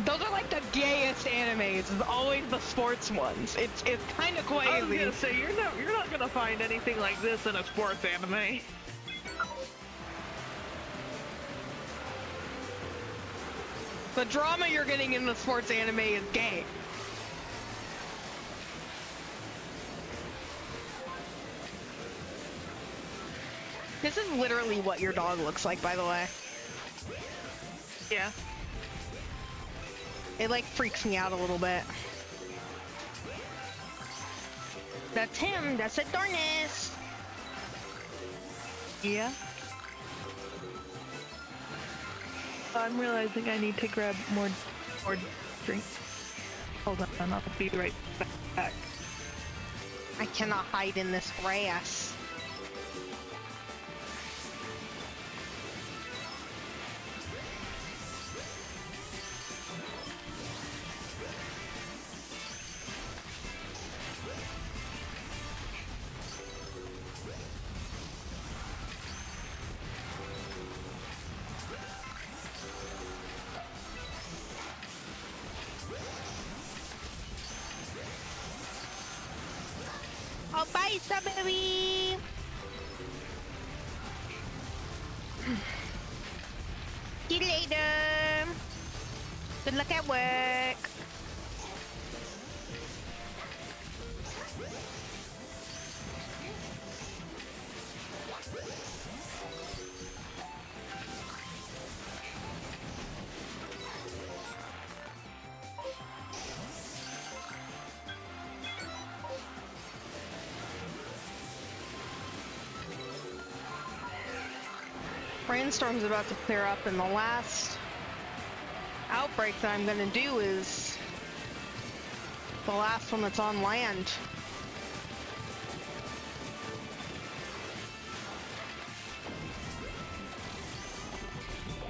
Those are like the gayest animes. It's always the sports ones. It's kind of crazy. I was gonna say, you're not gonna find anything like this in a sports anime. The drama you're getting in the sports anime is gay. This is literally what your dog looks like, by the way. Yeah. It like freaks me out a little bit. That's him. That's Adornis. Yeah. I'm realizing I need to grab more drinks. Hold on, I'll be right back. I cannot hide in this grass. Oh, bye, strawberry! See you later! Good luck at work! Rainstorm's about to clear up, and the last outbreak that I'm gonna do is the last one that's on land.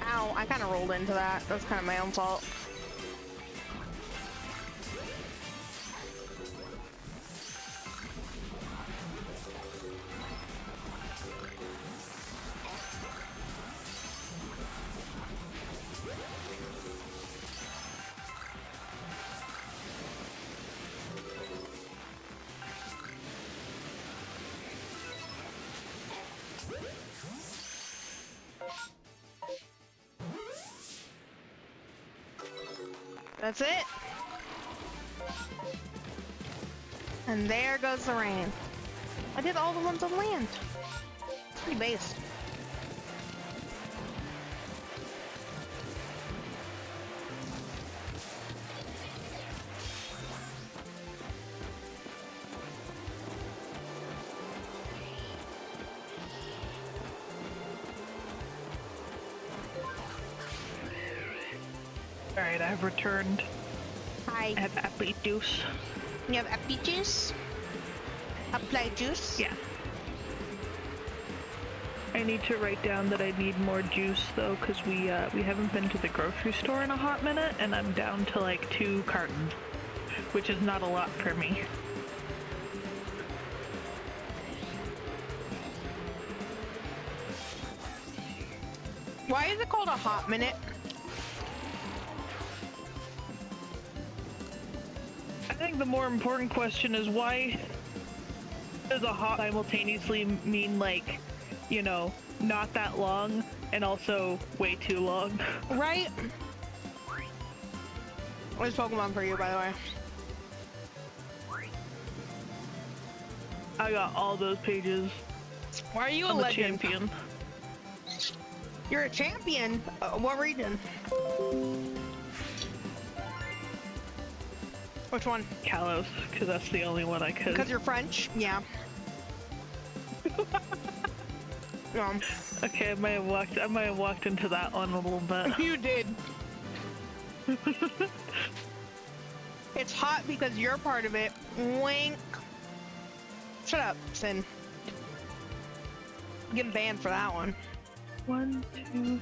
Ow, I kind of rolled into that. That's kind of my own fault. That's it. And there goes the rain. I did all the ones on land. It's pretty based. Alright, I've returned. Hi. I have apple juice. You have apple juice? Apple juice? Yeah. I need to write down that I need more juice though, because we haven't been to the grocery store in a hot minute, and I'm down to like 2 cartons, which is not a lot for me. Why is it called a hot minute? think the more important question is why does a hop simultaneously mean, like, you know, not that long and also way too long? Right? Where's Pokemon for you, by the way? I got all those pages. Why are you I'm a legend? champion. You're a champion? What region? Which one? Kalos, because that's the only one I could. Because you're French? Yeah. Okay, I might have walked into that one a little bit. You did. It's hot because you're part of it. Wink. Shut up, Sin. Getting banned for that one. 1, 2.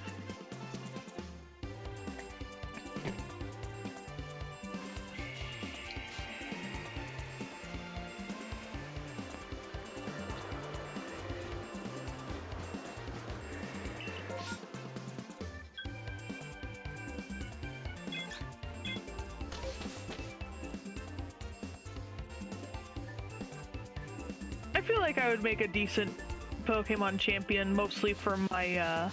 I feel like I would make a decent Pokemon champion, mostly for my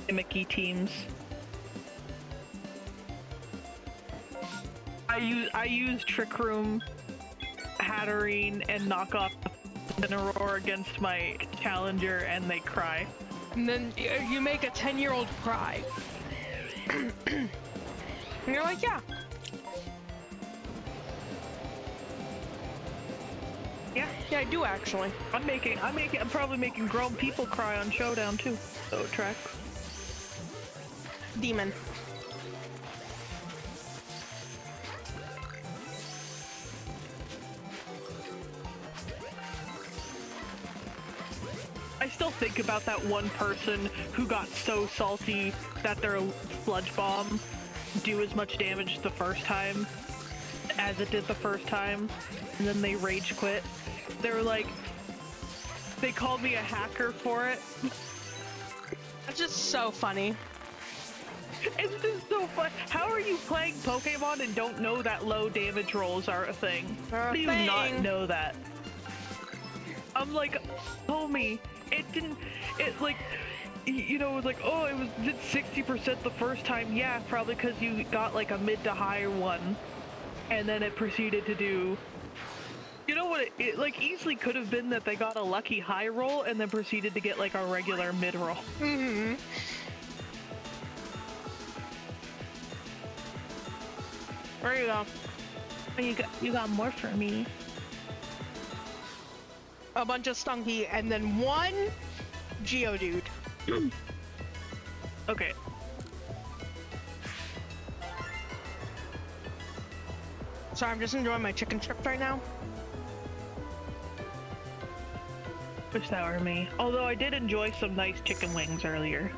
gimmicky teams. I use Trick Room, Hatterene, and Knockoff Incineroar against my challenger, and they cry. And then you make a 10-year-old cry. And you're like, yeah. Yeah, I do actually. I'm probably making grown people cry on Showdown too. So track. Demon. I still think about that one person who got so salty that their sludge bomb do as much damage the first time as it did the first time, and then they rage quit. They were like, they called me a hacker for it. That's just so funny. It's just so fun. How are you playing Pokemon and don't know that low damage rolls are a thing? How do you not know that? I'm like, homie, you know, like, oh, did 60% the first time. Yeah, probably because you got like a mid to high one, and then it proceeded to do. You know what? It like easily could have been that they got a lucky high roll and then proceeded to get like a regular mid roll. Mm-hmm. There you go. You got more for me. A bunch of Stunky and then one Geodude. Okay. Sorry, I'm just enjoying my chicken strips right now. Wish that were me. Although I did enjoy some nice chicken wings earlier.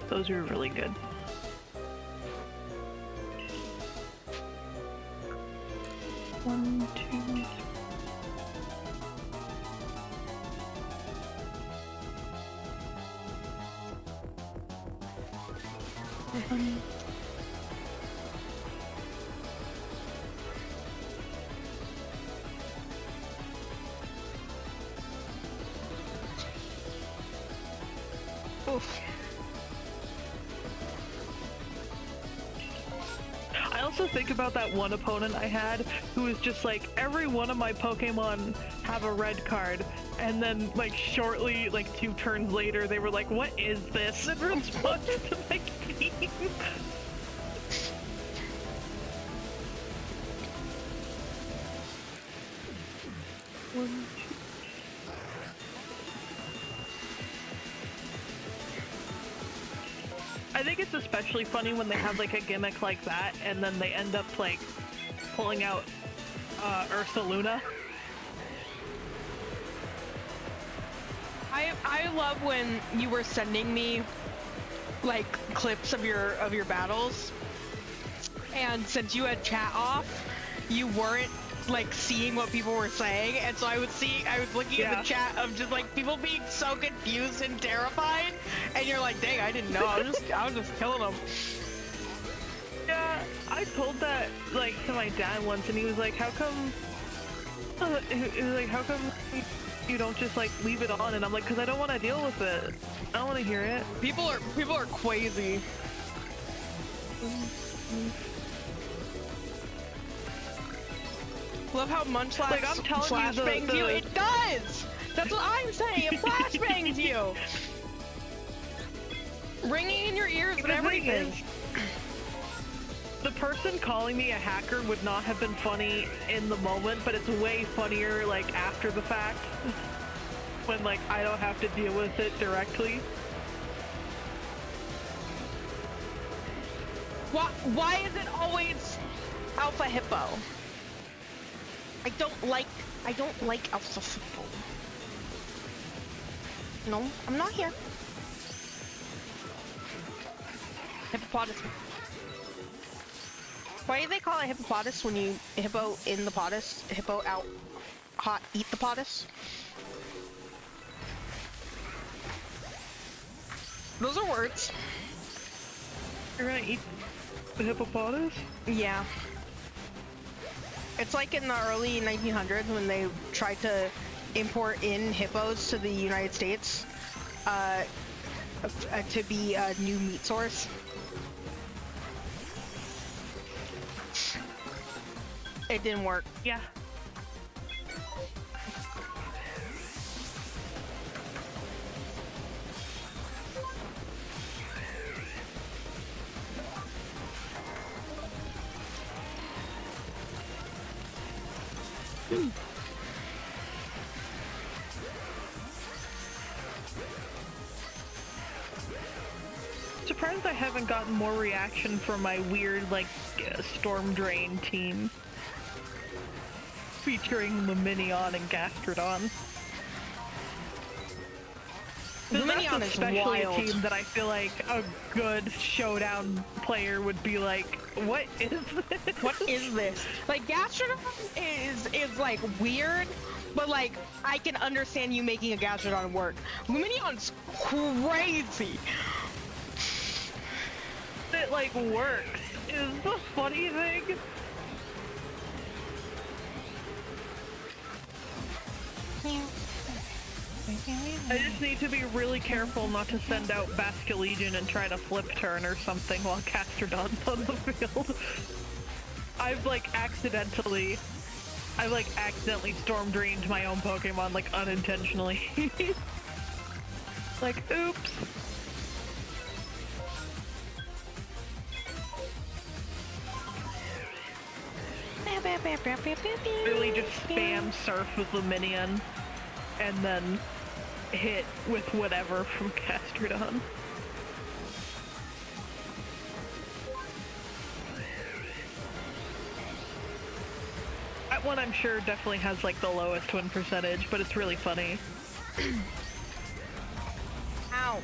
Those were really good. One, two. Oof. I also think about that one opponent I had who was just like, every one of my Pokemon have a red card, and then like shortly, like 2 turns later, they were like, what is this? In response to my game. One, I think it's especially funny when they have like a gimmick like that and then they end up like pulling out Ursaluna. I love when you were sending me like clips of your battles, and since you had chat off, you weren't like seeing what people were saying, and so I was looking at the chat of just like people being so confused and terrified, and you're like, dang, I didn't know. I was just killing them. Yeah, I told that like to my dad once, and he was like, "How come?" He was like, "How come you don't just like leave it on?" And I'm like, "Cause I don't want to deal with it. I don't want to hear it." People are crazy. Love how Munchlax Like, I'm telling you, flashbangs you. It does. That's what I'm saying. It flashbangs you. Ringing in your ears and everything. The person calling me a hacker would not have been funny in the moment, but it's way funnier like after the fact. When like I don't have to deal with it directly. Why is it always Alpha Hippo? I don't like Alpha Hippo. No, I'm not here. Hippopotamus. Why do they call it hippopotamus when you hippo in the potus? Hippo out hot eat the potus? Those are words. You're gonna eat the hippopotamus? Yeah. It's like in the early 1900s when they tried to import in hippos to the United States to be a new meat source. It didn't work. Yeah. Surprised I haven't gotten more reaction from my weird, like, Storm Drain team. Featuring Luminion and Gastrodon. Luminion is especially wild. a team that I feel like a good showdown player would be like, what is this? What is this? Like, Gastrodon is like weird, but like, I can understand you making a Gastrodon work. Luminion's crazy. It like works is the funny thing. I just need to be really careful not to send out Basculegion and try to flip turn or something while Gastrodon's on the field. I've accidentally storm drained my own Pokemon like unintentionally. Like, oops. Really just spam surf with Luminion and then hit with whatever from Gastrodon. That one I'm sure definitely has like the lowest win percentage, but it's really funny. Ow.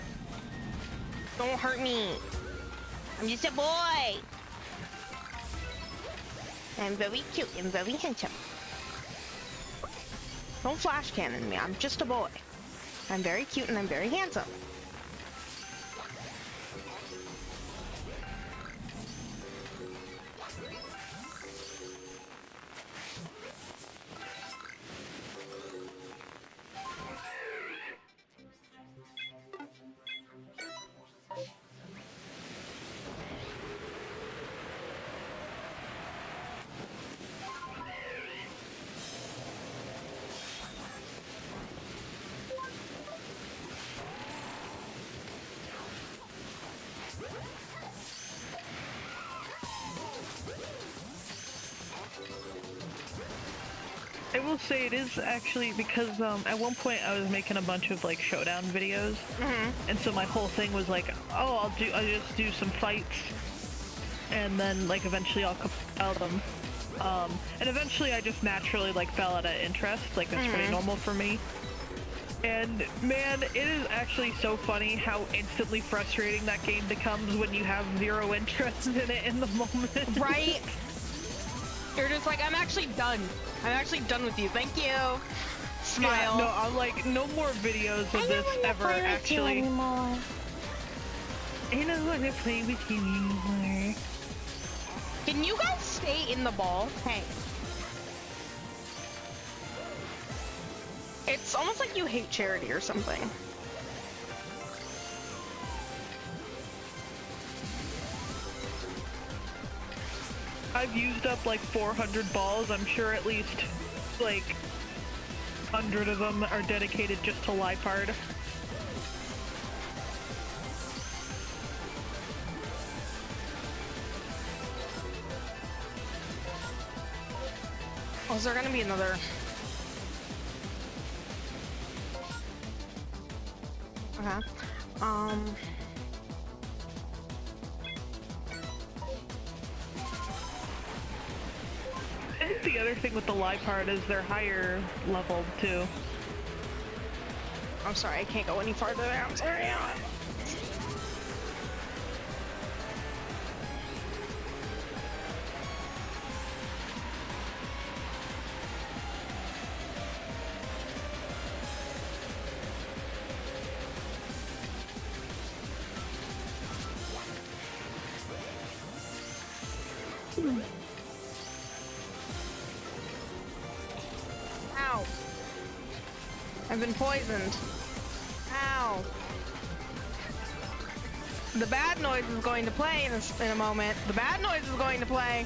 Don't hurt me. I'm just a boy. I'm very cute and very handsome. Don't flash cannon me, I'm just a boy. I'm very cute and I'm very handsome. I will say it is actually because at one point I was making a bunch of like showdown videos, and so my whole thing was like, oh, I'll just do some fights, and then like eventually I'll compile them, and eventually I just naturally like fell out of interest. Like that's pretty normal for me. And man, it is actually so funny how instantly frustrating that game becomes when you have zero interest in it in the moment. Right? You're just like, I'm actually done. I'm actually done with you. Thank you. Smile. Yeah, no, I'm like, no more videos of this ever, actually. I don't want to play with you anymore. Can you guys stay in the ball? Hey. It's almost like you hate Charity or something. I've used up like 400 balls. I'm sure at least like 100 of them are dedicated just to Lipard. Oh, is there gonna be another? Okay. I think the other thing with the Lipard is they're higher leveled too. I'm sorry, I can't go any farther there. I'm sorry. Ow. I've been poisoned. Ow. The bad noise is going to play in a moment. The bad noise is going to play.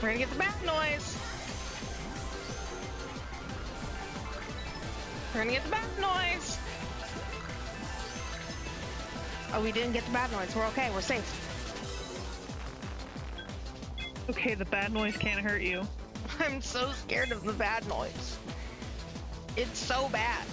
We're gonna get the bad noise. We're gonna get the bad noise. Oh, we didn't get the bad noise. We're okay. We're safe. Okay, the bad noise can't hurt you. I'm so scared of the bad noise. It's so bad.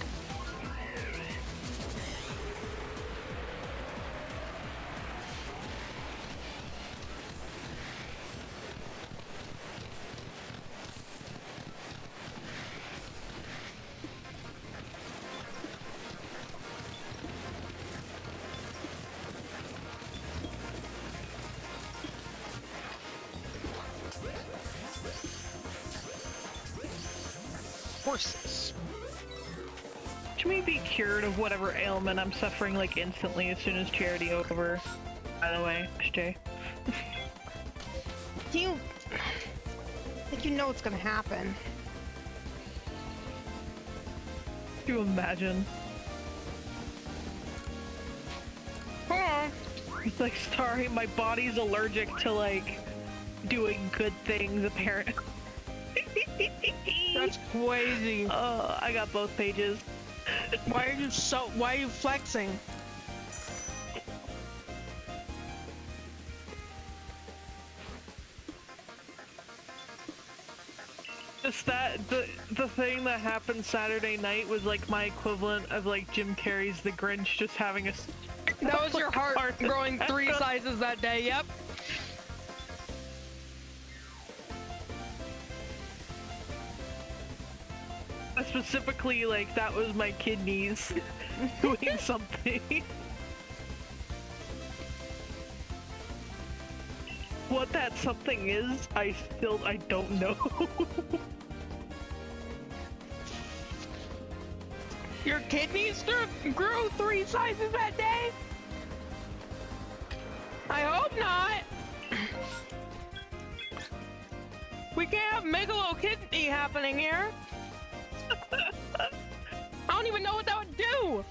Horses. Watch me be cured of whatever ailment I'm suffering like instantly as soon as Charity over. By the way, Jay. Do you... like, you know what's gonna happen. Can you imagine? It's like, sorry, my body's allergic to like doing good things apparently. That's crazy. I got both pages. Why are you flexing? Just that, the thing that happened Saturday night was like my equivalent of like Jim Carrey's The Grinch just having a... That was your heart growing 3 sizes that day, yep. Specifically, like, that was my kidneys doing something. What that something is, I don't know. Your kidneys grew 3 sizes that day? I hope not. We can't have megalo kidney happening here. I don't even know what that would do.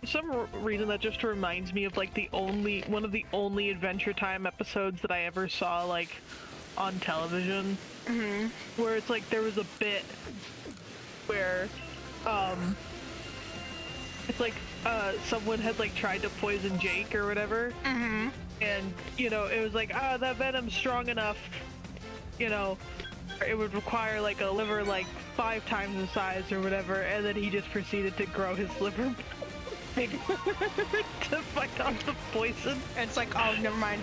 For some reason that just reminds me of like one of the only Adventure Time episodes that I ever saw like on television. Mm-hmm. Where it's like there was a bit where it's like someone had like tried to poison Jake or whatever. Mm-hmm. And you know, it was like, that venom's strong enough, you know, it would require like a liver like 5 times the size or whatever, and then he just proceeded to grow his liver bigger to fight off the poison. And it's like, oh, never mind.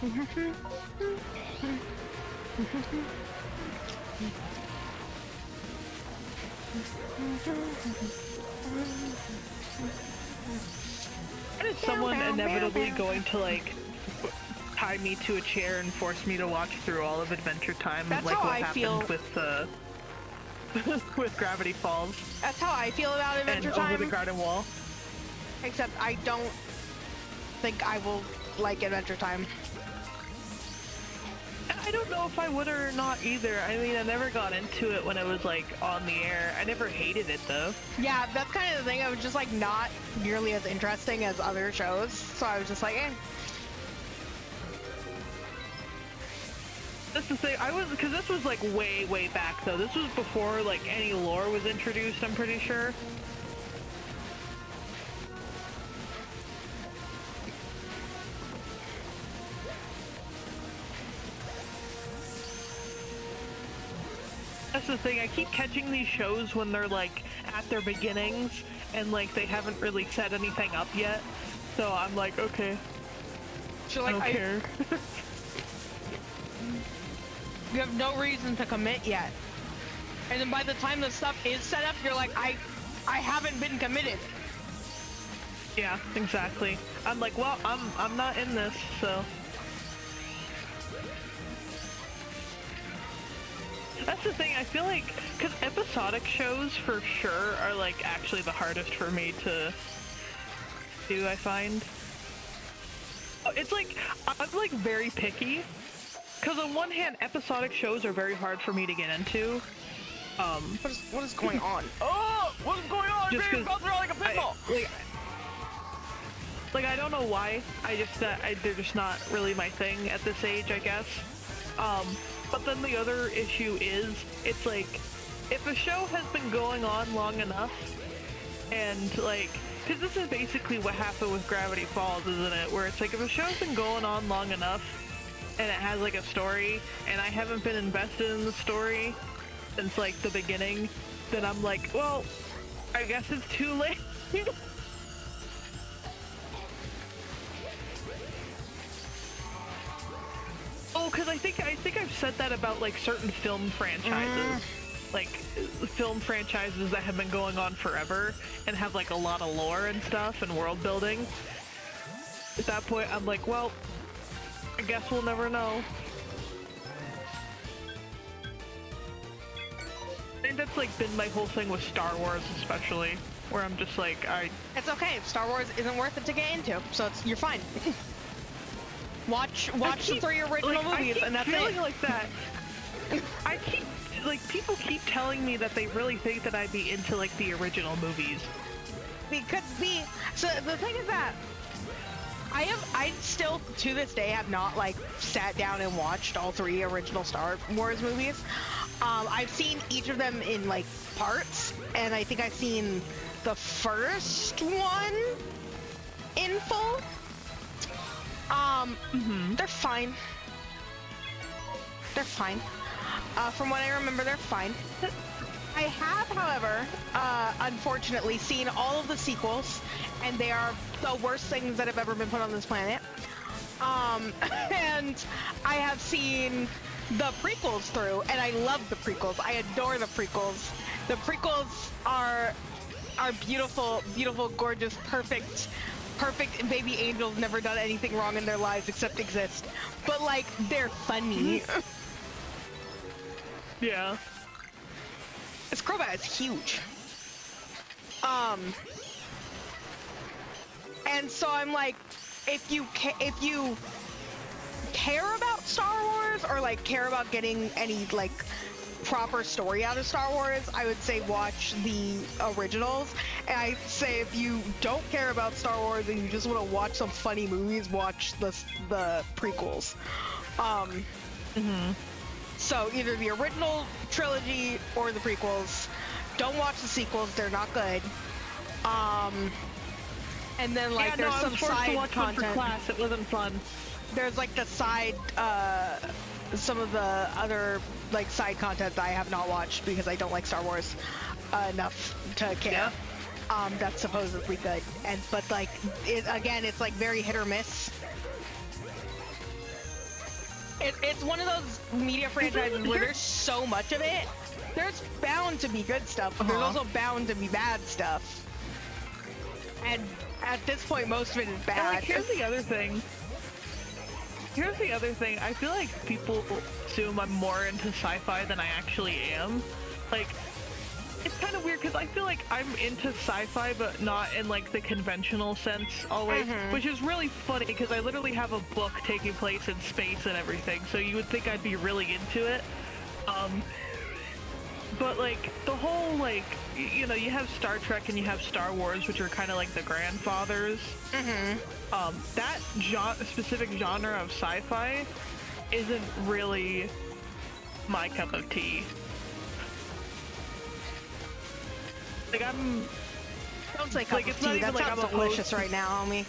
Is someone inevitably going to like tie me to a chair and force me to watch through all of Adventure Time? That's like how what I happened feel. with with Gravity Falls That's how I feel about Adventure and Time. Over the Garden Wall. Except I don't think I will like Adventure Time. I don't know if I would or not either. I mean, I never got into it when it was like on the air. I never hated it though. Yeah, that's kind of the thing. I was just like not nearly as interesting as other shows, so I was just like, eh. That's the thing. Because this was like way back though. This was before like any lore was introduced, I'm pretty sure. That's the thing, I keep catching these shows when they're like at their beginnings and like they haven't really set anything up yet. So I'm like, okay, So I like, don't care. you have no reason to commit yet. And then by the time the stuff is set up, you're like, I haven't been committed. Yeah, exactly. I'm like, well, I'm not in this, so. That's the thing, I feel like, because episodic shows for sure are like actually the hardest for me to do, I find. It's like, I'm like very picky, because on one hand, episodic shows are very hard for me to get into. What is going on? Oh, what is going on? Just Being 'cause bounced around like a pinball. Like I don't know why. They're just not really my thing at this age, I guess. But then the other issue is, it's like, if a show has been going on long enough, and like, because this is basically what happened with Gravity Falls, isn't it? Where it's like, if a show's been going on long enough, and it has like a story, and I haven't been invested in the story since like the beginning, then I'm like, well, I guess it's too late. Oh, because I think I've said that about like certain film franchises, like film franchises that have been going on forever and have like a lot of lore and stuff and world building. At that point, I'm like, well, I guess we'll never know. I think that's like been my whole thing with Star Wars, especially, where I'm just like, It's okay. Star Wars isn't worth it to get into, so you're fine. Watch the 3 original movies, and that's it. I keep feeling like that. People keep telling me that they really think that I'd be into like the original movies. So the thing is that I still to this day have not like sat down and watched all 3 original Star Wars movies. I've seen each of them in like parts, and I think I've seen the first one in full. They're fine. They're fine. From what I remember, they're fine. I have, however, unfortunately seen all of the sequels, and they are the worst things that have ever been put on this planet. And I have seen the prequels through, and I love the prequels. I adore the prequels. The prequels are beautiful, beautiful, gorgeous, perfect baby angels, never done anything wrong in their lives except exist. But like, they're funny. Yeah. This Crobat is huge. And so I'm like, if you care about Star Wars, or like care about getting any like proper story out of Star Wars, I would say watch the originals. And I say if you don't care about Star Wars and you just want to watch some funny movies, watch the prequels. So either the original trilogy or the prequels. Don't watch the sequels; they're not good. And then like there's some side content. For class. It wasn't fun. There's like the side, some of the other like side content that I have not watched because I don't like Star Wars enough to care. Yeah. That's supposedly good, but like it's like very hit or miss. It's one of those media franchises where there's so much of it. There's bound to be good stuff, but there's also bound to be bad stuff. And at this point, most of it is bad. And, like, here's the other thing. I feel like people assume I'm more into sci-fi than I actually am. Like, it's kind of weird because I feel like I'm into sci-fi, but not in like the conventional sense always, which is really funny because I literally have a book taking place in space and everything, so you would think I'd be really into it. But like the whole like, you know, you have Star Trek and you have Star Wars, which are kind of like the grandfathers. That specific genre of sci-fi isn't really my cup of tea. Like Sounds like cup of tea. That sounds delicious right now, homie.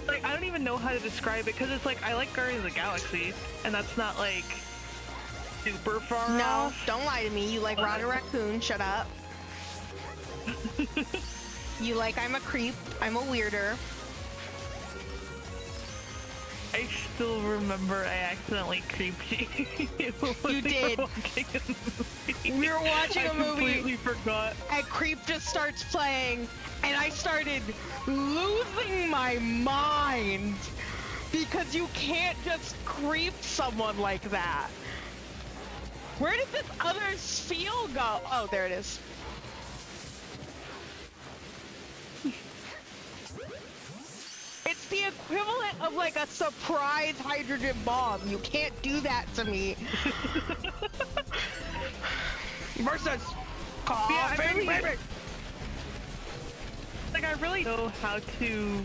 Like, I don't even know how to describe it, because it's like, I like Guardians of the Galaxy, and that's not like super far off. No, don't lie to me. You like Roger Raccoon, shut up. You like I'm a creep, I'm a weirder. I still remember I accidentally creeped you. You did. We were watching a movie. I completely forgot. And Creep just starts playing, and I started losing my mind because you can't just creep someone like that. Where did this other feel go? Oh, there it is. It's the equivalent of like a surprise hydrogen bomb. You can't do that to me. Versus coughing, baby. Like, I really know how to,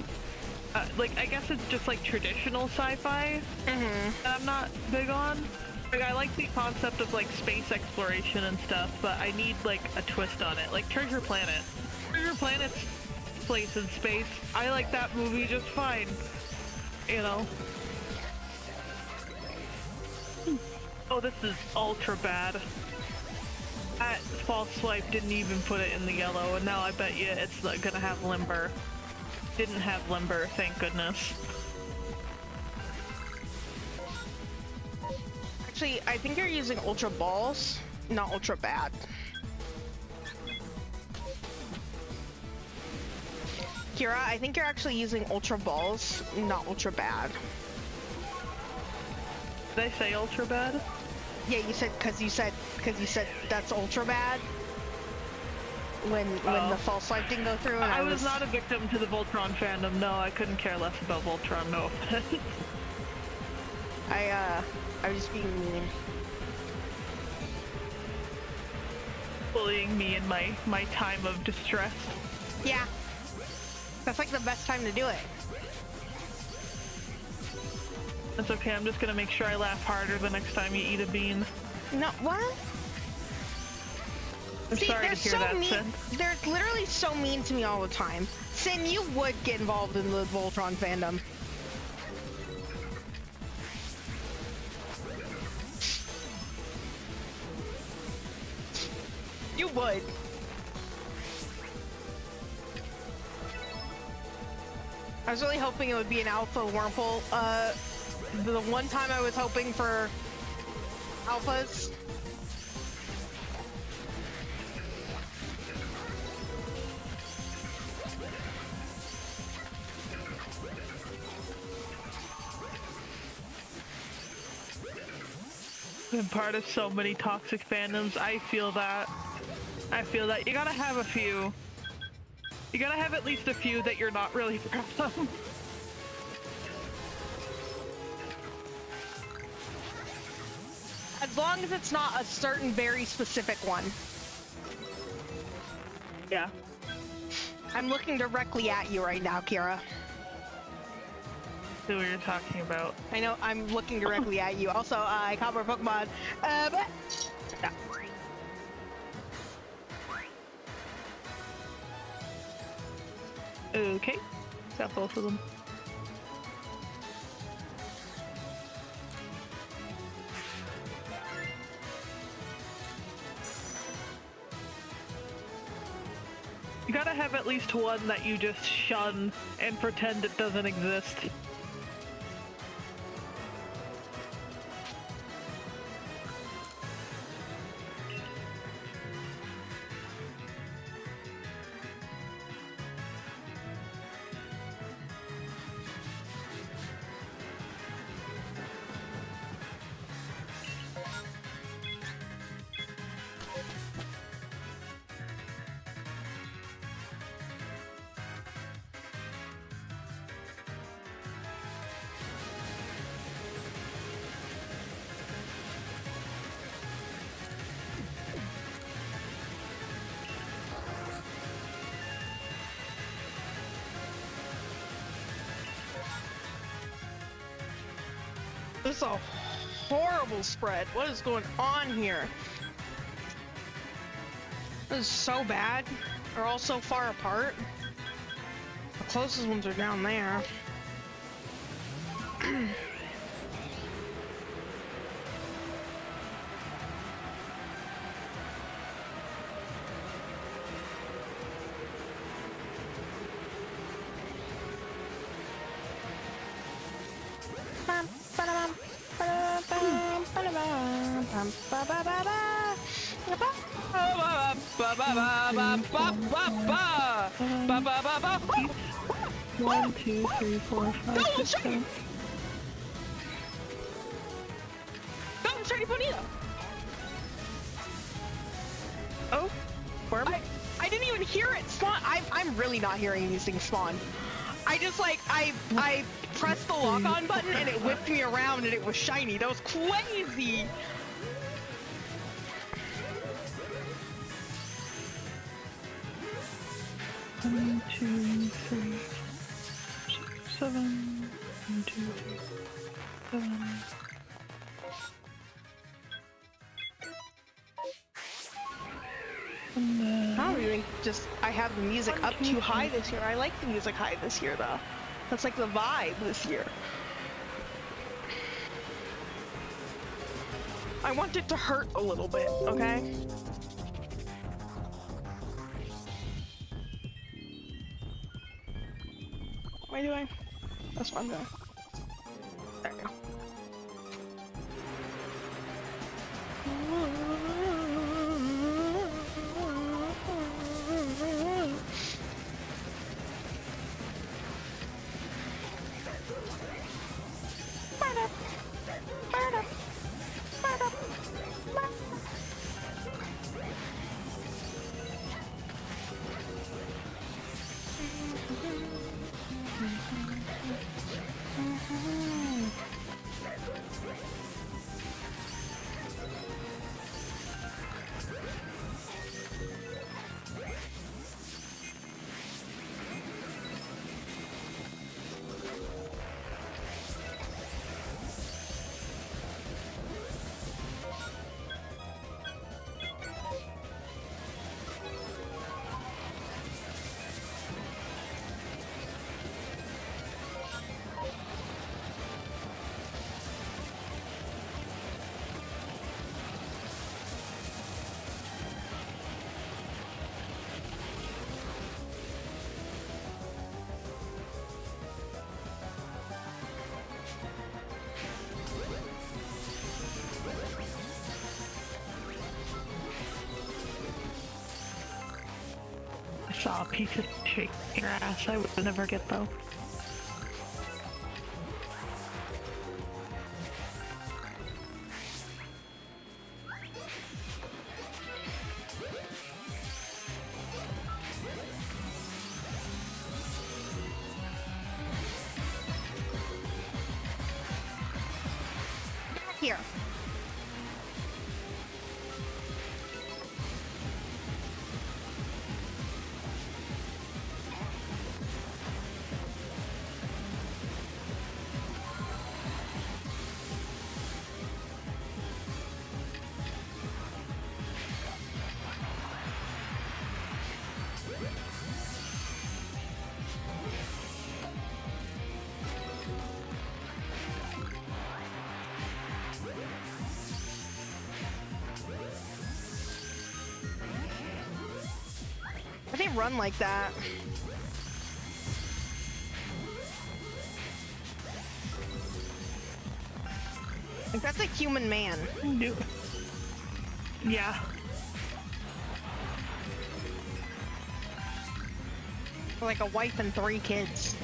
like, I guess it's just like traditional sci-fi that I'm not big on. Like, I like the concept of like space exploration and stuff, but I need like a twist on it. Like Treasure Planet. Treasure Planet's place in space. I like that movie just fine. You know? Oh, this is ultra bad. That false swipe didn't even put it in the yellow, and now I bet you it's gonna have limber. Didn't have limber, thank goodness. Actually, I think you're using ultra balls, not ultra bad. Kira, I think you're actually using ultra balls, not ultra bad. Did I say ultra bad? Yeah, you said because you said that's ultra bad when the false swipe didn't go through. And I was not a victim to the Voltron fandom. No, I couldn't care less about Voltron. No offense. I was just being mean. Bullying me in my time of distress. Yeah, that's like the best time to do it. That's okay, I'm just gonna make sure I laugh harder the next time you eat a bean. No, what? I'm sorry to hear that, Sin. They're literally so mean to me all the time. Sin, you would get involved in the Voltron fandom. You would. I was really hoping it would be an alpha Wurmple. The one time I was hoping for alphas. Been part of so many toxic fandoms. I feel that. You gotta have a few. You gotta have at least a few that you're not really proud of. As long as it's not a certain very specific one. Yeah. I'm looking directly at you right now, Kira. See what you're talking about. I know, I'm looking directly at you. Also, I caught my Pokemon. Yeah. Okay. Got both of them. You gotta have at least one that you just shun and pretend it doesn't exist. This is a horrible spread. What is going on here? This is so bad. They're all so far apart. The closest ones are down there. One, two, three, four, five, six, seven. No, I'm trying to Bonita. Oh, worm? I didn't even hear it spawn. I'm really not hearing these things spawn. I just like, I pressed the lock on button and it whipped me around and it was shiny. That was crazy. One, two, three, 6, 7. 1, 2, 3, 7. And then I don't even just, I have the music up too high this year. I like the music high this year though. That's like the vibe this year. I want it to hurt a little bit, okay? What am I doing? That's what I'm doing. There we go. I saw a piece of shake your ass. I would never get though. Here. I didn't run like that. Like, that's a human man. No. Yeah. Like a wife and 3 kids.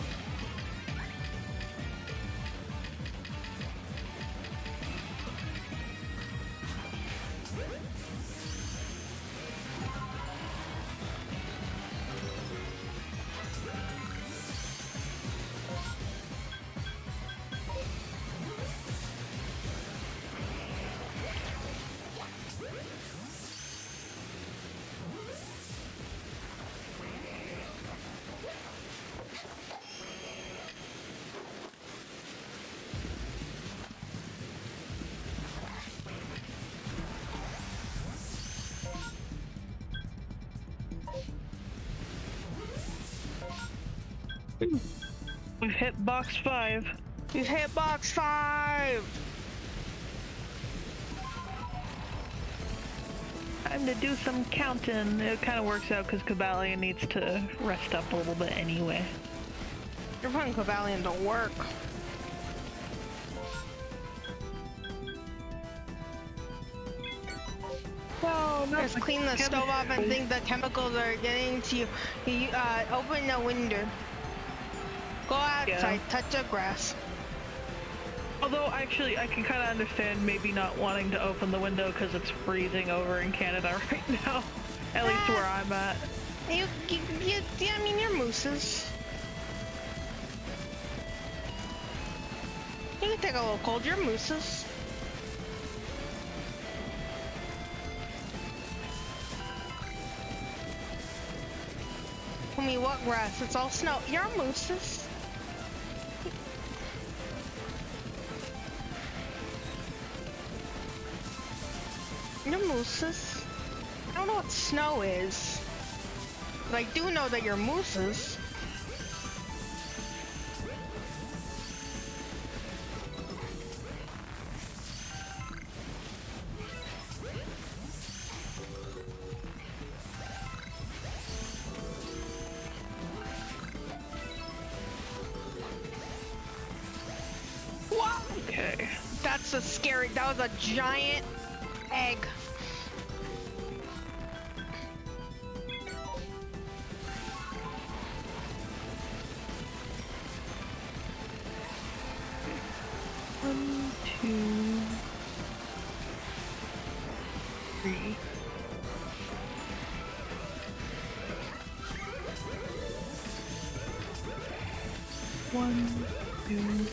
We've hit box 5. We've hit box 5! Time to do some counting. It kind of works out because Cabalion needs to rest up a little bit anyway. You're putting Cabalion to work. No, Just clean the stove off and think the chemicals are getting to you. You open the window. Go outside, touch the grass. Although, actually, I can kind of understand maybe not wanting to open the window because it's freezing over in Canada right now. At least where I'm at. I mean, you're mooses. You can take a little cold, you're mooses. Tell me what grass, it's all snow. You're mooses. You're mooses. I don't know what snow is, but I do know that you're mooses. Wow! Okay. That's a scary, that was a giant egg. One, two, three. One, two.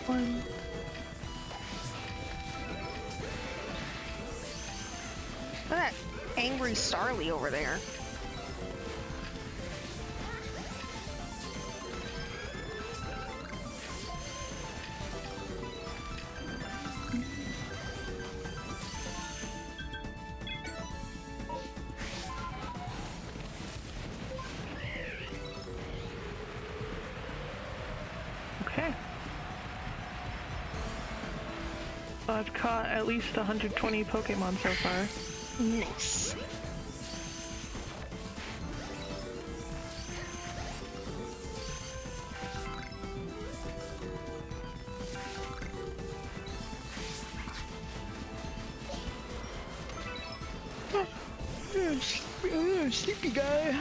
One. Look at that angry Starly over there. Okay. So I've caught at least 120 Pokemon so far. Nice. Sleepy guy.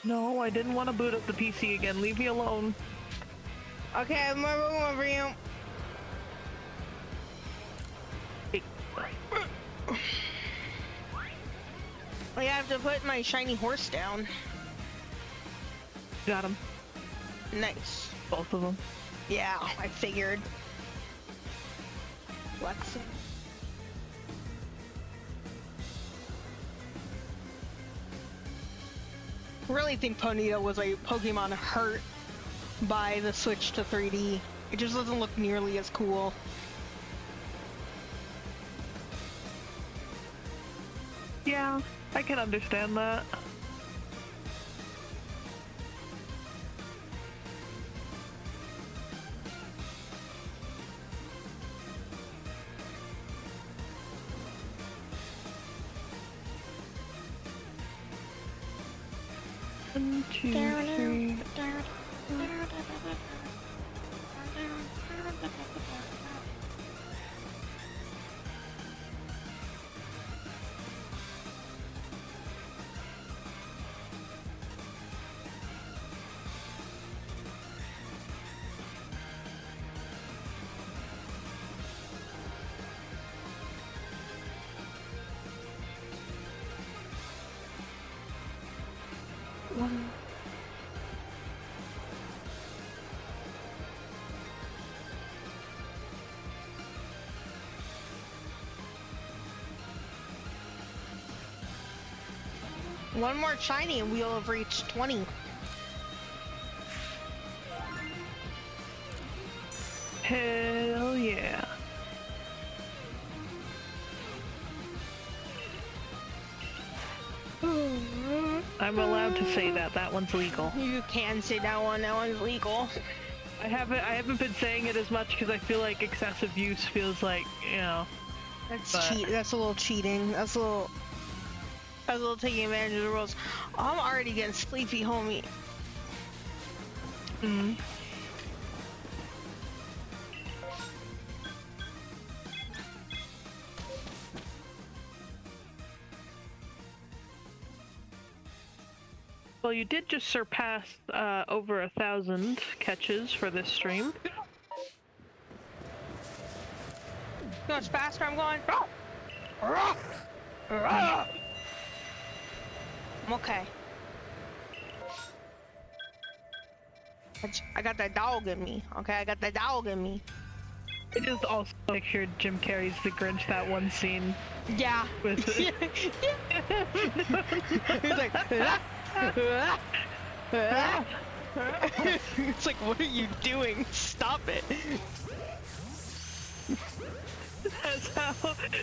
No, I didn't want to boot up the PC again. Leave me alone. Okay, I have more room over you. Hey. I have to put my shiny horse down. Got him. Nice. Both of them. Yeah, I figured. Flexing. Really think Ponyta was a Pokemon hurt by the switch to 3D. It just doesn't look nearly as cool. Yeah, I can understand that. One, two, three. One. One more shiny and we'll have reached 20. Hell yeah. I'm allowed to say that. That one's legal. You can say that one. That one's legal. I haven't been saying it as much because I feel like excessive use feels like, you know. That's cheat. That's a little cheating. That's a little taking advantage of the rules. Oh, I'm already getting sleepy, homie. Mm. Well, you did just surpass over 1,000 catches for this stream. You know how faster I'm going? I'm okay. I got that dog in me. Okay, I got that dog in me. I just also pictured Jim Carrey's The Grinch, that one scene. Yeah. With He's like, it's like, what are you doing? Stop it.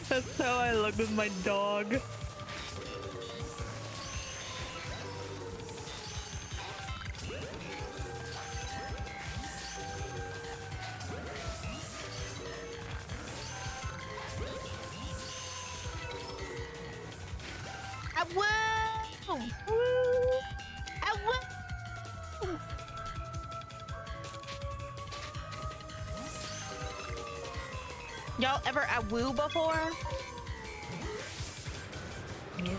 That's how I look with my dog. Woo! Woo! Y'all ever at woo before? Yeah.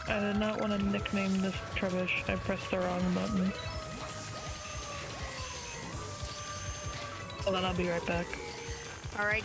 I did not want to nickname this Trebush. I pressed the wrong button. Hold on, I'll be right back. Alrighty.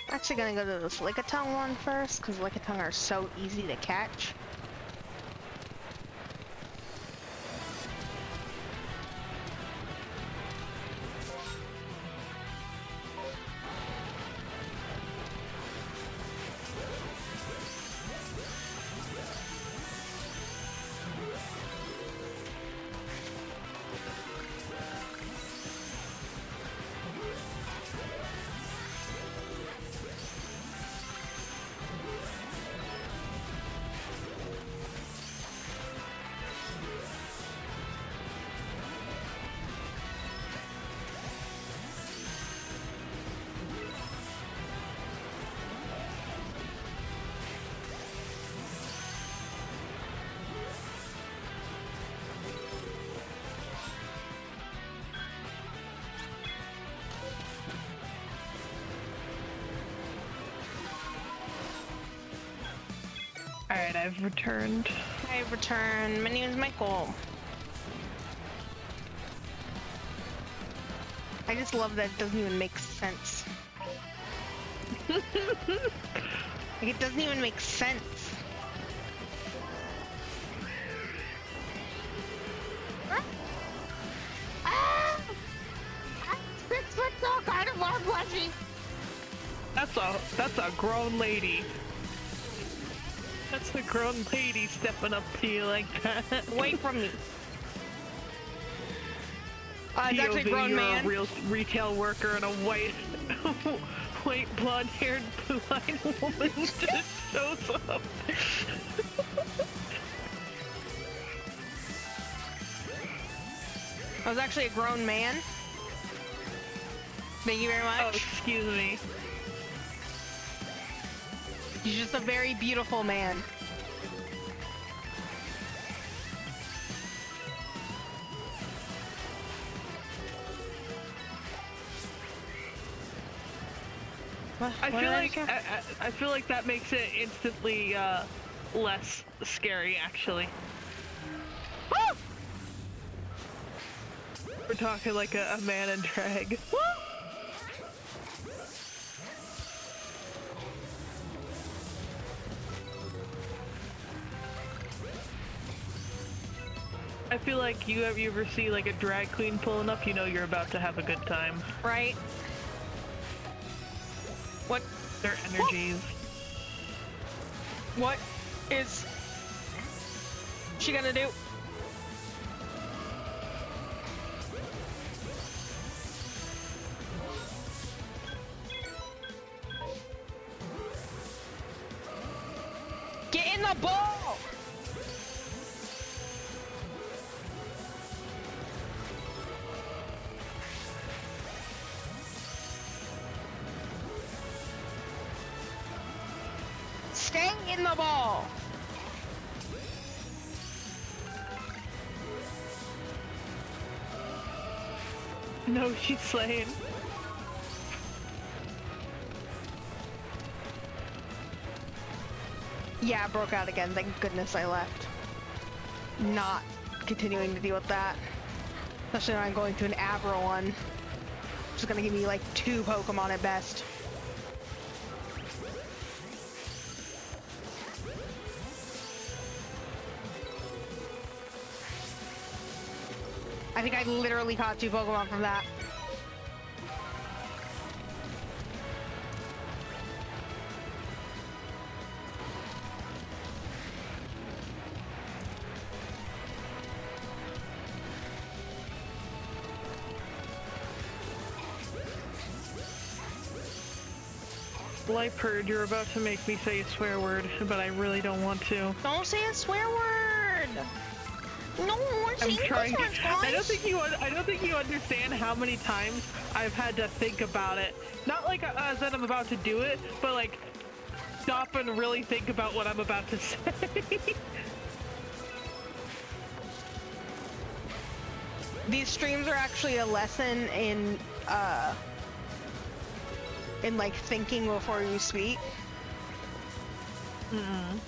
Actually gonna go to this Lickitung one first, because Lickitung are so easy to catch. Alright, I've returned. I return. My name is Michael. I just love that it doesn't even make sense. Like, it doesn't even make sense. That's a grown lady. That's a grown lady stepping up to you like that. Wait from me. It's actually a grown you're man. A real retail worker and a white blonde-haired blind woman just shows up. I was actually a grown man. Thank you very much. Oh, excuse me. He's just a very beautiful man. I feel like that makes it instantly less scary, actually. Woo! We're talking like a man in drag. Woo! I feel like you ever see like a drag queen pulling up, you know you're about to have a good time. Right? What? Their energies. What is she gonna do? Get in the ball! Stay in the ball! No, she's slaying. Yeah, I broke out again. Thank goodness I left. Not continuing to deal with that. Especially when I'm going to an Abra one. Which is gonna give me like 2 Pokemon at best. I think I literally caught 2 Pokemon from that. Well, I heard you're about to make me say a swear word, but I really don't want to. Don't say a swear word! No, I'm trying. I don't think you understand how many times I've had to think about it. Not like as that I'm about to do it, but like stop and really think about what I'm about to say. These streams are actually a lesson in like thinking before you speak. Mm-mm.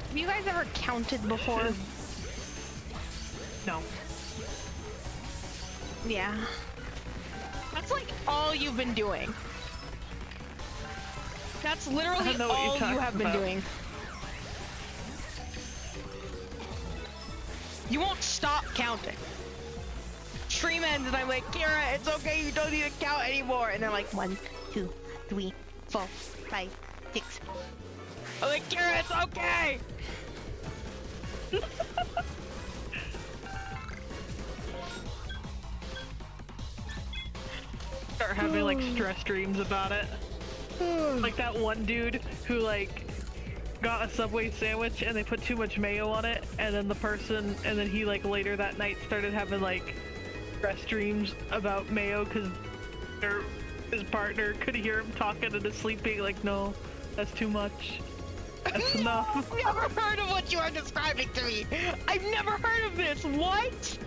Have you guys ever counted before? No. Yeah. That's like all you've been doing. That's literally all you have been doing. You won't stop counting. Stream ends and I'm like, Kira, it's okay, you don't need to count anymore. And they're like, 1, 2, 3, 4, 5, 6. I'm like, Kira, it's okay! Start having like stress dreams about it. Like that one dude who like got a Subway sandwich and they put too much mayo on it, and then he like later that night started having like stress dreams about mayo because his partner could hear him talking in his sleep being like, no, that's too much. That's enough. I've never heard of what you are describing to me. I've never heard of this. What?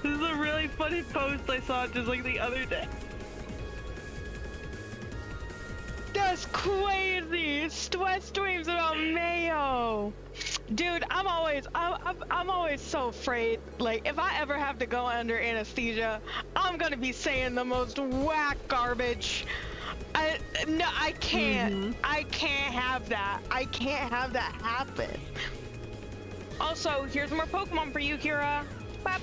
This is a really funny post I saw just like the other day. That's crazy. Stress dreams about mayo. Dude, I'm always so afraid. Like, if I ever have to go under anesthesia, I'm gonna be saying the most whack garbage. No, I can't. Mm-hmm. I can't have that. I can't have that happen. Also, here's more Pokemon for you, Kira. Bap.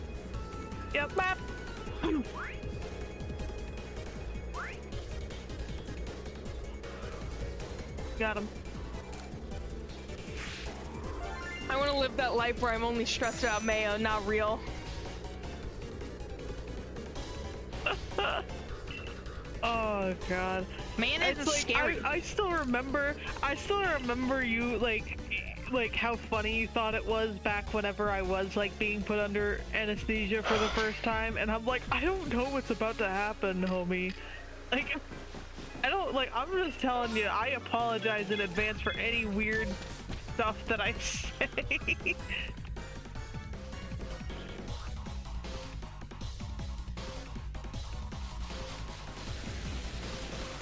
Yep. Bap. Got him. I want to live that life where I'm only stressed about Mayo, not real. Oh god. Mayonnaise is like, scary. I still remember you like how funny you thought it was back whenever I was like being put under anesthesia for the first time, and I'm like, I don't know what's about to happen, homie. Like, I don't, like, I'm just telling you, I apologize in advance for any weird stuff that I say.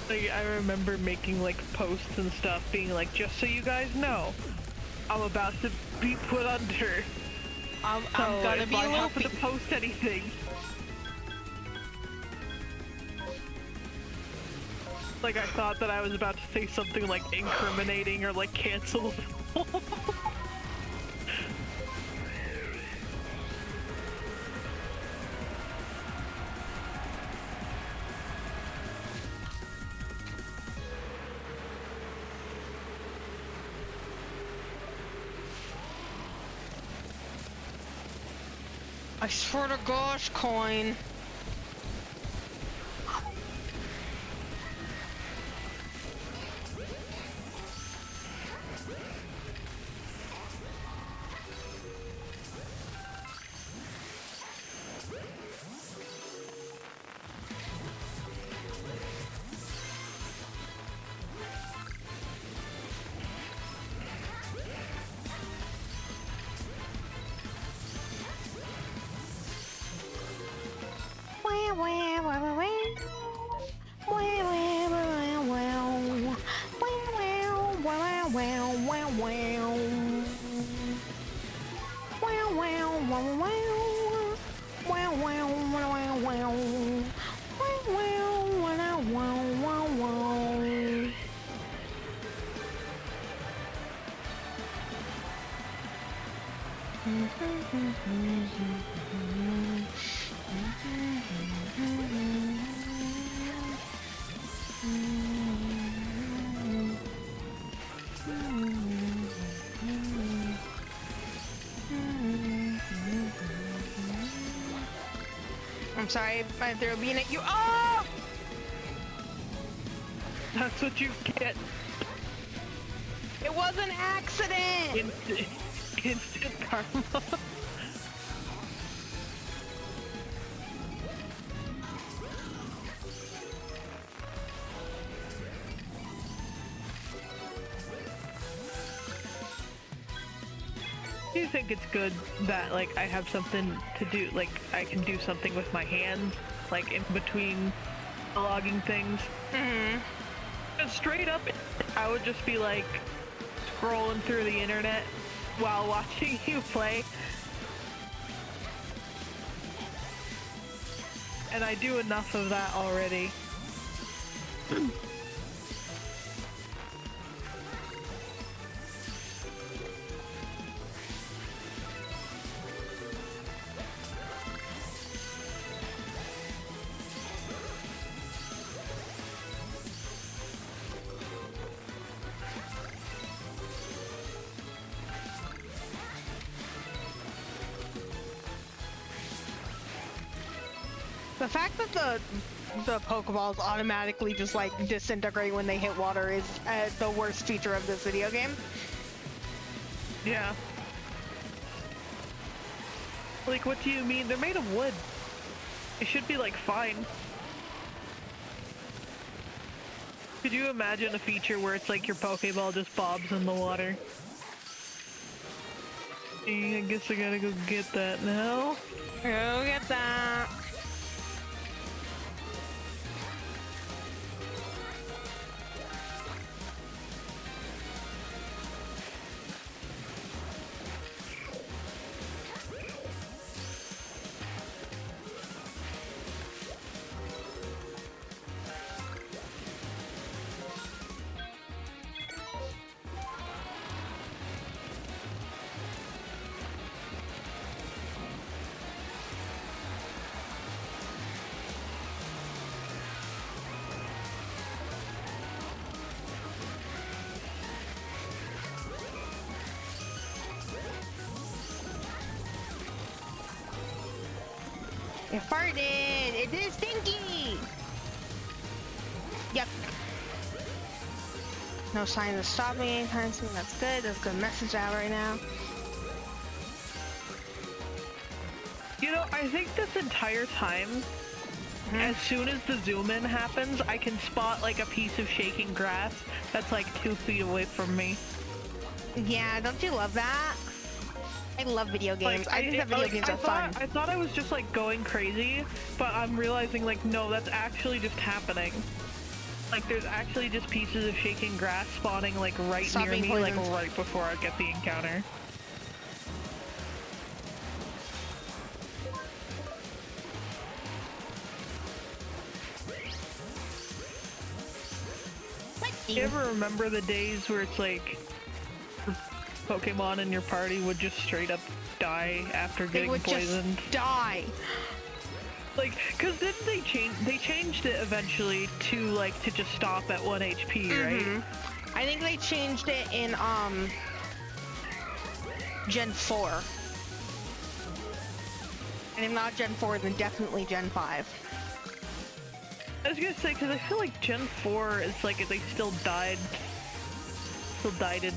Like, I remember making like posts and stuff being like, just so you guys know, I'm about to be put under. I'm So gonna if be I a little happen to post anything, like I thought that I was about to say something like incriminating or like cancelable. I swear to gosh, coin. I'm sorry, I threw a bean at you. Oh! That's what you get. It was an accident! Instant karma. Do you think it's good that like I have something to do, like I can do something with my hands, like in between logging things? Mm-hmm. And straight up, I would just be like scrolling through the internet while watching you play. And I do enough of that already. The fact that the Pokeballs automatically just like disintegrate when they hit water is the worst feature of this video game. Yeah. Like, what do you mean? They're made of wood. It should be like fine. Could you imagine a feature where it's like your Pokeball just bobs in the water? I guess I gotta go get that now. Go get that. It farted! It is stinky! Yuck. No signs of stopping anytime soon. That's good. That's a good message to have right now. You know, I think this entire time, as soon as the zoom in happens, I can spot like a piece of shaking grass that's like 2 feet away from me. Yeah, don't you love that? I love video games. I think that video games are fun. I thought I was just like going crazy, but I'm realizing like no, that's actually just happening. Like there's actually just pieces of shaking grass spawning like right Stop near being me, poisoned. like right before I get the encounter. You ever remember the days where it's like Pokemon in your party would just straight up die after They getting would poisoned? just die. Like, cause didn't they changed it eventually to like to just stop at 1 HP, right? I think they changed it in Gen 4. And if not Gen 4, then definitely Gen 5. I was gonna say, cause I feel like Gen 4 is like they still died. Still died.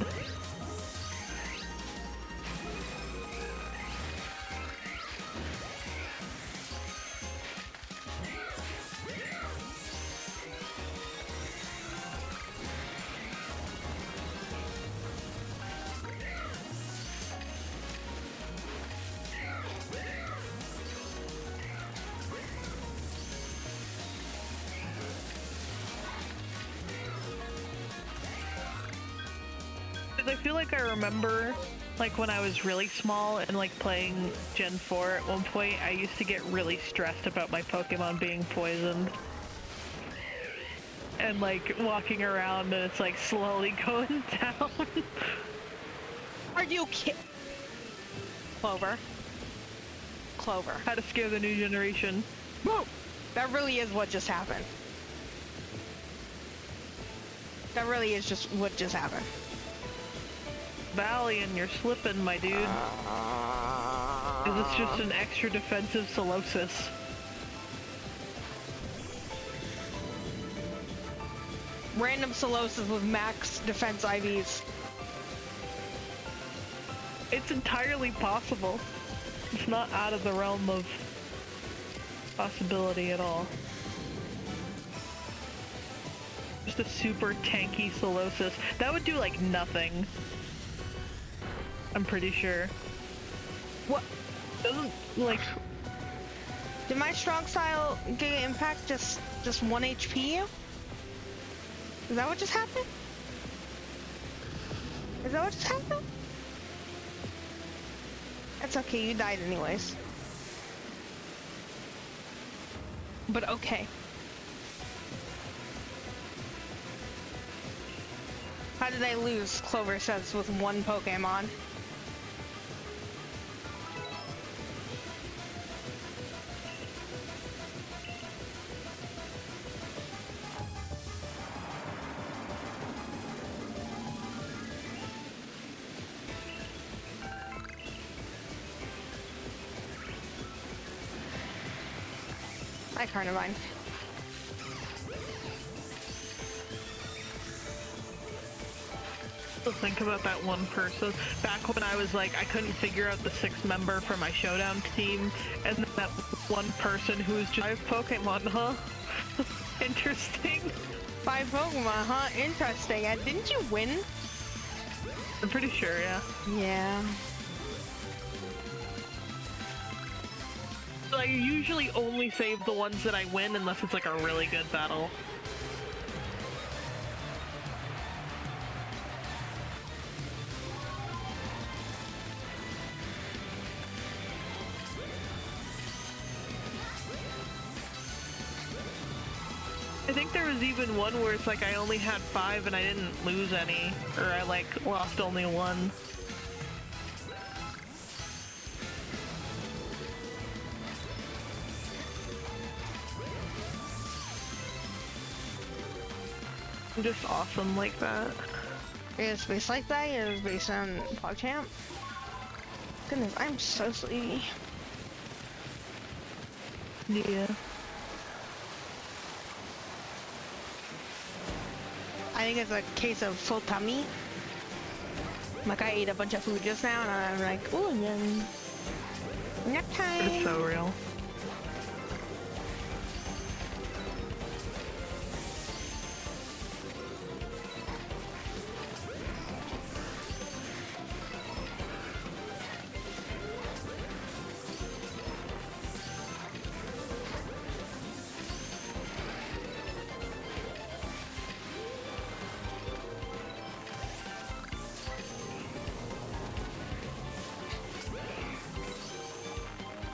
I feel like I remember, like when I was really small and like playing Gen 4 at one point, I used to get really stressed about my Pokemon being poisoned. And like walking around and it's like slowly going down. Are you kidding? Clover. Clover. How to scare the new generation. Whoa! That really is what just happened. That really is just what just happened. Valiant, you're slipping, my dude. Is this just an extra defensive Solosis? Random Solosis with max defense IVs. It's entirely possible. It's not out of the realm of possibility at all. Just a super tanky Solosis. That would do like nothing. I'm pretty sure. What? Doesn't, like... Did my strong style Giga Impact just 1 HP you? Is that what just happened? Is that what just happened? That's okay, you died anyways. But okay. How did I lose, Clover says, with 1 Pokemon? Hi, Carnivine. Still think about that one person. Back when I was like, I couldn't figure out the 6th member for my showdown team, and then that one person who was just 5 Pokemon, huh? Interesting. 5 Pokemon, huh? Interesting. And didn't you win? I'm pretty sure, yeah. Yeah. I usually only save the ones that I win unless it's like a really good battle. I think there was even one where it's like I only had 5 and I didn't lose any, or I like lost only 1. I'm just awesome like that. It's based like that? It was based on PogChamp? Goodness, I'm so sleepy. Yeah. I think it's a case of full tummy. Like I ate a bunch of food just now, and I'm like, ooh, nap It's time. so real.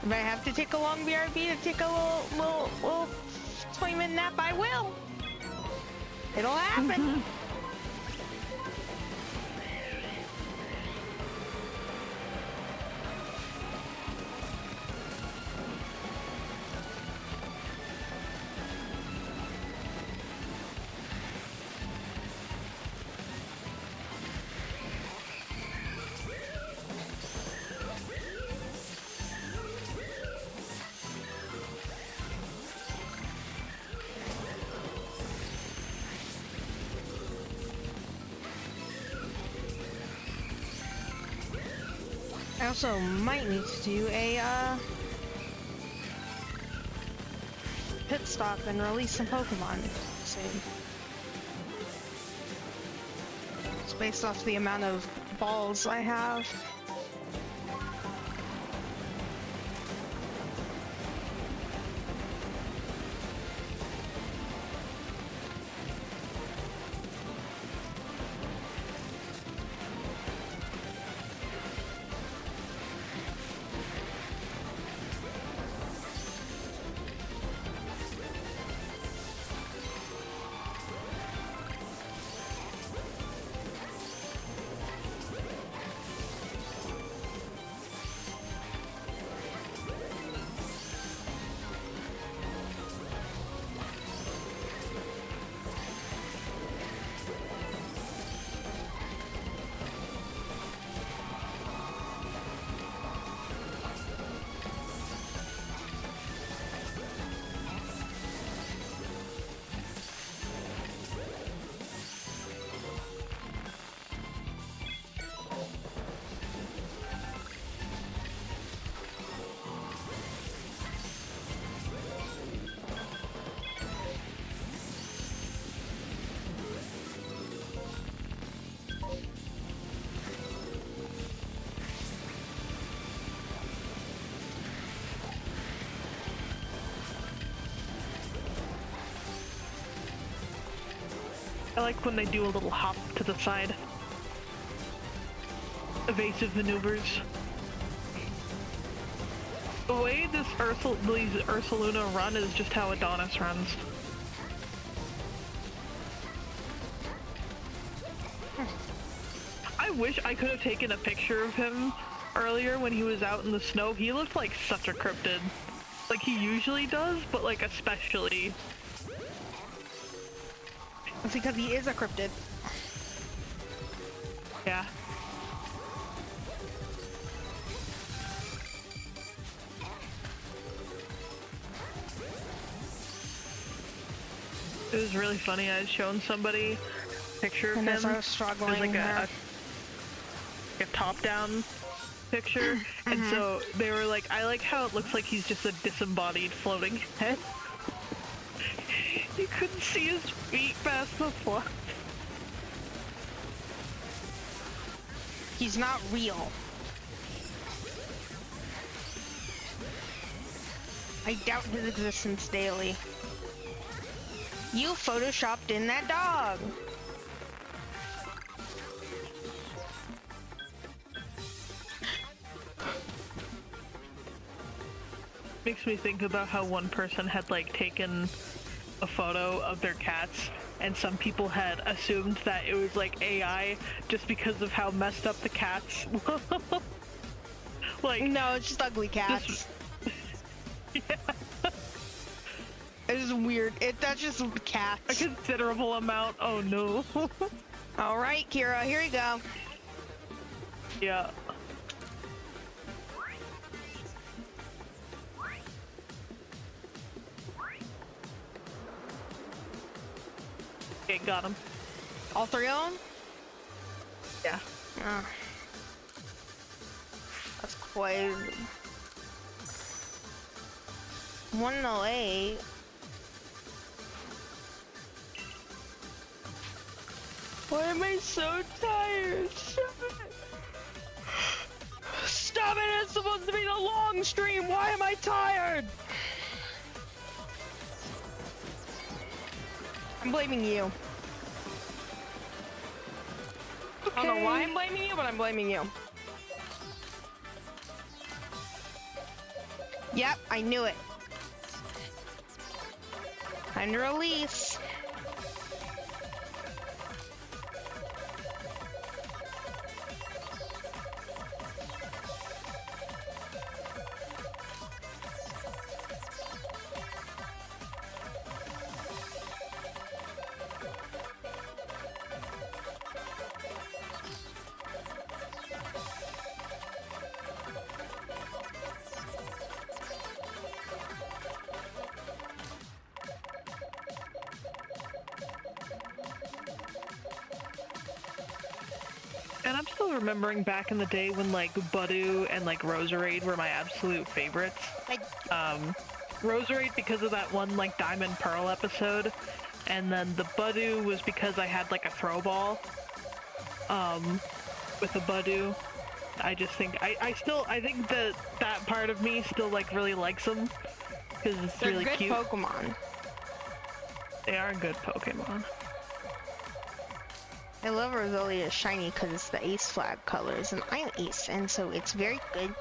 If I have to take a long BRB to take a little 20-minute nap, I will. It'll happen. I also might need to do a pit stop and release some Pokemon soon. It's based off the amount of balls I have. I like when they do a little hop to the side. Evasive maneuvers. The way these Ursaluna run is just how Adonis runs. I wish I could have taken a picture of him earlier when he was out in the snow. He looked like such a cryptid. Like he usually does, but like especially. It's because he is a cryptid. Yeah. It was really funny. I had shown somebody a picture of And him. as I was It was struggling like there. a top-down picture, and so they were like, "I like how it looks like he's just a disembodied floating head." You couldn't see his feet past the floor. He's not real. I doubt his existence daily. You photoshopped in that dog. Makes me think about how one person had like taken a photo of their cats, and some people had assumed that it was like AI just because of how messed up the cats look. Like, No, it's just ugly cats. yeah, It is weird. That's just a cats. considerable amount. Oh no. All right, Kira, here you go. Yeah. Okay, got him. All three of them? Yeah. Ah. That's crazy. 108. Why am I so tired? Stop it! Stop it! It's supposed to be the long stream! Why am I tired? I'm blaming you. Okay. I don't know why I'm blaming you, but I'm blaming you. Yep, I knew it. Time to release. And I'm still remembering back in the day when like Budu and like Roserade were my absolute favorites. Roserade because of that one like Diamond Pearl episode, and then the Budu was because I had like a throw ball with a Budu. I just think I think that part of me still like really likes them because it's They're really good cute. Pokemon. They are good Pokemon. I love Rosalia's shiny because it's the ace flag colors, and I'm ace, and so it's very good.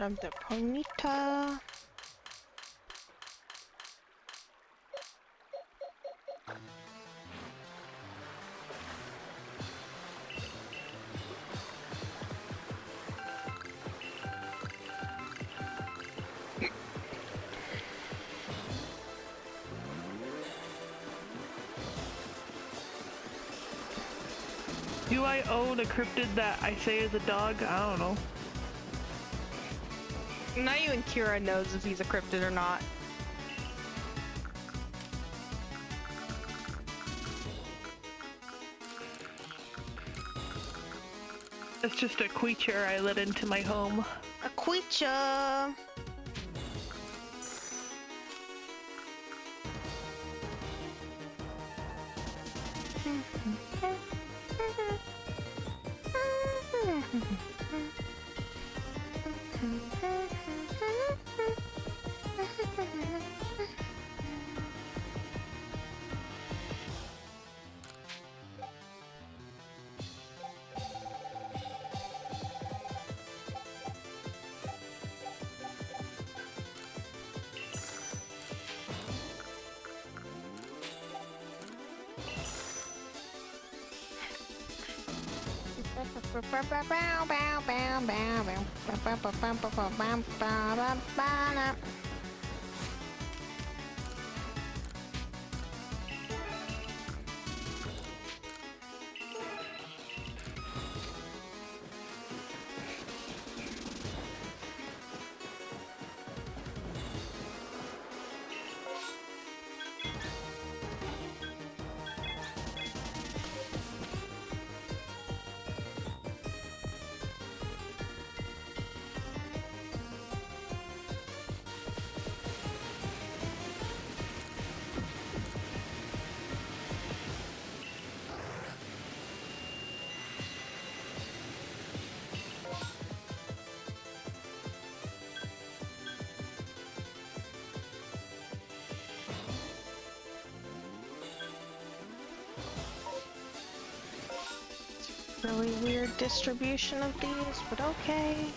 Grab the Ponyta. Do I own a cryptid that I say is a dog? I don't know. Not even Kira knows if he's a cryptid or not. It's just a creature I let into my home. A Queecha. Really weird distribution of these, but okay.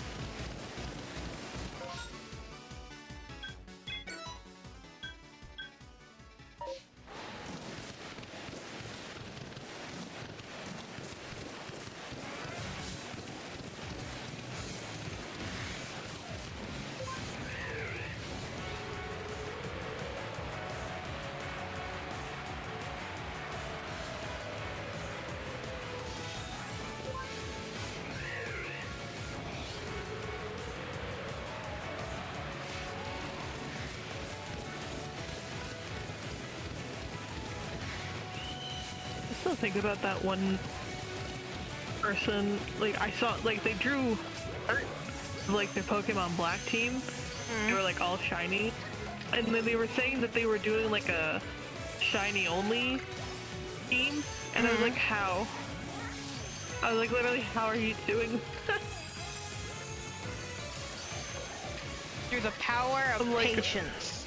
I still think about that one person, like, I saw, like, they drew art of, like, their Pokemon Black team. They were, like, all shiny. And then they were saying that they were doing, like, a shiny-only team. And I was like, how? I was like, literally, how are you doing that? Through the power of Like, patience.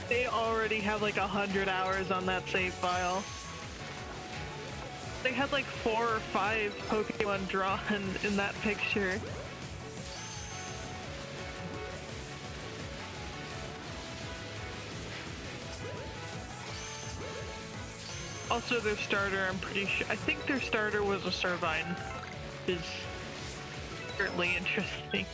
they already have, like, 100 hours on that save file. They had, like, 4 or 5 Pokemon drawn in that picture. Also, their starter, I'm pretty sure, I think their starter was a Servine, which is certainly interesting.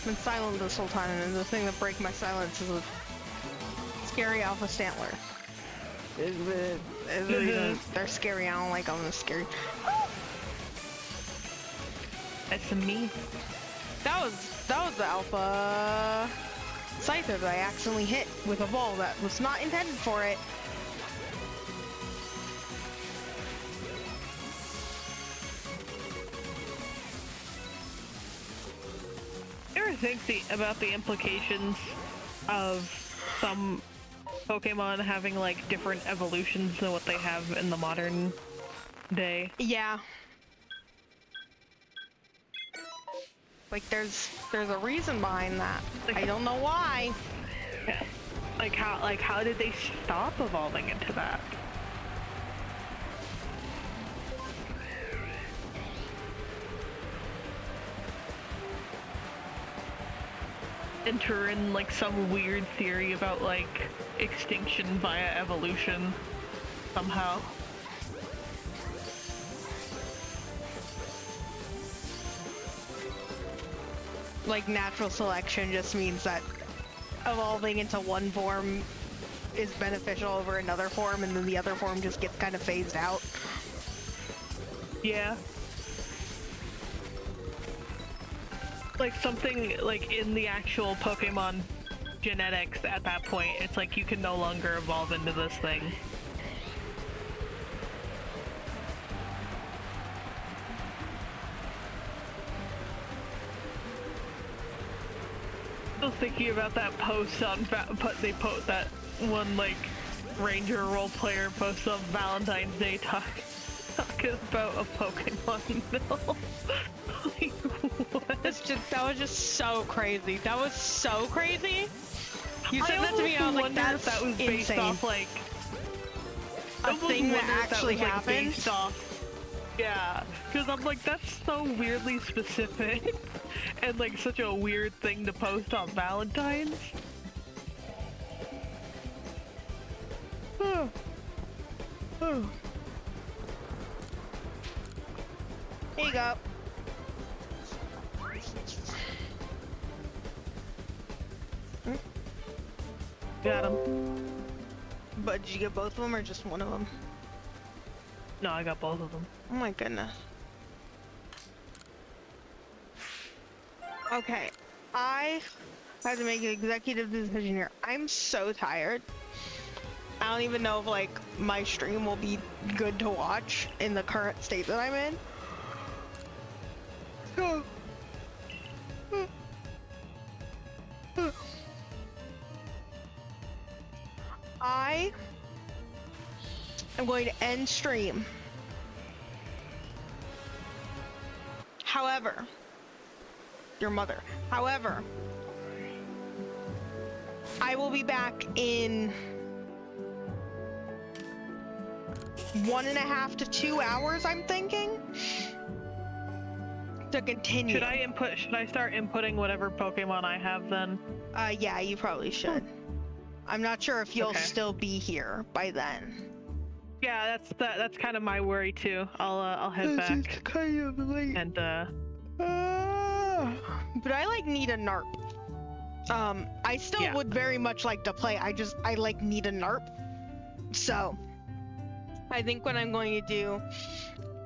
been silent this whole time, and the thing that breaks my silence is a scary alpha Stantler. They're scary. I don't like them. They're scary. That's me. That was the alpha Scyther that I accidentally hit with a ball that was not intended for it. You ever think about the implications of some Pokemon having like different evolutions than what they have in the modern day? Yeah. Like there's a reason behind that. I don't know why. Yeah. Like how did they stop evolving into that? Enter in like some weird theory about like extinction via evolution somehow. Like natural selection just means that evolving into one form is beneficial over another form, and then the other form just gets kind of phased out. Yeah. Like something like in the actual Pokemon genetics at that point, it's like you can no longer evolve into this thing. Still thinking about that post on they post that one like Ranger role player post on Valentine's Day talking about a Pokemon mill. Like, what? That was just so crazy. That was so crazy. You said that to me, and I was like, that was based insane. off like A thing that actually happened. Based off, yeah, because I'm like, that's so weirdly specific and like such a weird thing to post on Valentine's. Oh. Oh. Here you go. Got him. But did you get both of them or just one of them? No, I got both of them. Oh my goodness. Okay, I have to make an executive decision here. I'm so tired. I don't even know if like my stream will be good to watch in the current state that I'm in. So, I am going to end stream. However, your mother. However, I will be back in 1.5 to 2 hours, I'm thinking, to continue. Should I start inputting whatever Pokemon I have then? Yeah, you probably should. I'm not sure if you'll still be here by then. Yeah, that's kind of my worry too. I'll head back. It's kind of late. And but I like need a NARP. I still would very much like to play. I like need a NARP. So I think what I'm going to do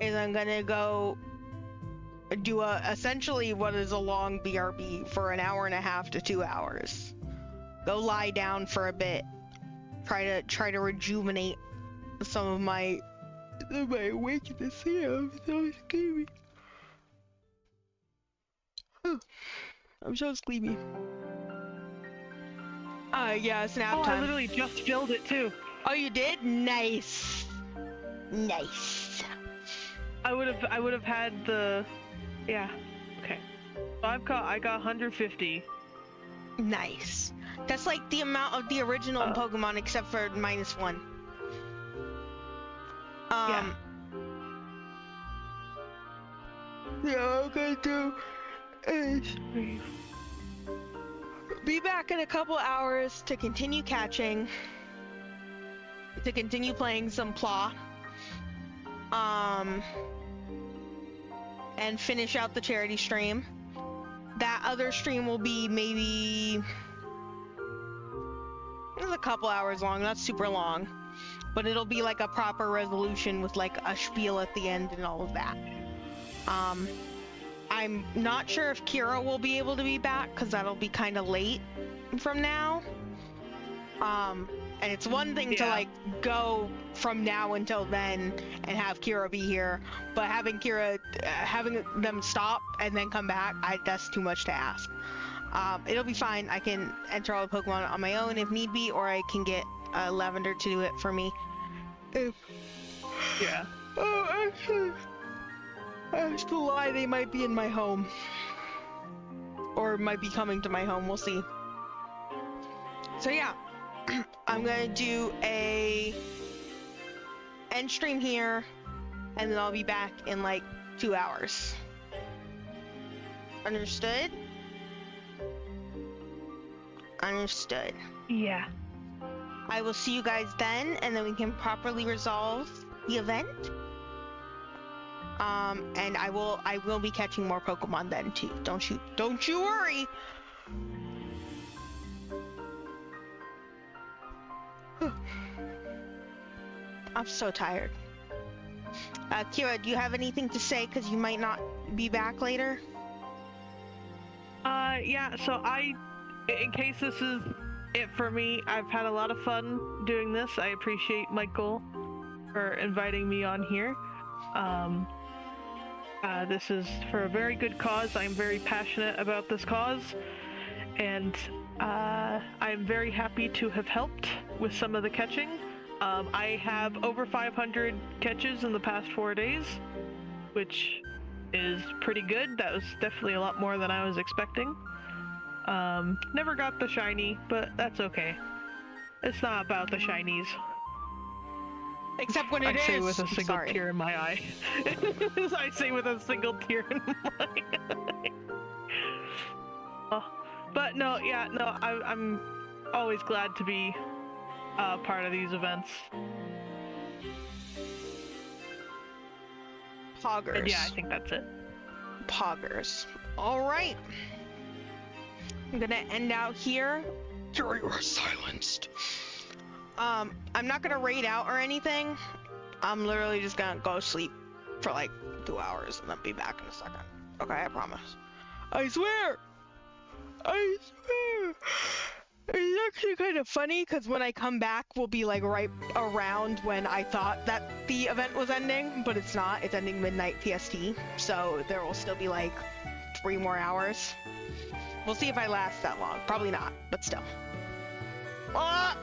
is I'm gonna go do essentially what is a long BRB for 1.5 to 2 hours. Go lie down for a bit. Try to rejuvenate some of my awakeness here. I'm so sleepy. I'm so sleepy. Yeah, it's nap time. I literally just filled it too. Oh, you did? Nice. Nice. I would have had the, yeah. Okay. So I got 150. Nice. That's like the amount of the original Pokemon except for -1. Yeah. Yeah, okay, do is be back in a couple hours to continue catching, to continue playing some Pla, and finish out the charity stream. that other stream will be maybe it's a couple hours long, not super long, but it'll be like a proper resolution with like a spiel at the end and all of that. I'm not sure if Kira will be able to be back because that'll be kind of late from now. And it's one thing to like go from now until then and have Kira be here, but having them stop and then come back, that's too much to ask. It'll be fine. I can enter all the Pokemon on my own if need be, or I can get Lavender to do it for me. Yeah. Oh, actually, I have to lie. They might be in my home, or might be coming to my home. We'll see. So yeah. I'm gonna do a end stream here, and then I'll be back in like 2 hours. Understood? Understood. Yeah. I will see you guys then, and then we can properly resolve the event. And I will be catching more Pokemon then too. Don't you worry. I'm so tired. Kira, do you have anything to say? Because you might not be back later. Yeah, so in case this is it for me, I've had a lot of fun doing this. I appreciate Michael for inviting me on here. This is for a very good cause. I'm very passionate about this cause, and I'm very happy to have helped with some of the catching. I have over 500 catches in the past 4 days, which is pretty good. That was definitely a lot more than I was expecting. Never got the shiny, but that's okay. It's not about the shinies. Except when it is. I say with a single tear in my eye. I say with a single tear in my eye. But no, yeah, no, I'm always glad to be part of these events. Poggers. And yeah, I think that's it. Poggers. Alright. I'm gonna end out here. You are silenced. I'm not gonna raid out or anything. I'm literally just gonna go sleep for like 2 hours and then be back in a second. Okay, I promise. I swear! I swear! It's actually kind of funny because when I come back, we'll be like right around when I thought that the event was ending, but it's not. It's ending midnight PST, so there will still be like 3 more hours. We'll see if I last that long. Probably not, but still. Ah!